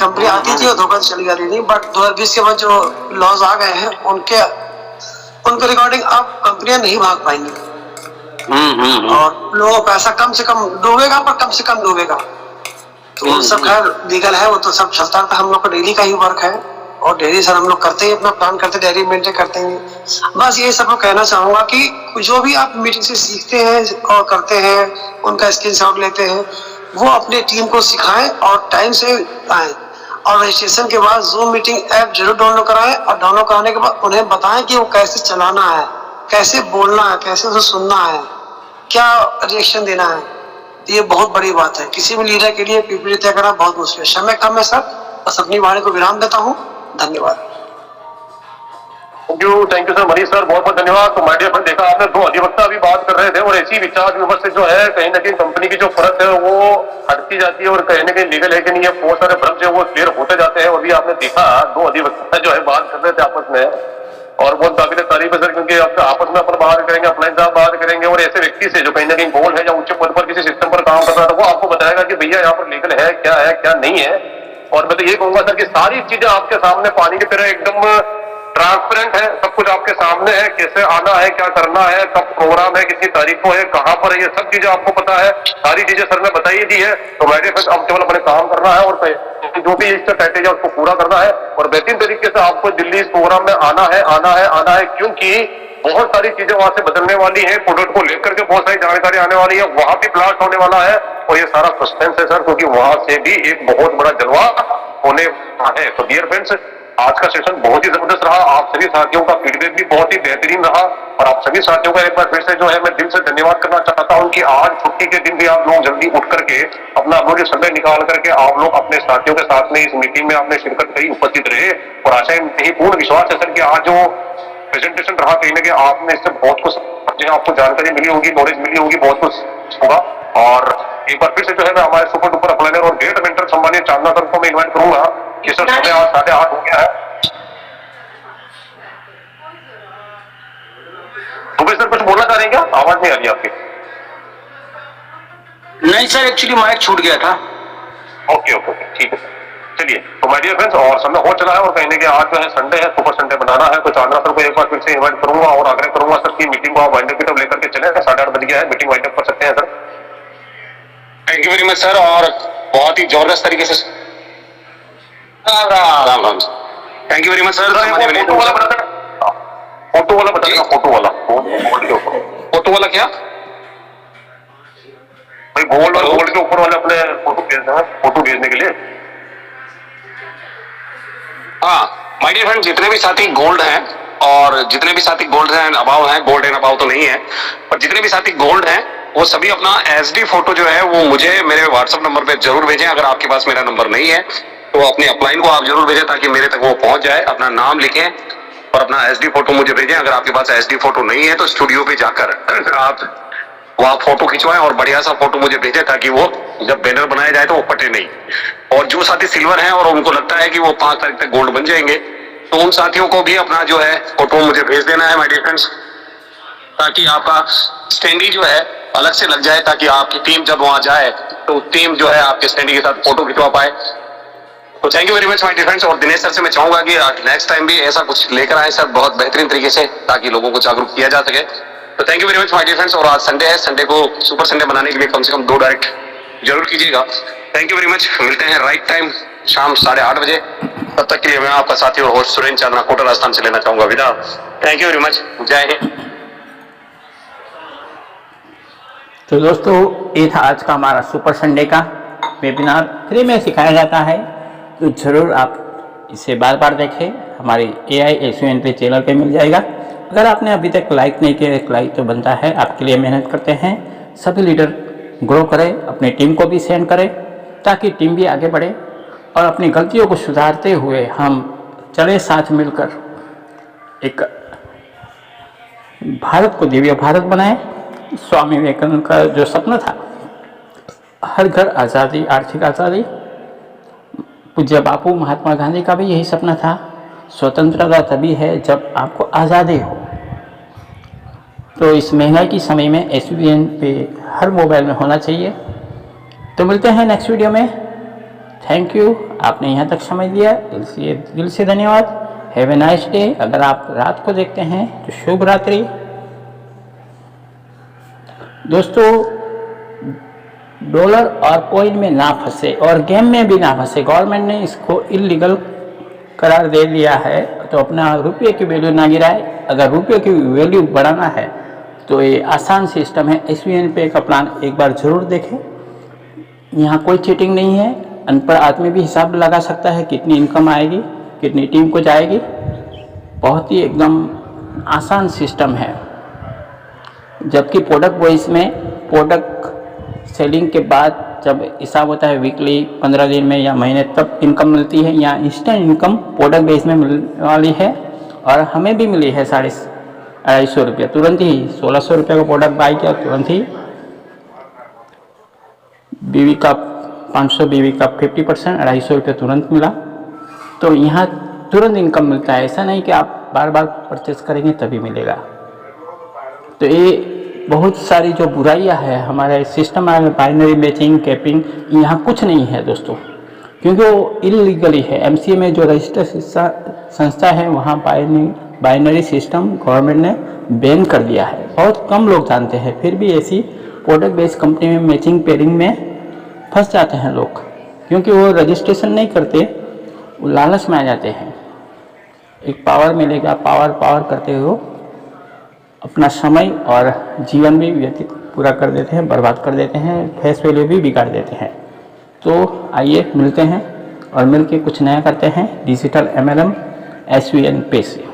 कंपनी आती थी और धोखा चली जाती थी, बट 2020 के बाद जो लॉज आ गए हैं उनके रिगार्डिंग अब कंपनियां नहीं भाग पाएंगी और लोगों का पैसा कम से कम डूबेगा, पर कम से कम डूबेगा। तो सब खैर लीगल है, वो तो सब चलता रहता है, हम लोग का डेली का ही वर्क है और डेली सर हम लोग करते ही अपना प्लान करते, डायरी मेंटेन करते हैं। बस ये सब कहना चाहूंगा कि जो भी आप मीटिंग से सीखते हैं और करते हैं, उनका स्क्रीनशॉट लेते हैं, वो अपने टीम को सिखाएं और टाइम से आए, और रजिस्ट्रेशन के बाद जूम मीटिंग ऐप जरूर डाउनलोड कराएं, और डाउनलोड कराने के बाद उन्हें बताएं कि वो कैसे चलाना है, कैसे बोलना है, कैसे उसे सुनना है, क्या रिएक्शन देना है। ये बहुत बड़ी बात है, किसी भी लीडर के लिए पीपीटी तय करना बहुत मुश्किल है। समय कम है सर, बस अपनी वाणी को विराम देता हूँ, धन्यवाद। Thank you sir Manish sir, बहुत बहुत धन्यवाद। तो माय डियर फ्रेंड, देखा आपने, दो अधिवक्ता अभी बात कर रहे थे और ऐसी विचार विमर्श से जो है कहीं ना कहीं कंपनी की जो फर्क है वो हटती जाती है और कहीं ना कहीं लीगल है कि नहीं, ये बहुत सारे भ्रम जो वो क्लियर होते जाते हैं। और भी आपने देखा दो अधिवक्ता जो है बात कर रहे थे आपस में, और बहुत काबिल तारीफ है सर, क्योंकि आपस में अपन बात करेंगे, अपना इंतजाम बात करेंगे, और ऐसे व्यक्ति से जो कहीं ना कहीं गोल है या उच्च पद पर किसी सिस्टम पर काम कर रहा है, वो आपको बताएगा कि भैया यहाँ पर लीगल है क्या नहीं है। और मैं तो ये कहूंगा सर कि सारी चीजें आपके सामने पानी की तरह एकदम ट्रांसपेरेंट है, सब कुछ आपके सामने है, कैसे आना है, क्या करना है, कब प्रोग्राम है, कितनी तारीख को है, कहाँ पर है, ये सब चीजें आपको पता है, सारी चीजें सर ने बताई दी है। तो मेरे फिर अब केवल अपने काम करना है और जो भी इसका पैकेज है उसको पूरा करना है और बेहतरीन तरीके से आपको दिल्ली इस प्रोग्राम में आना है, क्योंकि बहुत सारी चीजें वहां से बदलने वाली है, प्रोडक्ट को लेकर के बहुत सारी जानकारी आने वाली है, वहां भी ब्लास्ट होने वाला है और ये सारा सस्पेंस है सर, क्योंकि वहां से भी एक बहुत बड़ा जलवा होने वाला है। तो डियर फ्रेंड्स, आज का सेशन बहुत ही जबरदस्त रहा, आप सभी साथियों का फीडबैक भी बहुत ही बेहतरीन रहा और आप सभी साथियों का एक बार फिर से जो है मैं दिल से धन्यवाद करना चाहता हूं कि आज छुट्टी के दिन भी आप लोग जल्दी उठ करके अपना अमूल्य समय निकाल करके आप लोग अपने साथियों के साथ में इस मीटिंग में आपने शिरकत करी, उपस्थित रहे। और आशा यही पूर्ण विश्वास है सर कि आज जो प्रेजेंटेशन रहा कहीं ना कहीं आपने इससे बहुत कुछ आपको जानकारी मिली होगी, नॉलेज मिली होगी, बहुत कुछ होगा। और एक बार फिर से जो है मैं हमारे सुपर डुपर अपलाइनर और ग्रेट मेंटर सम्मानित चांदना सर को मैं इन्वाइट करूंगा कि सर समय आज 8:30 हो गया है। सुबह सर कुछ बोलना चाह रहे हैं क्या? आवाज नहीं आ रही आपकी। नहीं सर, एक्चुअली माइक छूट गया था। ओके ठीक है। चलिए तो माय डियर फ्रेंड्स, और समय हो चला है और कहीं आज जो है संडे है, सुपर संडे बनाना है, तो चांदना सर को एक बार फिर से इन्वाइट करूंगा और आग्रह करूंगा सर की मीटिंग को आप वाइंड अप की तरफ लेकर के चले। 8:30 बज गया है, मीटिंग वाइंड अप कर सकते हैं sir. Thank you very much sir, और बहुत ही जबरदस्त तरीके से Ram thank you very much sir. Photo वाला बताइएगा, फोटो वाला क्या भाई, गोल्ड और गोल्ड के ऊपर वाले अपने फोटो भेजना है, फोटो भेजने के लिए। हाँ माय डियर फ्रेंड, जितने भी साथी गोल्ड हैं और जितने भी साथी गोल्ड एंड अबाव हैं, गोल्ड एंड अबाव तो नहीं है, पर जितने भी साथी गोल्ड हैं वो सभी अपना एसडी फोटो जो है वो मुझे मेरे व्हाट्सएप नंबर पे जरूर भेजें। अगर आपके पास मेरा नंबर नहीं है तो अपने अपलाइन को आप जरूर भेजें ताकि मेरे तक वो पहुंच जाए। अपना नाम लिखें और अपना एसडी फोटो मुझे भेजें। अगर आपके पास एसडी फोटो नहीं है तो स्टूडियो पे जाकर आप वहां फोटो खिंचवाएं और बढ़िया सा फोटो मुझे भेजें ताकि वो जब बैनर बनाया जाए तो वो फटे नहीं। और जो साथी सिल्वर हैं और उनको लगता है कि वो 5 तारीख तक गोल्ड बन जाएंगे तो उन साथियों को भी अपना जो है फोटो मुझे भेज देना है माय डियर फ्रेंड्स, ताकि आपका स्टैंडी जो है अलग से लग जाए, ताकि आपकी टीम जब वहां जाए तो टीम जो है आपके स्टैंडी के साथ फोटो खिंचवा पाए। तो thank you very much my dear friends. और दिनेश सर से मैं चाहूंगा कि नेक्स्ट टाइम भी ऐसा कुछ लेकर आए सर, बहुत बेहतरीन तरीके से, ताकि लोगों को जागरूक किया जा सके। तो thank you very much my dear friends. और आज संडे है, संडे को सुपर संडे बनाने के लिए कम से कम 2 डायरेक्ट जरूर कीजिएगा। Thank you very much. मिलते हैं राइट टाइम शाम 8:30 बजे। तब तक के लिए मैं आपका साथी और होस्ट सुरेंद्र चांदना कोटा राजस्थान से लेना चाहूंगा विदा। Thank you very much. जय हिंद। तो दोस्तों, ये था आज का हमारा सुपर संडे का वेबिनार। फ्री में सिखाया जाता है, तो ज़रूर आप इसे बार बार देखें। हमारे AI SUNP चैनल पे मिल जाएगा। अगर आपने अभी तक लाइक नहीं किया, एक लाइक तो बनता है, आपके लिए मेहनत करते हैं। सभी लीडर ग्रो करें, अपनी टीम को भी सेंड करें ताकि टीम भी आगे बढ़े और अपनी गलतियों को सुधारते हुए हम चले साथ मिलकर एक भारत को दिव्य भारत बनाए। स्वामी विवेकानंद का जो सपना था, हर घर आज़ादी, आर्थिक आज़ादी, पूज्य बापू महात्मा गांधी का भी यही सपना था। स्वतंत्रता तभी है जब आपको आज़ादी हो। तो इस महंगाई की समय में SUN पे हर मोबाइल में होना चाहिए। तो मिलते हैं नेक्स्ट वीडियो में। थैंक यू, आपने यहाँ तक समय दिया, दिल से धन्यवाद। Have a nice day. अगर आप रात को देखते हैं तो शुभ रात्रि। दोस्तों, डॉलर और कॉइन में ना फंसे और गेम में भी ना फंसे। गवर्नमेंट ने इसको इलीगल करार दे दिया है, तो अपना रुपये की वैल्यू ना गिराए। अगर रुपये की वैल्यू बढ़ाना है तो ये आसान सिस्टम है। SUN पे का प्लान एक बार ज़रूर देखें। यहाँ कोई चीटिंग नहीं है। अनपढ़ आदमी भी हिसाब लगा सकता है कितनी इनकम आएगी, कितनी टीम को जाएगी। बहुत ही एकदम आसान सिस्टम है। जबकि प्रोडक्ट वाइज में प्रोडक्ट सेलिंग के बाद जब हिसाब होता है वीकली, 15 दिन में या महीने, तब इनकम मिलती है। यहाँ इंस्टेंट इनकम प्रोडक्ट बेस में मिलने वाली है और हमें भी मिली है 250 रुपये तुरंत ही। 1600 रुपये का प्रोडक्ट बाई किया, तुरंत ही बीवी का 500 बीवी का 50%, 250 रुपये तुरंत मिला। तो यहाँ तुरंत इनकम मिलता है। ऐसा नहीं कि आप बार बार परचेस करेंगे तभी मिलेगा। तो ये बहुत सारी जो बुराइयां है हमारे सिस्टम में, बाइनरी मैचिंग, कैपिंग, यहाँ कुछ नहीं है दोस्तों, क्योंकि वो इलीगली है। MCA में जो रजिस्टर्ड संस्था है वहाँ बाइनरी सिस्टम गवर्नमेंट ने बैन कर दिया है। बहुत कम लोग जानते हैं, फिर भी ऐसी प्रोडक्ट बेस्ड कंपनी में मैचिंग पेयरिंग में फंस जाते हैं लोग, क्योंकि वो रजिस्ट्रेशन नहीं करते, वो लालच में आ जाते हैं। एक पावर मिलेगा, पावर करते हुए अपना समय और जीवन भी व्यतीत पूरा कर देते हैं, बर्बाद कर देते हैं, फेस वैल्यू भी बिगाड़ देते हैं। तो आइए मिलते हैं और मिलके कुछ नया करते हैं डिजिटल MLM SUN पे से।